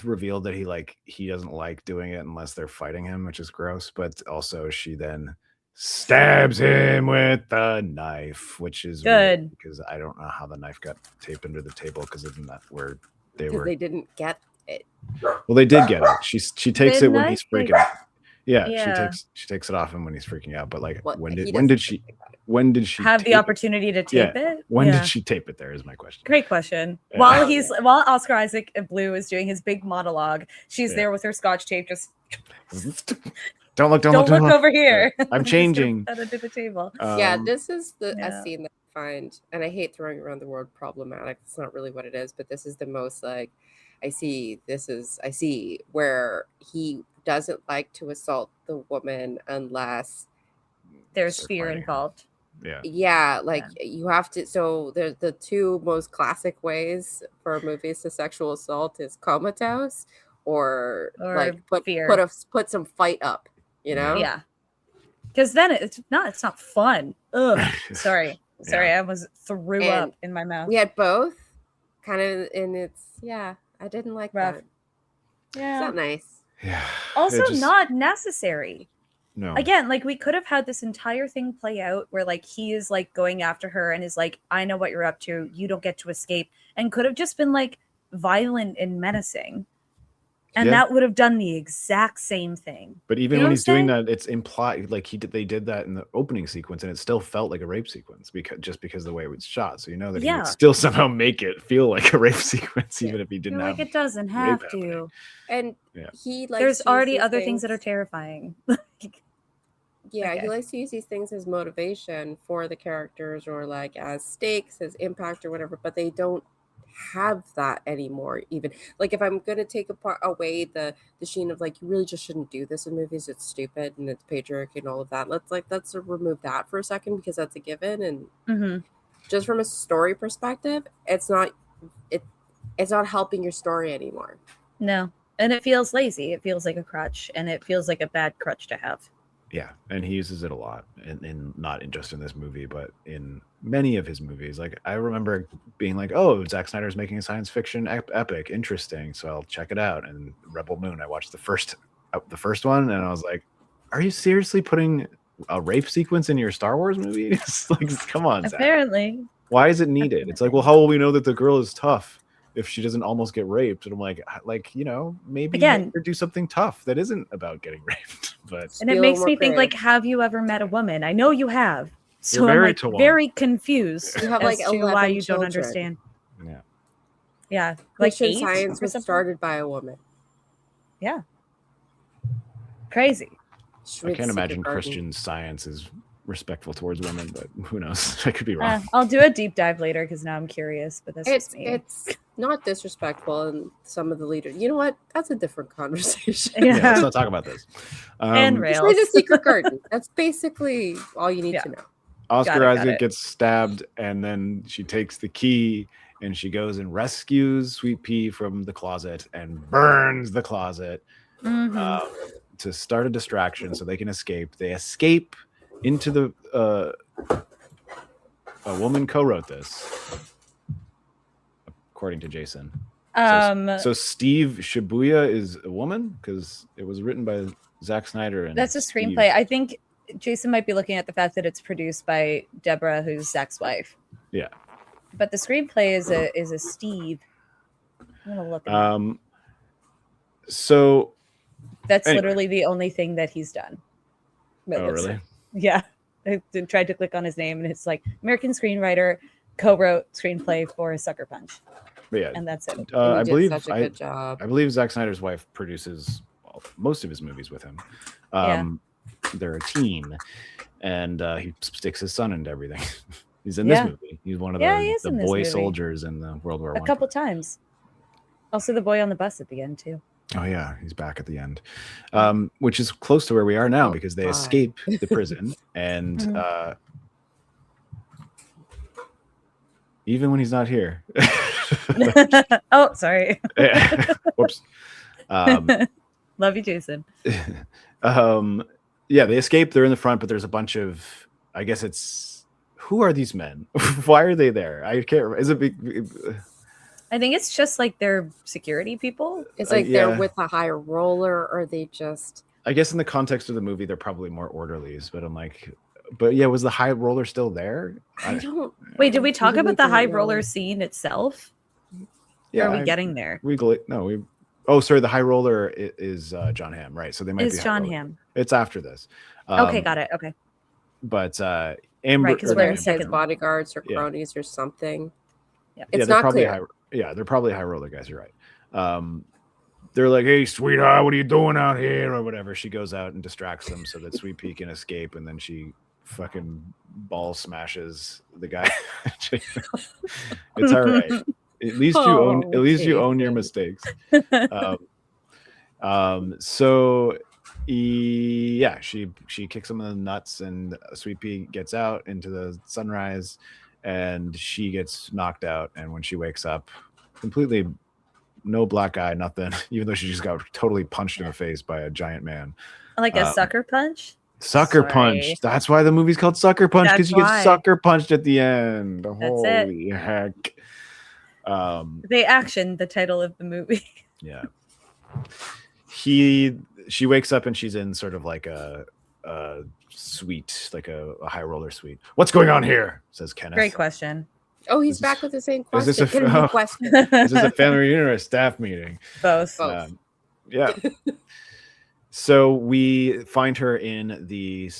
revealed that he doesn't like doing it unless they're fighting him, which is gross. But also she then stabs him with the knife, which is good weird because I don't know how the knife got taped under the table because isn't that where they didn't get it? Well, they did get it. She takes it when he's freaking out. Yeah, she takes it off him when he's freaking out. But like, when did she have the opportunity to tape it? When did she tape it? There is my question. Great question. While Oscar Isaac Blue is doing his big monologue, she's there with her scotch tape, just. Don't look over here. I'm changing. Under the table. This is a scene that find, and I hate throwing around the word problematic. It's not really what it is, but this is the most like I see where he doesn't like to assault the woman unless there's fear involved. Yeah, like you have to. So there's the two most classic ways for movies to sexual assault is comatose or like put some fight up, you know? Yeah. Because then it's not fun. Ugh. Sorry, I almost threw up in my mouth. We had both kind of, and I didn't like that. Yeah, it's not nice. Yeah. Also, not necessary. No. Again, like we could have had this entire thing play out where like he is like going after her and is like, I know what you're up to. You don't get to escape, and could have just been like violent and menacing. And that would have done the exact same thing. But even when he's doing that, it's implied like they did that in the opening sequence, and it still felt like a rape sequence because of the way it was shot. So you know that he would still somehow make it feel like a rape sequence, even if he didn't have. Like it doesn't have to. And he likes there's already other things that are terrifying. He likes to use these things as motivation for the characters, or like as stakes, as impact, or whatever. But they don't have that anymore. Even like if I'm gonna take away the sheen of like you really just shouldn't do this in movies, it's stupid and it's patriarchy and all of that, let's remove that for a second, because that's a given. And just from a story perspective, it's not helping your story anymore. No, and it feels lazy. It feels like a crutch, and it feels like a bad crutch to have. Yeah, and he uses it a lot, in not just in this movie, but in many of his movies. Like I remember being like, "Oh, Zack Snyder's making a science fiction epic, interesting, so I'll check it out." And Rebel Moon, I watched the first one, and I was like, "Are you seriously putting a rape sequence in your Star Wars movie?" It's like, come on, Zack. Apparently. Why is it needed? It's like, well, how will we know that the girl is tough if she doesn't almost get raped? And I'm like, you know, maybe again, do something tough that isn't about getting raped. But and it makes me think, like, have you ever met a woman? I know you have. So I'm like very confused. You have like as to why you don't understand. Yeah. Like Christian Science was started by a woman. Yeah. Crazy. I can't imagine Christian Science is respectful towards women, but who knows? I could be wrong. I'll do a deep dive later because now I'm curious. But that's me. It's not disrespectful, and some of the leaders. You know what? That's a different conversation. Yeah, let's not talk about this. And rails. Just read The Secret Garden. That's basically all you need to know. Oscar Isaac gets stabbed, and then she takes the key and she goes and rescues Sweet Pea from the closet and burns the closet to start a distraction so they can escape. They escape into the a woman co-wrote this, according to Jason. So Steve Shibuya is a woman because it was written by Zack Snyder. And that's a screenplay. I think Jason might be looking at the fact that it's produced by Deborah, who's Zack's wife. Yeah, but the screenplay is a Steve. I'm gonna look. So that's literally the only thing that he's done. Oh, really? Yeah, I tried to click on his name, and it's like American screenwriter, co-wrote screenplay for Sucker Punch. But yeah, and that's it. I believe such a good job. I believe Zack Snyder's wife produces most of his movies with him. They're a team, and he sticks his son into everything. He's in this movie. He's one of the boy soldiers in the World War I. A couple times. Also, the boy on the bus at the end too. Oh yeah, he's back at the end, which is close to where we are now because they escape the prison, and even when he's not here. Oh, sorry. Whoops. Love you, Jason. Yeah, they escape. They're in the front, but there's a bunch of. I guess it's. Who are these men? Why are they there? I can't remember. Is it big? I think it's just like they're security people. It's like they're with a high roller, or they just. I guess in the context of the movie, they're probably more orderlies, but I'm like, but yeah, was the high roller still there? I don't. Wait, did we talk about the high roller scene itself? Yeah, or are we getting there? Oh, sorry, the high roller is John Hamm, right? So they might be John Hamm. It's after this. Okay, got it. Okay. But Amber, right, because we're his bodyguards or cronies or something. Yeah, it's not probably clear. They're probably high roller guys. You're right. They're like, "Hey, sweetheart, what are you doing out here?" or whatever. She goes out and distracts them so that Sweet Pea can escape, and then she fucking ball smashes the guy. It's all right. At least you own your mistakes. So she kicks him in the nuts, and Sweet Pea gets out into the sunrise, and she gets knocked out. And when she wakes up, completely no black eye, nothing, even though she just got totally punched in the face by a giant man. Like a sucker punch? Sucker punch. That's why the movie's called Sucker Punch, because you get sucker punched at the end. Holy heck. They actioned the title of the movie. Yeah. She wakes up and she's in sort of like a suite, like a high roller suite. What's going on here? Says Kenneth. Great question. Oh, he's back with the same question. Is this a question? Is this a family reunion or a staff meeting? Both. Yeah. So we find her in the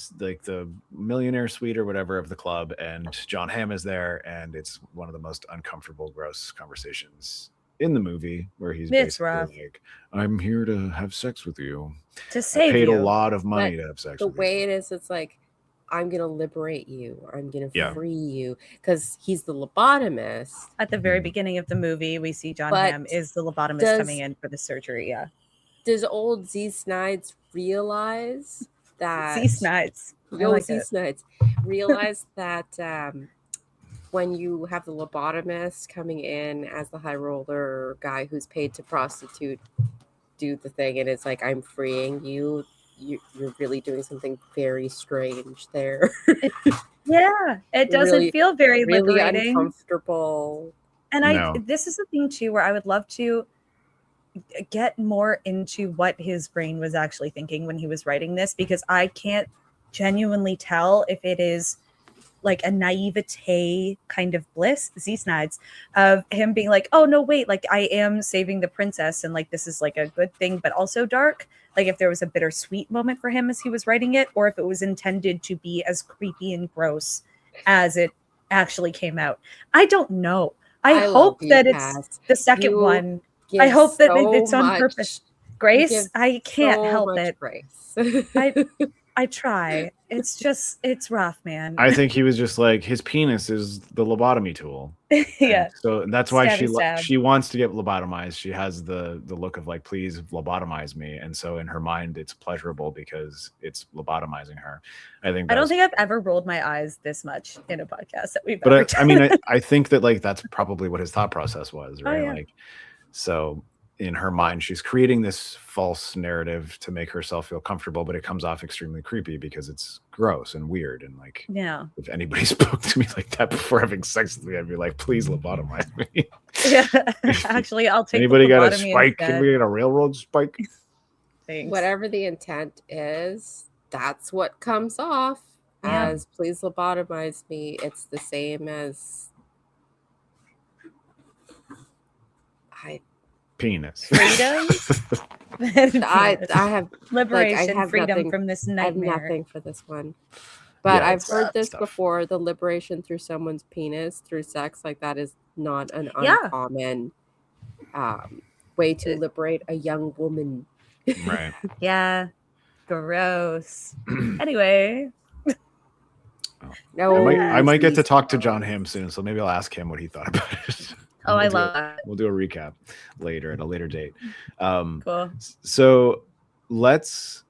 millionaire suite or whatever of the club, and John Hamm is there, and it's one of the most uncomfortable, gross conversations in the movie, where he's basically like, "I'm here to have sex with you. To save I paid you. a lot of money to have sex The with you." way it is, it's like, I'm gonna liberate you. I'm gonna free you, because he's the lobotomist. At the very beginning of the movie, we see John Hamm is the lobotomist coming in for the surgery. Yeah. Does old Z Snides realize that Z Snides realize that when you have the lobotomist coming in as the high roller guy who's paid to prostitute do the thing, and it's like, I'm freeing you, you're really doing something very strange there. Yeah, it doesn't really, feel very really liberating. Uncomfortable. And this is the thing too, where I would love to get more into what his brain was actually thinking when he was writing this, because I can't genuinely tell if it is like a naivete kind of bliss, Z Snides, of him being like, oh no, wait, like I am saving the princess, and like this is like a good thing, but also dark. Like if there was a bittersweet moment for him as he was writing it, or if it was intended to be as creepy and gross as it actually came out. I don't know. I hope that it's the second one. I hope that it's on purpose. Grace, I can't help it. Grace. I try. It's rough, man. I think he was just like, his penis is the lobotomy tool. Yeah. And so that's why she wants to get lobotomized. She has the look of like, please lobotomize me. And so in her mind, it's pleasurable because it's lobotomizing her. I don't think I've ever rolled my eyes this much in a podcast that we've ever done. I mean, I think that like that's probably what his thought process was, right? Oh, yeah. Like, so in her mind, she's creating this false narrative to make herself feel comfortable, but it comes off extremely creepy because it's gross and weird. And like, yeah, if anybody spoke to me like that before having sex with me, I'd be like, please lobotomize me. Yeah, actually, I'll take. Anybody got a spike? Can we get a railroad spike? Thanks. Whatever the intent is, that's what comes off as please lobotomize me. It's the same as penis. Freedom. I have liberation, I have freedom nothing, from this nightmare. I have nothing for this one. But I've heard this before. The liberation through someone's penis through sex, like that, is not an uncommon way to liberate a young woman. Right. Yeah. Gross. Anyway. No, I might get to talk to John Hamm soon, so maybe I'll ask him what he thought about it. Oh, I love that. We'll do a recap later at a later date. Cool. So let's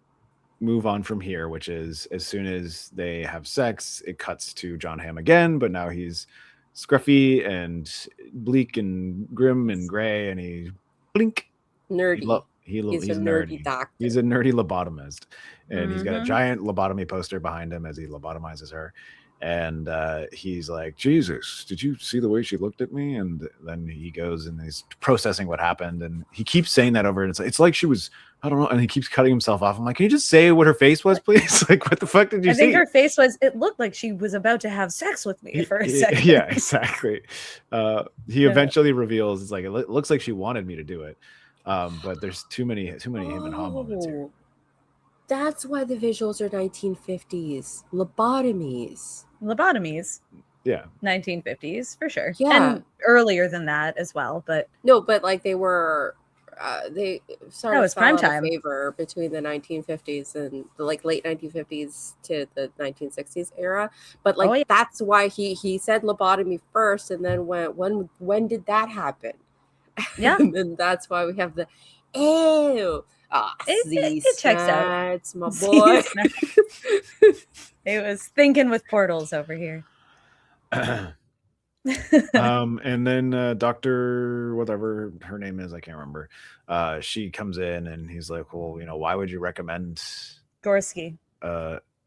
move on from here, which is as soon as they have sex, it cuts to John Hamm again, but now he's scruffy and bleak and grim and gray, and he blink. Nerdy. He's a nerdy doctor. He's a nerdy lobotomist, and he's got a giant lobotomy poster behind him as he lobotomizes her. And he's like, Jesus, did you see the way she looked at me? And then he goes and he's processing what happened. And he keeps saying that over. And it's like she was, I don't know. And he keeps cutting himself off. I'm like, can you just say what her face was, please? Like, what the fuck did you see? I think her face was, it looked like she was about to have sex with me for a second. Yeah, exactly. He eventually reveals, it's like, it looks like she wanted me to do it. But there's too many him and Hamm moments here. That's why the visuals are 1950s. Lobotomies. Yeah. 1950s for sure. Yeah. And earlier than that as well, but no, but like they were they sort That of was fell out of primetime. favor between the 1950s and the like late 1950s to the 1960s era. But like Oh, yeah. that's why he said lobotomy first, and then when did that happen? Yeah. And then that's why we have the ew. It checks out. It's my boy. It was thinking with portals over here. And then Dr. whatever her name is, I can't remember. She comes in and he's like, well, you know, why would you recommend Gorski.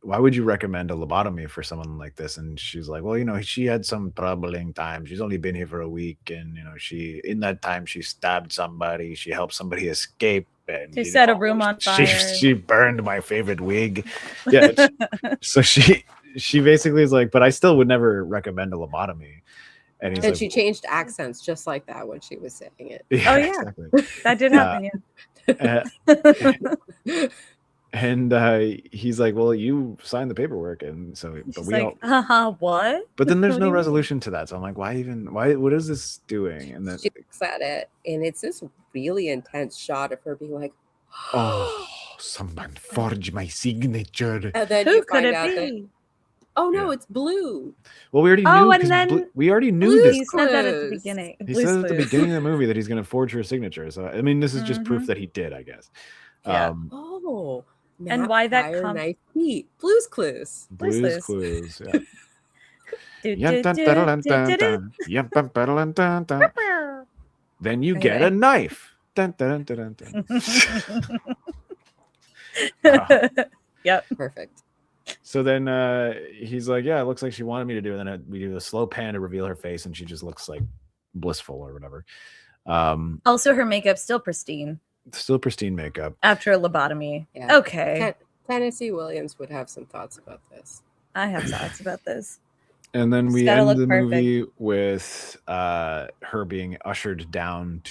Why would you recommend a lobotomy for someone like this? And she's like, well, you know, she had some troubling time. She's only been here for a week, and you know, in that time she stabbed somebody, she helped somebody escape, and She set a room on fire. She burned my favorite wig. Yeah. So she basically is like, but I still would never recommend a lobotomy. And he's And like, she changed accents just like that when she was saying it. Yeah, exactly. That did happen. And he's like, well, you signed the paperwork, and so She's like, what? But then there's What no do you resolution to that, so I'm like, what is this doing? And then she looks at it, and it's this really intense shot of her being like, oh, someone forged my signature. and then Who you could find it out that, be? oh no, it's blue. Well, we already Oh, knew. and 'cause then we already knew Blue's this. He said that at the Clues. beginning. He Blue's said at the Clues. beginning of the movie that he's going to forge her signature. So I mean, this is just proof Mhm. that he did, I guess. Yeah. Oh, And Matt why that Fire com- knife meat. Blue's Clues. Blue's Clues. Yeah. Do, Yum, do, dun, do, dun, dun, do, dun, do, do. dun. Yum, dun, dun, dun, dun, dun. Then you get a Anyway. knife. Dun, dun, dun, dun, dun. Wow. Yep. Perfect. So then he's like, yeah, it looks like she wanted me to do it. And then we do a slow pan to reveal her face, and she just looks like blissful or whatever. Also, her makeup's still pristine Still pristine makeup. after a lobotomy. Yeah. Okay. Tennessee Williams would have some thoughts about this. I have thoughts about this. And then It's we gotta end look the perfect. movie with her being ushered down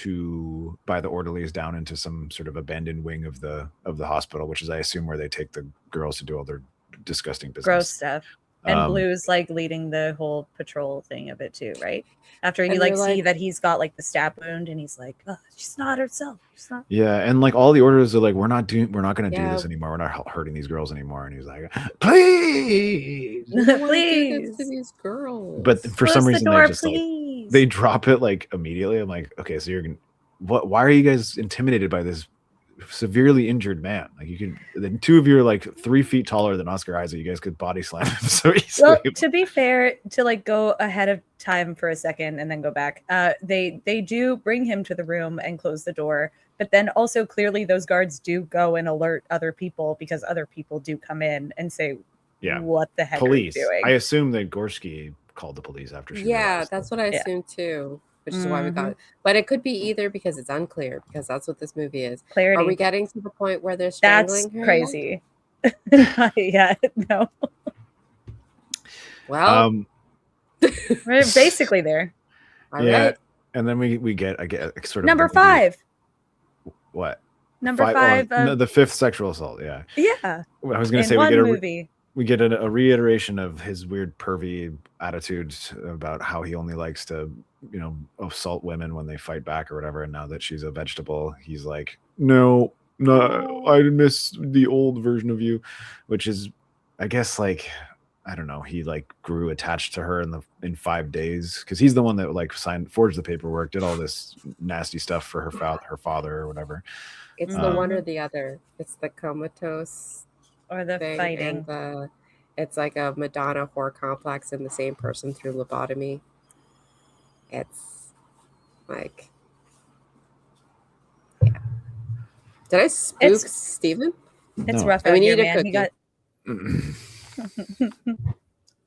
by the orderlies down into some sort of abandoned wing of the hospital, which is, I assume, where they take the girls to do all their disgusting business. Gross stuff. And Um, Blue's like leading the whole patrol thing of it too, right? After you And like they're see like- that he's got like the stab wound, and he's like, oh, she's not herself. She's not. Yeah, and like all the orders are like, we're not going to do Yeah. this anymore. We're not hurting these girls anymore. And he's like, please. You don't wanna do this Please. to these girls. But for Close some the reason, door, they just like please. they drop it like immediately. I'm like, okay, so you're gonna why are you guys intimidated by this severely injured man? Like, you could, the two of you are like 3 feet taller than Oscar Isaac. You guys could body slam him so easily. Well, to be fair, to like go ahead of time for a second and then go back, they do bring him to the room and close the door, but then also clearly those guards do go and alert other people, because other people do come in and say, Yeah. what the heck Police. are you doing? I assume that Gorski called the police after she yeah, realized that's that. what I Yeah. assumed too, which is why we got Mhm. it. But it could be either because it's unclear, because that's what this movie is. Clarity. Are we getting to the point where they're That's strangling her yet? crazy. Not yet. No. Well, We're basically there. all yeah, right. and then we get sort of Number the- 5. What? Number Fi- 5. no, the 5th sexual assault. Yeah, Yeah. I was gonna In say one we get movie. we get a reiteration of his weird pervy attitudes about how he only likes to, you know, assault women when they fight back or whatever. And now that she's a vegetable, he's like, no, I miss the old version of you, which is, I guess, like, I don't know, he like grew attached to her in 5 days, because he's the one that like forged the paperwork, did all this nasty stuff for her father or whatever. It's the one Mhm. or the other. It's the comatose Or the thing, fighting. and it's like a Madonna whore complex in the same person through lobotomy. It's like, yeah. Did I spook It's- Steven? It's No. rough I out mean, here, eat a man. He got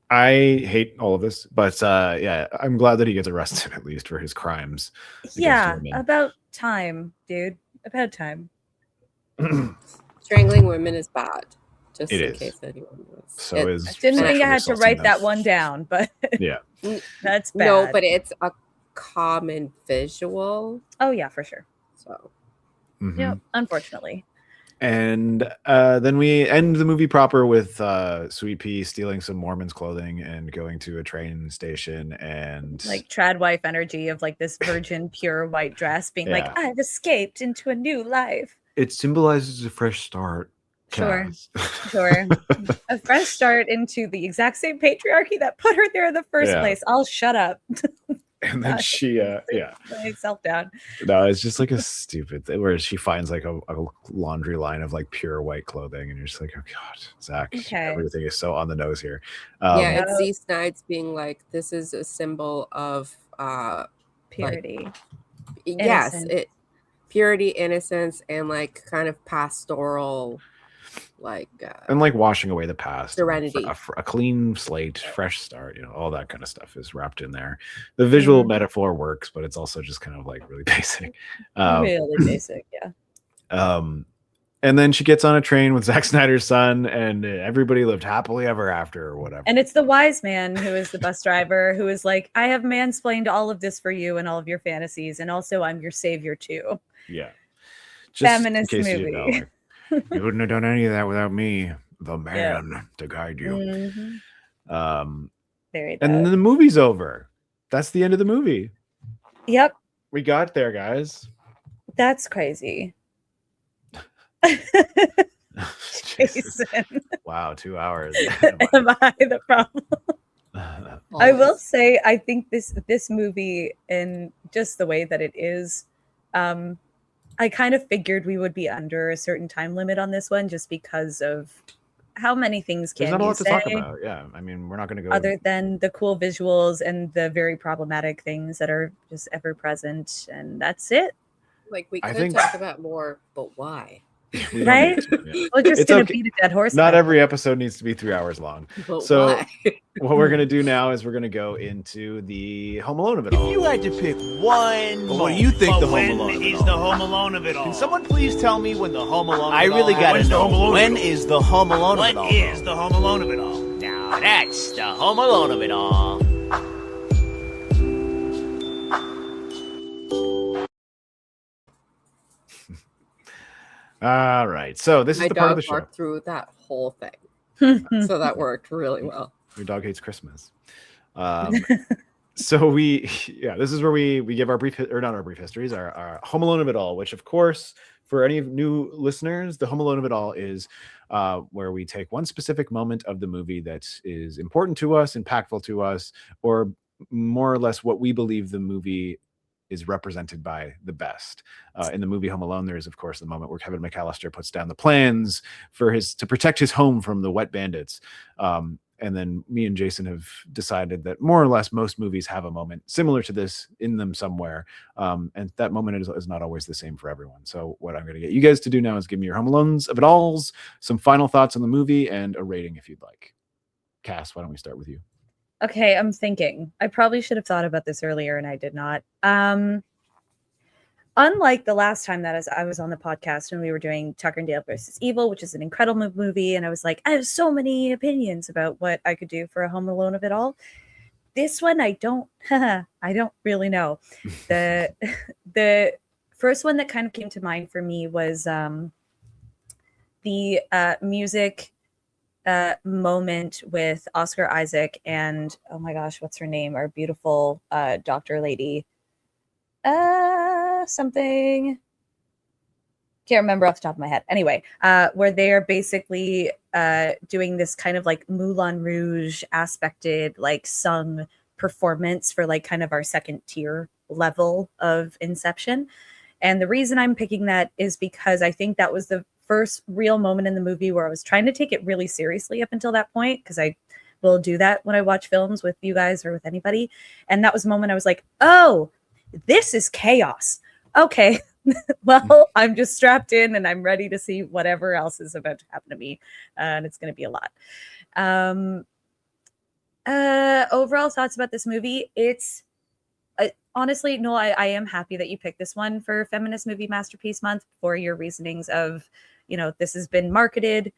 I hate all of this, but yeah, I'm glad that he gets arrested at least for his crimes. against yeah, women. about time, dude. About time. Strangling women is bad. Just It in is. case anyone was. So It- is I didn't think I sexually had to assaulting write them. that one down, but Yeah, that's bad. No, but it's a common visual. oh yeah, for sure. So Mhm. Yeah, unfortunately. And then we end the movie proper with Sweet Pea stealing some Mormon's clothing and going to a train station and like trad wife energy of like this virgin pure white dress being like, I've escaped into a new life. It symbolizes a fresh start. Sure. A fresh start into the exact same patriarchy that put her there in the first place. I'll shut up. And then she myself down. No, it's just like a stupid thing where she finds like a laundry line of like pure white clothing, and you're just like, oh god, Zach, everything is so on the nose here. It's Z Snides being like, this is a symbol of purity. Purity, innocence, and like kind of pastoral, like and like washing away the past, serenity, a clean slate, fresh start, all that kind of stuff is wrapped in there. The visual metaphor works, but it's also just kind of like really basic. Really basic, yeah. And then she gets on a train with Zack Snyder's son, and everybody lived happily ever after, or whatever. And it's the wise man who is the bus driver, who is like, I have mansplained all of this for you and all of your fantasies, and also I'm your savior too. Yeah. Just feminist movie. You wouldn't have done any of that without me, the man, to guide you. Mm-hmm. And then the movie's over. That's the end of the movie. Yep. We got there, guys. That's crazy. Jason. Wow, 2 hours. Am I the problem? I will say, I think this movie, and just the way that it is, I kind of figured we would be under a certain time limit on this one, just because of how many things can There's not a you lot to say, talk about. Yeah, I mean, we're not going to go other than the cool visuals and the very problematic things that are just ever present, and that's it. Like we could talk about more, but why? Right? We're just going to beat a dead horse. Not every episode needs to be 3 hours long. But so why? What we're going to do now is we're going to go into the Home Alone of it all. If you had to pick one, what do you think the Home Alone is the Home Alone of it all? Can someone please tell me when the Home Alone of it all? I really got to know. When is the Home Alone of it all? When is the Home Alone of it all? Now that's the Home Alone of it all. All right, so this is the part of the show. Barked through that whole thing, so that worked really well. Your dog hates Christmas. So this is where we give our brief, or not our brief histories, our Home Alone of it all. Which, of course, for any new listeners, the Home Alone of it all is where we take one specific moment of the movie that is important to us, impactful to us, or more or less what we believe the movie is represented by the best. In the movie Home Alone, there is, of course, the moment where Kevin McAllister puts down the plans to protect his home from the wet bandits. And then me and Jason have decided that more or less most movies have a moment similar to this in them somewhere. And that moment is not always the same for everyone. So what I'm going to get you guys to do now is give me your Home Alones of it alls, some final thoughts on the movie, and a rating if you'd like. Cass, why don't we start with you? Okay, I'm thinking. I probably should have thought about this earlier, and I did not. Unlike the last time that I was on the podcast when we were doing Tucker and Dale versus Evil, which is an incredible movie, and I was like, I have so many opinions about what I could do for a Home Alone of it all. This one, I don't really know. The first one that kind of came to mind for me was the music moment with Oscar Isaac and, oh my gosh, what's her name? Our beautiful doctor lady. Something. Can't remember off the top of my head. Anyway, where they are basically doing this kind of like Moulin Rouge aspected, like sung performance for like kind of our second tier level of Inception. And the reason I'm picking that is because I think that was the first real moment in the movie where I was trying to take it really seriously up until that point, because I will do that when I watch films with you guys or with anybody. And that was the moment I was like, oh, this is chaos. Okay, well, I'm just strapped in and I'm ready to see whatever else is about to happen to me. And it's going to be a lot. Overall thoughts about this movie. It's honestly, Noel, I am happy that you picked this one for Feminist Movie Masterpiece Month for your reasonings of, this has been marketed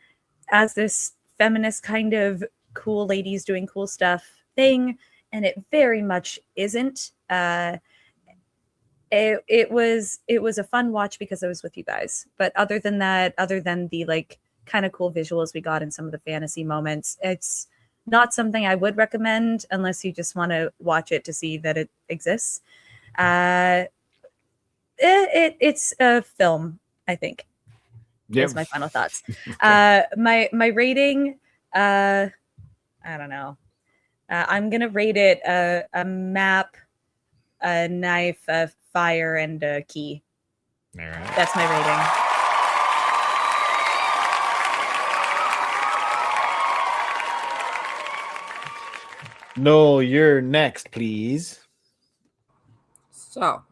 as this feminist kind of cool ladies doing cool stuff thing. And it very much isn't. it was a fun watch because I was with you guys. But other than that, other than the like kind of cool visuals we got in some of the fantasy moments, it's not something I would recommend unless you just want to watch it to see that it exists. It's a film, I think. Is my final thoughts. My rating, I don't know. I'm gonna rate it a map, a knife, a fire, and a key. All right. That's my rating. Noel, you're next, please. So,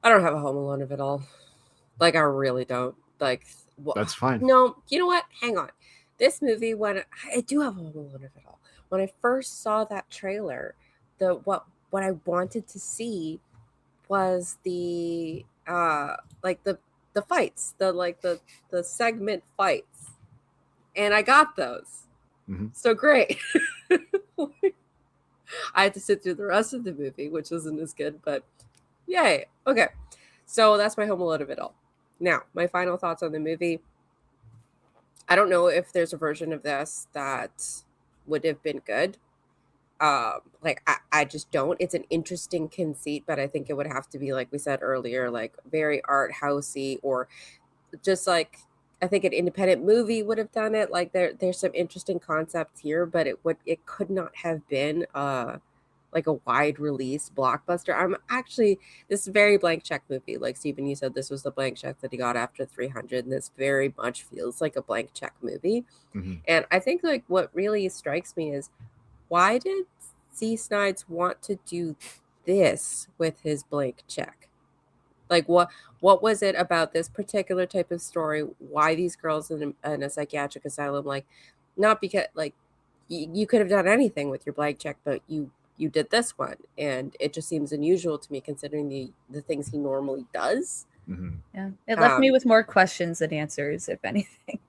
I don't have a Home Alone of it all. Like, I really don't. Like, That's fine. No, you know what? Hang on. This movie, when I do have a Home Alone of it all. When I first saw that trailer, what I wanted to see was the fights, the segment fights, and I got those. Mm-hmm. So great. I had to sit through the rest of the movie, which isn't as good, but yay. Okay. So that's my Home Alone of it all. Now, my final thoughts on the movie. I don't know if there's a version of this that would have been good. I just don't. It's an interesting conceit, but I think it would have to be, like we said earlier, like very art housey, or just like I think an independent movie would have done it. Like there's some interesting concepts here, but it could not have been like a wide release blockbuster. This is a very blank check movie. Like Stephen, you said this was the blank check that he got after 300, and this very much feels like a blank check movie. Mm-hmm. And I think like what really strikes me is, why did C. Snides want to do this with his blank check? Like what was it about this particular type of story? Why these girls in a psychiatric asylum? Like, not because like you could have done anything with your blank check, but you did this one, and it just seems unusual to me considering the things he normally does. Mm-hmm. Yeah, it left me with more questions than answers, if anything.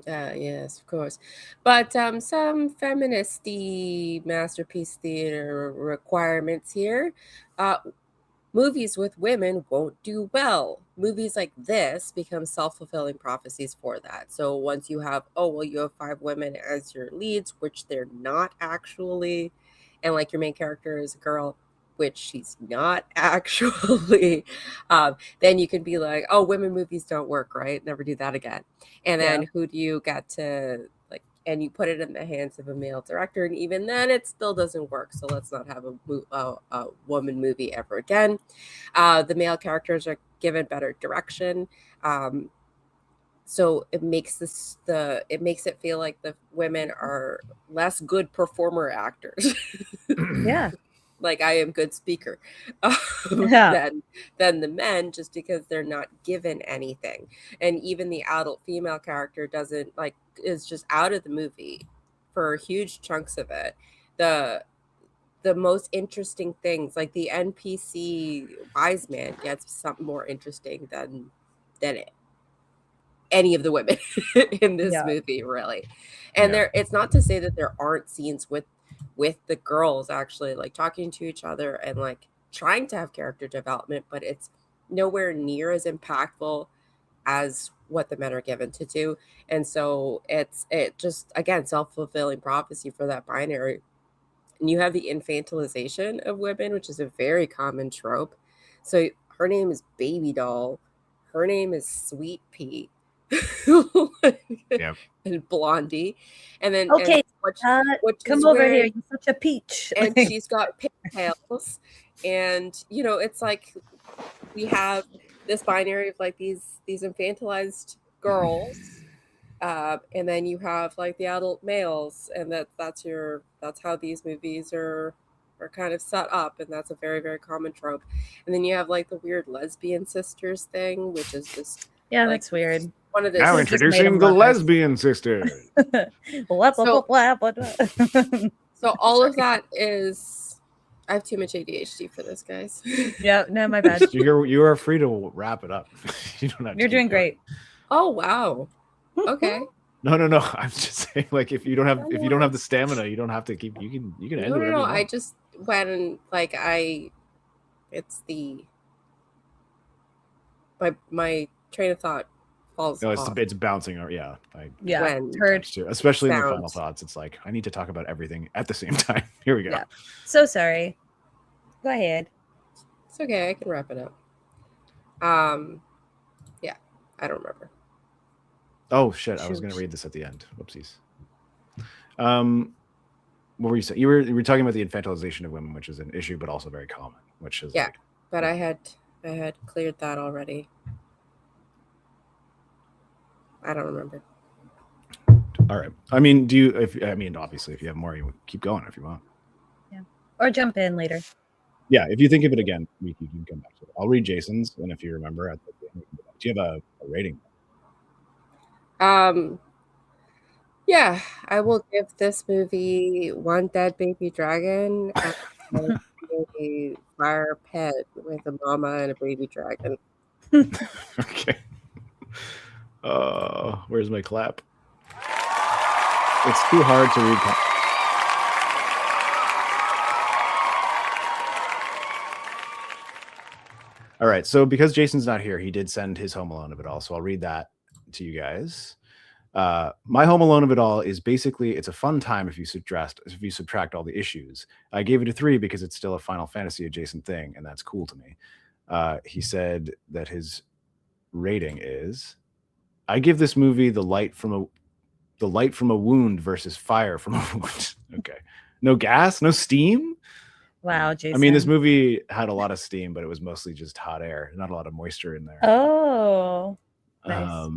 Yes, of course. But some feminist masterpiece theater requirements here. Movies with women won't do well. Movies like this become self-fulfilling prophecies for that. So once you have, you have 5 women as your leads, which they're not actually, and like your main character is a girl, which she's not actually, then you can be like, women movies don't work, right? Never do that again. And then who do you get to like, and you put it in the hands of a male director, and even then it still doesn't work. So let's not have a woman movie ever again. The male characters are given better direction. So it makes it feel like the women are less good performer actors. Yeah. Like I am good speaker than the men, just because they're not given anything. And even the adult female character is just out of the movie for huge chunks of it. The most interesting things, like the NPC wise man, gets something more interesting than any of the women in this movie, really. And it's not to say that there aren't scenes with the girls actually like talking to each other and like trying to have character development, but it's nowhere near as impactful as what the men are given to do. And so it just, again, self-fulfilling prophecy for that binary. And you have the infantilization of women, which is a very common trope. So her name is Babydoll, her name is Sweet Pea. And Blondie, and then come over here, you're such a peach. And she's got pigtails, and it's like we have this binary of like these infantilized girls, and then you have like the adult males, and that's how these movies are kind of set up, and that's a very, very common trope. And then you have like the weird lesbian sisters thing, which is just that's weird. One of those. Now introducing the lesbian sister. So all of that is, I have too much ADHD for this, guys. Yeah, no, my bad. You are free to wrap it up. You don't have. You're doing great. Oh wow. Okay. No. I'm just saying, like, if you don't have the stamina, you don't have to keep. You can end it. No. I just went and like it's the my train of thought falls off. It's bouncing. Yeah. Heard too. Especially in the sound. final thoughts. It's like, I need to talk about everything at the same time. Here we go. Yeah. So sorry. Go ahead. It's okay. I can wrap it up. Yeah, I don't remember. Oh shit! I was going to read this at the end. Whoopsies. What were you saying? You were talking about the infantilization of women, which is an issue, but also very common. Which is but I had cleared that already. I don't remember. All right. I mean, obviously, if you have more, you keep going if you want. Yeah. Or jump in later. Yeah. If you think of it again, you can come back to it. I'll read Jason's, and if you remember, do you have a rating? Yeah, I will give this movie one dead baby dragon and a fire pit with a mama and a baby dragon. Okay. Where's my clap? It's too hard to read. All right, so because Jason's not here, he did send his Home Alone of it all, so I'll read that to you guys. My Home Alone of it all is basically, it's a fun time if you subtract all the issues. I gave it a 3 because it's still a Final Fantasy adjacent thing, and that's cool to me. He said that his rating is, I give this movie the light from a wound versus fire from a wound. Okay. No gas, no steam. Wow, Jason. I mean, this movie had a lot of steam, but it was mostly just hot air, not a lot of moisture in there. Oh, nice.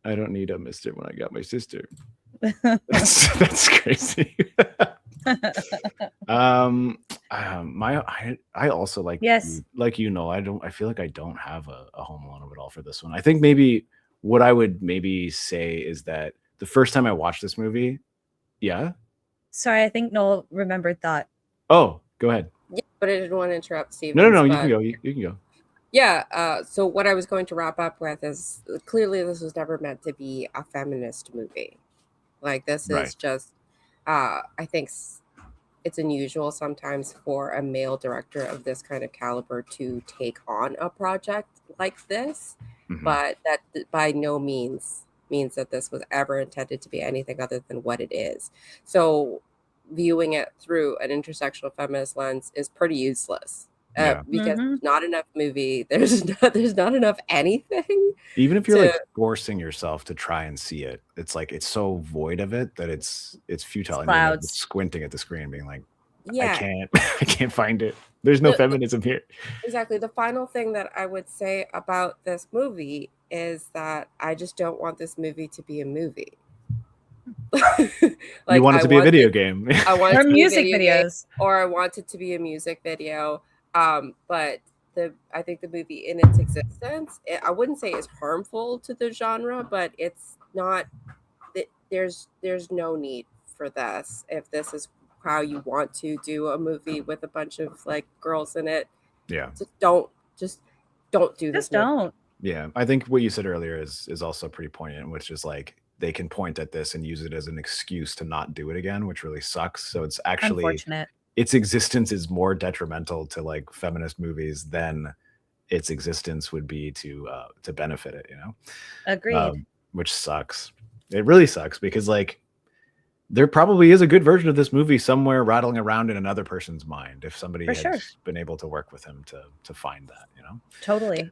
I don't need a mister when I got my sister. That's crazy. I also like Noel. I feel like I don't have a Home Alone of it all for this one. I think maybe what I would maybe say is that the first time I watched this movie, Sorry, I think Noel remembered that. Oh, go ahead. Yeah, but I didn't want to interrupt Steve. No, you can go. You can go. Yeah, so what I was going to wrap up with is clearly this was never meant to be a feminist movie. Like, this is just, I think it's unusual sometimes for a male director of this kind of caliber to take on a project like this, but that by no means means that this was ever intended to be anything other than what it is. So viewing it through an intersectional feminist lens is pretty useless. Because there's not enough movie, there's not enough anything. Even if you're like forcing yourself to try and see it, it's like it's so void of it that it's futile. And you're like squinting at the screen, being like, I can't find it. There's no feminism here. Exactly. The final thing that I would say about this movie is that I just don't want this movie to be a movie. You want it to be a video game. I want it to music videos, or I want it to be a music video. But I think the movie in its existence, I wouldn't say is harmful to the genre, but it's not. There's no need for this. If this is how you want to do a movie with a bunch of like girls in it, just don't do this. Just don't. Yeah, I think what you said earlier is also pretty poignant, which is like they can point at this and use it as an excuse to not do it again, which really sucks. So it's actually unfortunate. Its existence is more detrimental to like feminist movies than its existence would be to benefit it, you know? Agreed. Which sucks. It really sucks because like there probably is a good version of this movie somewhere rattling around in another person's mind if somebody had been able to work with him to find that, you know? Totally.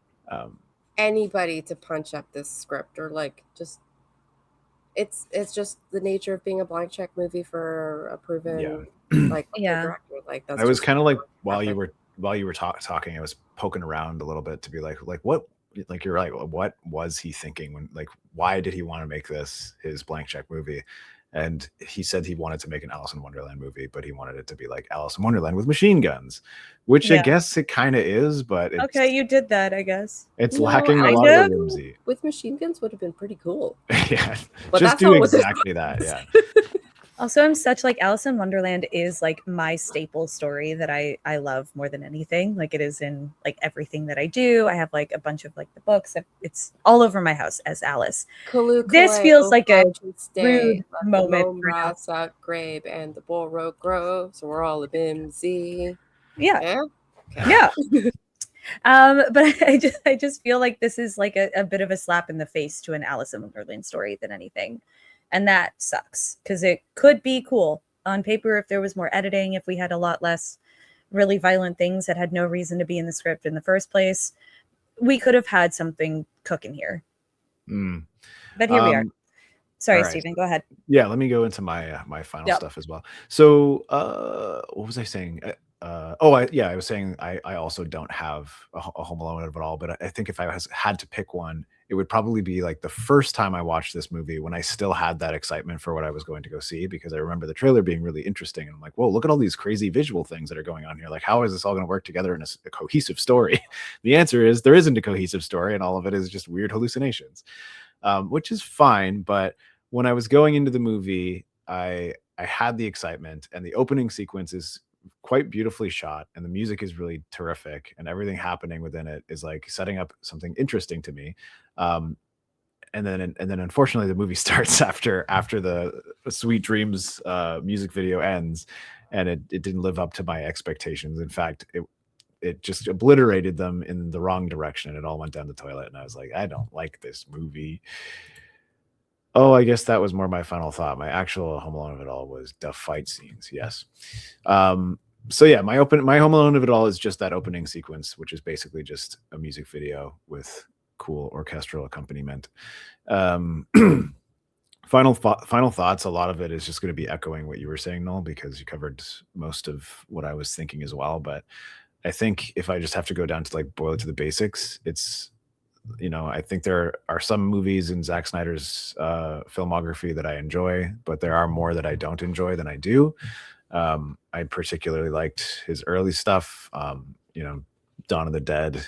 Anybody to punch up this script or like just it's just the nature of being a blank check movie for a proven director. Like that's I was kind of like while you were talking, I was poking around a little bit to be like what, like you're right, what was he thinking when, like, why did he want to make this his blank check movie? And he said he wanted to make an Alice in Wonderland movie, but he wanted it to be like Alice in Wonderland with machine guns, which I guess it kind of is, but okay, you did that, I guess. It's lacking a lot of whimsy. With machine guns would have been pretty cool. Yeah, but just do exactly that. Yeah. Also, I'm such like Alice in Wonderland is like my staple story that I love more than anything. Like it is in like everything that I do. I have like a bunch of like the books. It's all over my house as Alice. This feels like a rude moment. Grave and the Bullrope Grove, so we're all a bimsy. Yeah. Okay. Yeah. But I just feel like this is like a bit of a slap in the face to an Alice in Wonderland story than anything. And that sucks because it could be cool on paper if there was more editing, if we had a lot less really violent things that had no reason to be in the script in the first place. We could have had something cooking here. But here we are. Sorry, right. Stephen, go ahead. Yeah, let me go into my my final stuff as well. So what was I saying? I was saying I also don't have a Home Alone at all, but I think if I had to pick one, it would probably be like the first time I watched this movie when I still had that excitement for what I was going to go see, because I remember the trailer being really interesting. And I'm like, whoa, look at all these crazy visual things that are going on here. Like, how is this all going to work together in a cohesive story? The answer is there isn't a cohesive story, and all of it is just weird hallucinations, which is fine. But when I was going into the movie, I had the excitement, and the opening sequence is quite beautifully shot, and the music is really terrific, and everything happening within it is like setting up something interesting to me. And then unfortunately the movie starts after the Sweet Dreams music video ends, and it didn't live up to my expectations. In fact, it just obliterated them in the wrong direction. It all went down the toilet, and I was like, I don't like this movie. Oh, I guess that was more my final thought. My actual Home Alone of it all was the fight scenes. Yes. So yeah, my Home Alone of it all is just that opening sequence, which is basically just a music video with cool orchestral accompaniment. Final thoughts. A lot of it is just going to be echoing what you were saying, Noel, because you covered most of what I was thinking as well. But I think if I just have to go down to like boil it to the basics, it's, I think there are some movies in Zack Snyder's filmography that I enjoy, but there are more that I don't enjoy than I do. I particularly liked his early stuff. Dawn of the Dead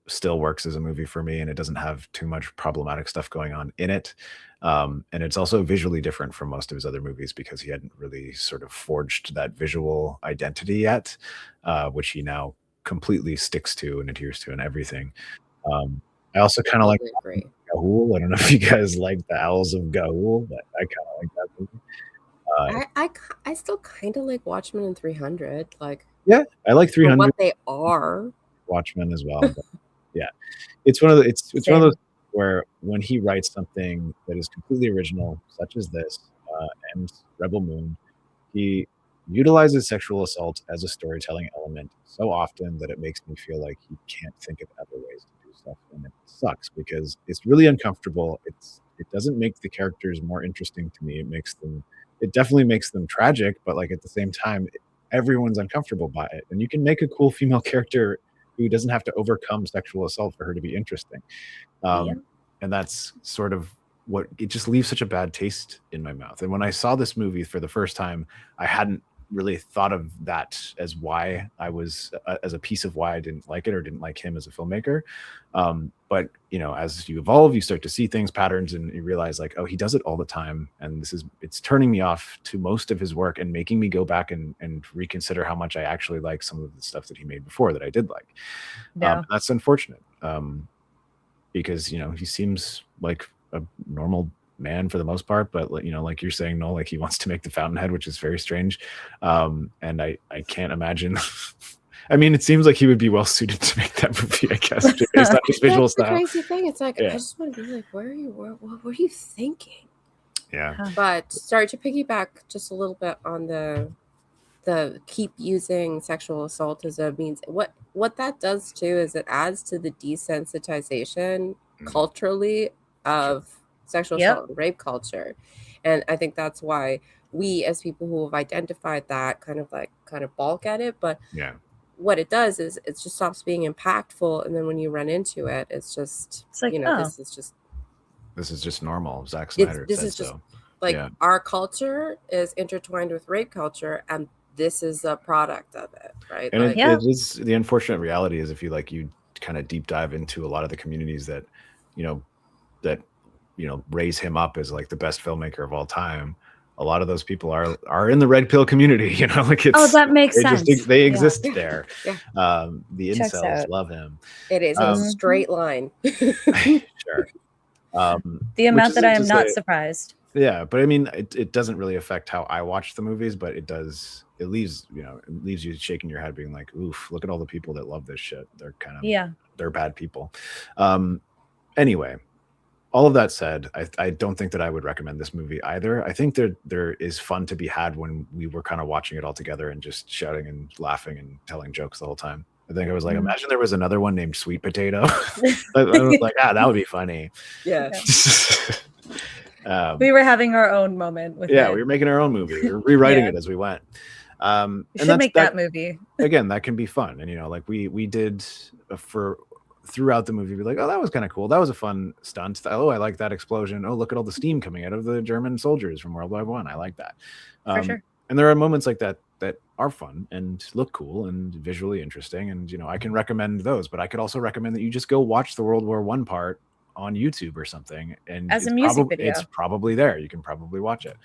still works as a movie for me, and it doesn't have too much problematic stuff going on in it. And it's also visually different from most of his other movies because he hadn't really sort of forged that visual identity yet, which he now completely sticks to and adheres to in everything. I also kind of like Ga'Hoole. I don't know if you guys like the Owls of Ga'Hoole, but I kind of like that movie. I still kind of like Watchmen and 300. Like, yeah, I like 300. What they are. Watchmen as well. But yeah, it's one of one of those where when he writes something that is completely original, such as this and Rebel Moon, he utilizes sexual assault as a storytelling element so often that it makes me feel like he can't think of other ways to do stuff, and it sucks because it's really uncomfortable. It doesn't make the characters more interesting to me. It definitely makes them tragic, but like at the same time, everyone's uncomfortable by it. And you can make a cool female character who doesn't have to overcome sexual assault for her to be interesting. And that's sort of what it just leaves such a bad taste in my mouth. And when I saw this movie for the first time, I hadn't really thought of that as why I was as a piece of why I didn't like it or didn't like him as a filmmaker. But as you evolve, you start to see things, patterns, and you realize like, oh, he does it all the time. And it's turning me off to most of his work and making me go back and reconsider how much I actually like some of the stuff that he made before that I did like. Yeah. That's unfortunate. Because, he seems like a normal man for the most part, but like you're saying, Noel, like he wants to make the Fountainhead, which is very strange. And I can't imagine. I mean, it seems like he would be well suited to make that movie, I guess, based on his visual style. That's the crazy thing. It's like, I just want to be like, what were you thinking? Yeah. But sorry to piggyback just a little bit on the keep using sexual assault as a means. What that does too is it adds to the desensitization culturally of sexual assault and rape culture. And I think that's why we as people who have identified that kind of balk at it. But what it does is it just stops being impactful. And then when you run into it, it's like, this is just normal. Zack Snyder this said is just so. Like our culture is intertwined with rape culture, and this is a product of it, right? And it is the unfortunate reality is if you kind of deep dive into a lot of the communities that raise him up as like the best filmmaker of all time, a lot of those people are in the red pill community, that makes sense. They exist there. The incels love him. It is a straight line. Sure. The amount that I am not surprised. Yeah, but I mean, it doesn't really affect how I watch the movies, but it does. It leaves you shaking your head, being like, "Oof, look at all the people that love this shit. They're kind of they're bad people." Anyway, all of that said, I don't think that I would recommend this movie either. I think there is fun to be had when we were kind of watching it all together and just shouting and laughing and telling jokes the whole time. I think I was like, imagine there was another one named Sweet Potato. I was like, that would be funny. Yeah. We were having our own moment with it. We were making our own movie. We were rewriting it as we went. We should make that movie. Again, that can be fun. And, like we did for throughout the movie, be like, oh, that was kind of cool. That was a fun stunt. Oh, I like that explosion. Oh, look at all the steam coming out of the German soldiers from World War I. I like that. For sure. And there are moments like that are fun and look cool and visually interesting. And, I can recommend those, but I could also recommend that you just go watch the World War I part on YouTube or something. And as a music video, it's probably there. You can probably watch it.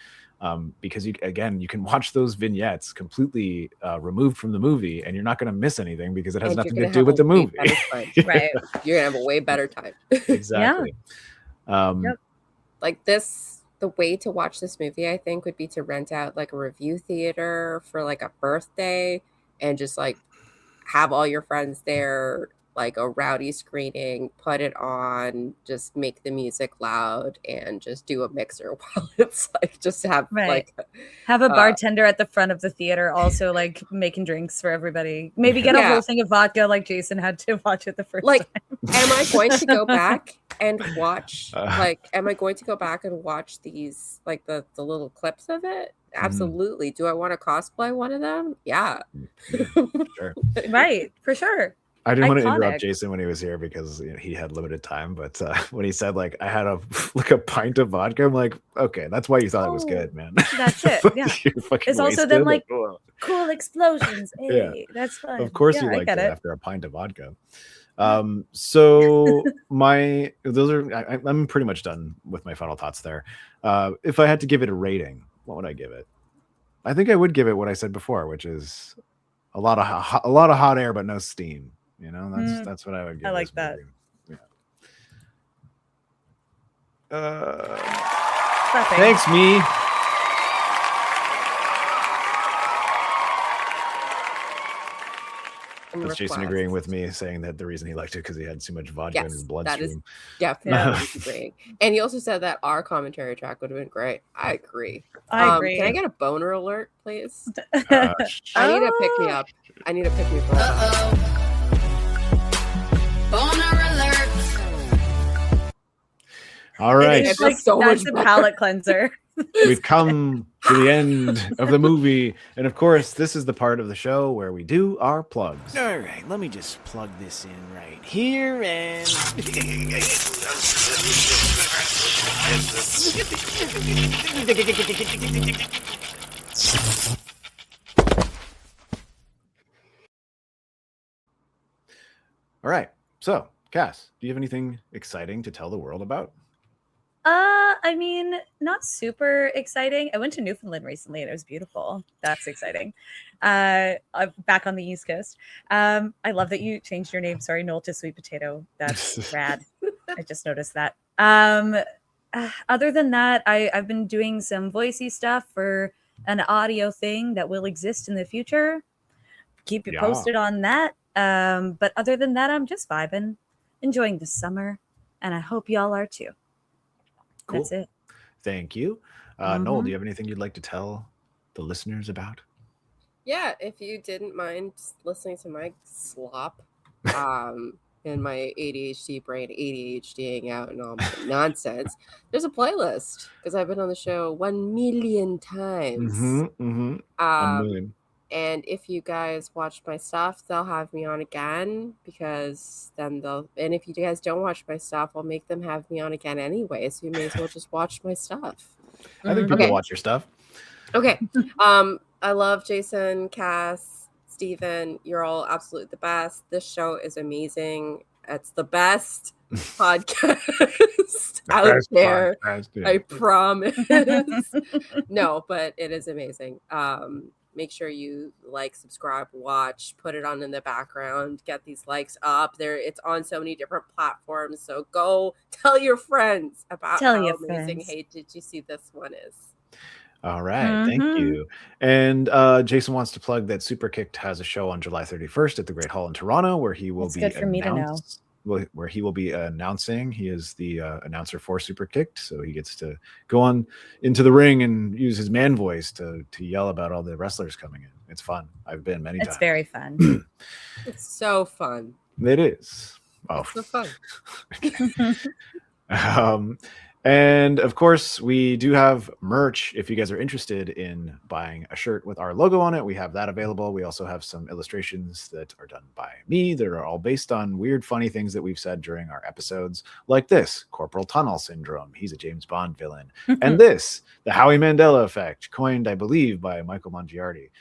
Because you can watch those vignettes completely removed from the movie, and you're not going to miss anything because it has nothing to do with the movie. Right. You're going to have a way better time. Exactly. Like the way to watch this movie, I think, would be to rent out like a review theater for like a birthday and just like have all your friends there, like a rowdy screening, put it on, just make the music loud and just do a mixer while it's like just have have a bartender at the front of the theater also like making drinks for everybody. Maybe get a whole thing of vodka like Jason had to watch it the first time. Am I going to go back and watch am I going to go back and watch these like the little clips of it? Absolutely. Do I want to cosplay one of them? Yeah. Sure. Right, for sure. I didn't want to interrupt Jason when he was here because he had limited time. But when he said like I had a pint of vodka, I'm like, okay, that's why you thought it was good, man. That's it. Yeah. It's also then like cool explosions. Hey, that's fun. Of course, you liked it after a pint of vodka. So I'm pretty much done with my final thoughts there. If I had to give it a rating, what would I give it? I think I would give it what I said before, which is a lot of hot air but no steam. That's what I would give. I like that. Yeah. Thanks, me. That's Jason agreeing with me, saying that the reason he liked it because he had too much vodka in his bloodstream. That is definitely agreeing. And he also said that our commentary track would have been great. I agree. I agree. Can I get a boner alert, please? I need a pick me up. I need a pick me up. Boner alert. All right. It's like that's a palate cleanser. We've come to the end of the movie. And of course, this is the part of the show where we do our plugs. All right, let me just plug this in right here and... All right. So, Cass, do you have anything exciting to tell the world about? I mean, not super exciting. I went to Newfoundland recently and it was beautiful. That's exciting. I'm back on the East Coast. I love that you changed your name. Sorry, Noel, to Sweet Potato. That's rad. I just noticed that. Other than that, I've been doing some voicey stuff for an audio thing that will exist in the future. Keep you posted on that. But other than that, I'm just vibing, enjoying the summer, and I hope y'all are too. Cool. That's it. Thank you. Noel, do you have anything you'd like to tell the listeners about? Yeah, if you didn't mind listening to my slop and my ADHD brain ADHDing out and all my nonsense, there's a playlist because I've been on the show 1 million times. 1 million. And if you guys watch my stuff, they'll have me on again because then and if you guys don't watch my stuff, I'll make them have me on again anyway. So you may as well just watch my stuff. I think people watch your stuff. Okay. I love Jason, Cass, Steven. You're all absolutely the best. This show is amazing. It's the best podcast out there. I promise. No, but it is amazing. make sure you like, subscribe, watch, put it on in the background, get these likes up there. It's on so many different platforms. So go tell your friends about how amazing Hey Did You See This One is. All right, thank you. And Jason wants to plug that Super Kicked has a show on July 31st at the Great Hall in Toronto, where he will be good for me to know. Where he will be announcing. He is the announcer for Super Kicked, so he gets to go on into the ring and use his man voice to yell about all the wrestlers coming in. It's fun. I've been many times. It's very fun. It's so fun. It is. Oh, it's so fun. And of course, we do have merch. If you guys are interested in buying a shirt with our logo on it, we have that available. We also have some illustrations that are done by me that are all based on weird, funny things that we've said during our episodes, like this, Corporal Tunnel Syndrome. He's a James Bond villain. And this, the Howie Mandela Effect, coined, I believe, by Michael Mongiardi,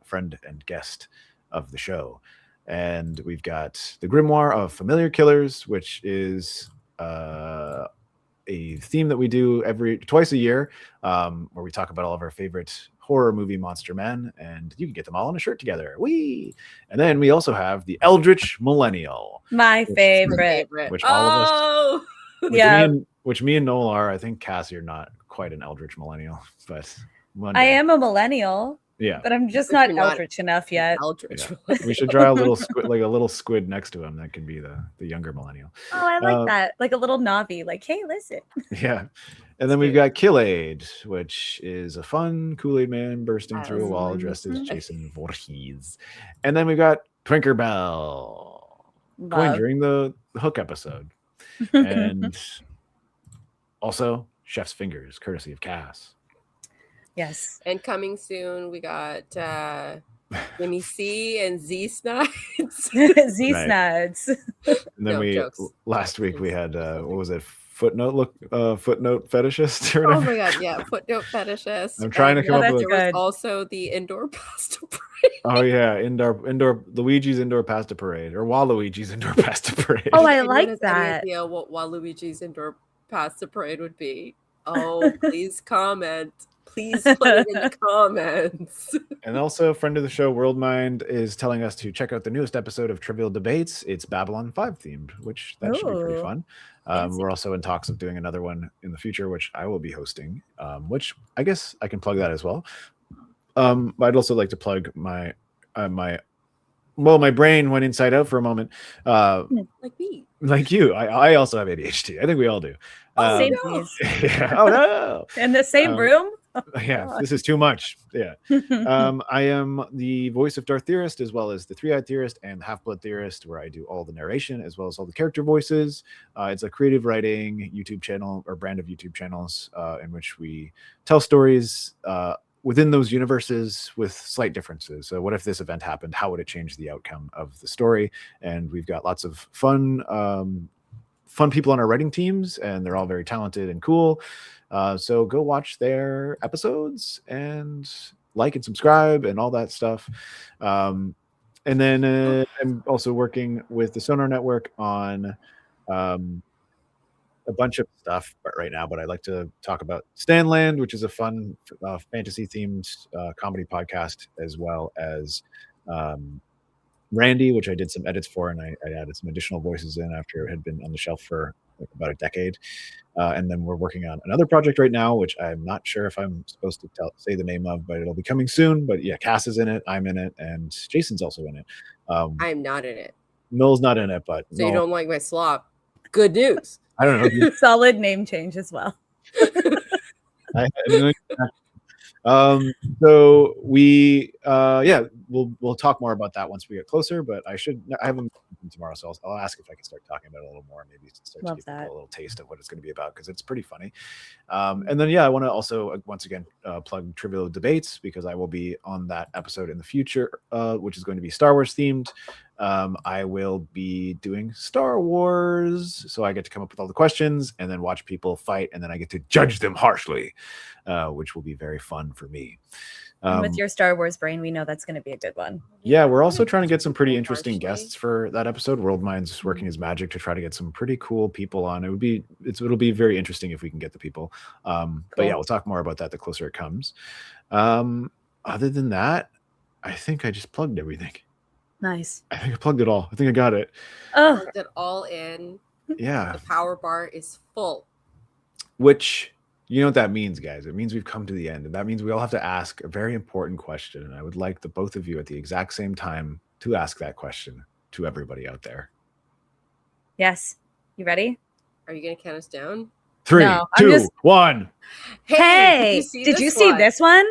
friend and guest of the show. And we've got the Grimoire of Familiar Killers, which is a theme that we do twice a year, where we talk about all of our favorite horror movie monster men, and you can get them all on a shirt together. Whee! And then we also have the Eldritch Millennial, my favorite, which all of us, which me and Noel are. I think Cassie are not quite an Eldritch Millennial, but I am a millennial. Yeah, but I'm just not eldritch enough yet. We should draw a little squid, like a little squid next to him. That can be the younger millennial. Oh, I like that. Like a little Navi. Like, hey, listen. Yeah. And then we've got Kill-Aid, which is a fun Kool-Aid man bursting through a wall dressed as Jason Voorhees. And then we've got Twinkerbell, coined during the Hook episode. And also Chef's Fingers, courtesy of Cass. Yes. And coming soon, we got Jimmy C and Z Snuds. Snuds. And then last week we had what was it? Footnote fetishist or whatever. Oh my god, yeah, footnote fetishist. I'm trying to come up with. There was also the indoor pasta parade. Oh yeah, indoor Luigi's indoor pasta parade, or Waluigi's indoor pasta parade. Oh, I like that. Any idea what Waluigi's indoor pasta parade would be? Oh, please comment. Please put it in the comments. And also, a friend of the show, WorldMind, is telling us to check out the newest episode of Trivial Debates. It's Babylon 5 themed, which that should be pretty fun. We're also in talks of doing another one in the future, which I will be hosting, which I guess I can plug that as well. I'd also like to plug my brain went inside out for a moment. Like me. Like you. I also have ADHD. I think we all do. Same no. Yeah. Oh, no. In the same room? Yeah, this is too much. Yeah. I am the voice of Darth Theorist, as well as the Three-Eyed Theorist and the Half-Blood Theorist, where I do all the narration as well as all the character voices. It's a creative writing YouTube channel, or brand of YouTube channels, in which we tell stories within those universes with slight differences. So what if this event happened? How would it change the outcome of the story? And we've got lots of fun people on our writing teams, and they're all very talented and cool. So go watch their episodes and like and subscribe and all that stuff. And then I'm also working with the Sonar Network on a bunch of stuff right now, but I'd like to talk about Stanland, which is a fun fantasy themed comedy podcast, as well as Randy, which I did some edits for, and I added some additional voices in after it had been on the shelf for like about a decade. And then we're working on another project right now, which I'm not sure if I'm supposed to say the name of, but it'll be coming soon. But yeah, Cass is in it, I'm in it, and Jason's also in it. I'm not in it. Noel's not in it, but so you don't like my slop. Good news. I don't know. Solid name change as well. So we we'll talk more about that once we get closer, but I have a meeting tomorrow, so I'll ask if I can start talking about it a little more, maybe start to give people a little taste of what it's going to be about, because it's pretty funny. And then I want to also once again plug Trivial Debates, because I will be on that episode in the future, which is going to be Star Wars themed. I will be doing Star Wars, so I get to come up with all the questions and then watch people fight, and then I get to judge them harshly, which will be very fun for me. With your Star Wars brain, we know that's going to be a good one. Yeah, we're also trying to get some pretty interesting guests for that episode. WorldMind's working his magic to try to get some pretty cool people on. It'll be very interesting if we can get the people. Cool. But yeah, we'll talk more about that the closer it comes. other than that, I think I just plugged everything. Nice. I think I plugged it all. I think I got it. Oh, Plugged it all in. Yeah. The power bar is full. Which, you know what that means, guys? It means we've come to the end. And that means we all have to ask a very important question. And I would like the both of you at the exact same time to ask that question to everybody out there. yes. You ready? Are you going to count us down? 3, No, 2, 1. Hey, did you see this one?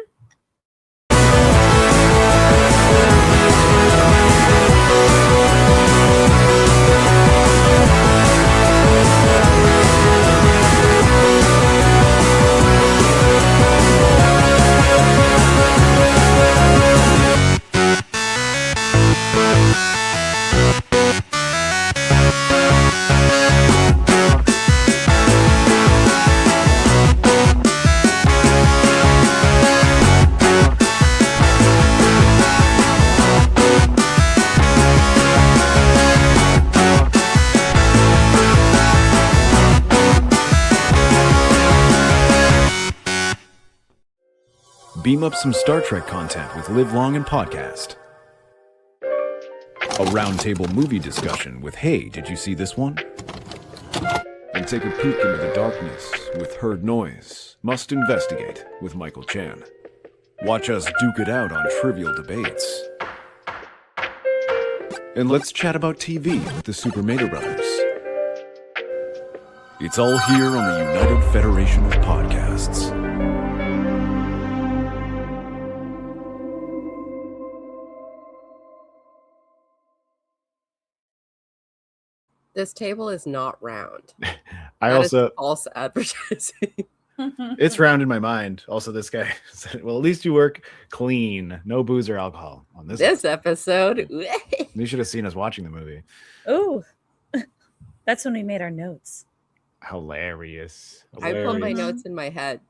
Beam up some Star Trek content with Live Long and Podcast. A roundtable movie discussion with Hey, did you see this one? And take a peek into the darkness with Heard Noise, Must Investigate with Michael Chan. Watch us duke it out on trivial debates. And let's chat about TV with the Super Mater Brothers. It's all here on the United Federation of Podcasts. This table is not round. I That is also false advertising. it's round in my mind. Also, this guy said, well, at least you work clean. No booze or alcohol on this episode. You should have seen us watching the movie. Ooh. That's when we made our notes. Hilarious. I put my notes in my head.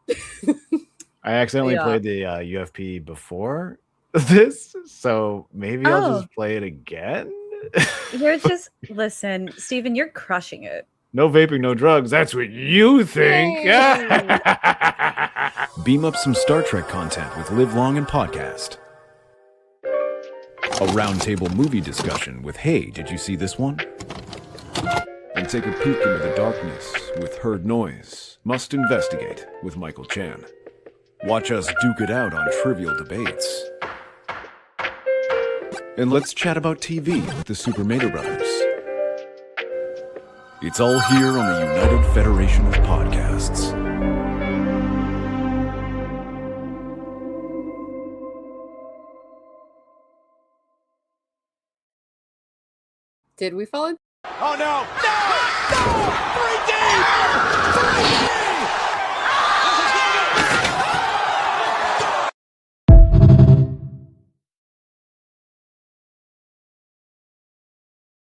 I accidentally played the UFP before this, so maybe I'll just play it again. You're just listen, Steven, you're crushing it. No vaping, no drugs. That's what you think. Beam up some Star Trek content with Live Long and Podcast. A roundtable movie discussion with Hey, did you see this one? And take a peek into the darkness with Heard Noise, Must Investigate with Michael Chan. Watch us duke it out on trivial debates. And let's chat about TV with the Super Mater Brothers. It's all here on the United Federation of Podcasts. Did we fall in? Oh no! No! No! 3D! 3D!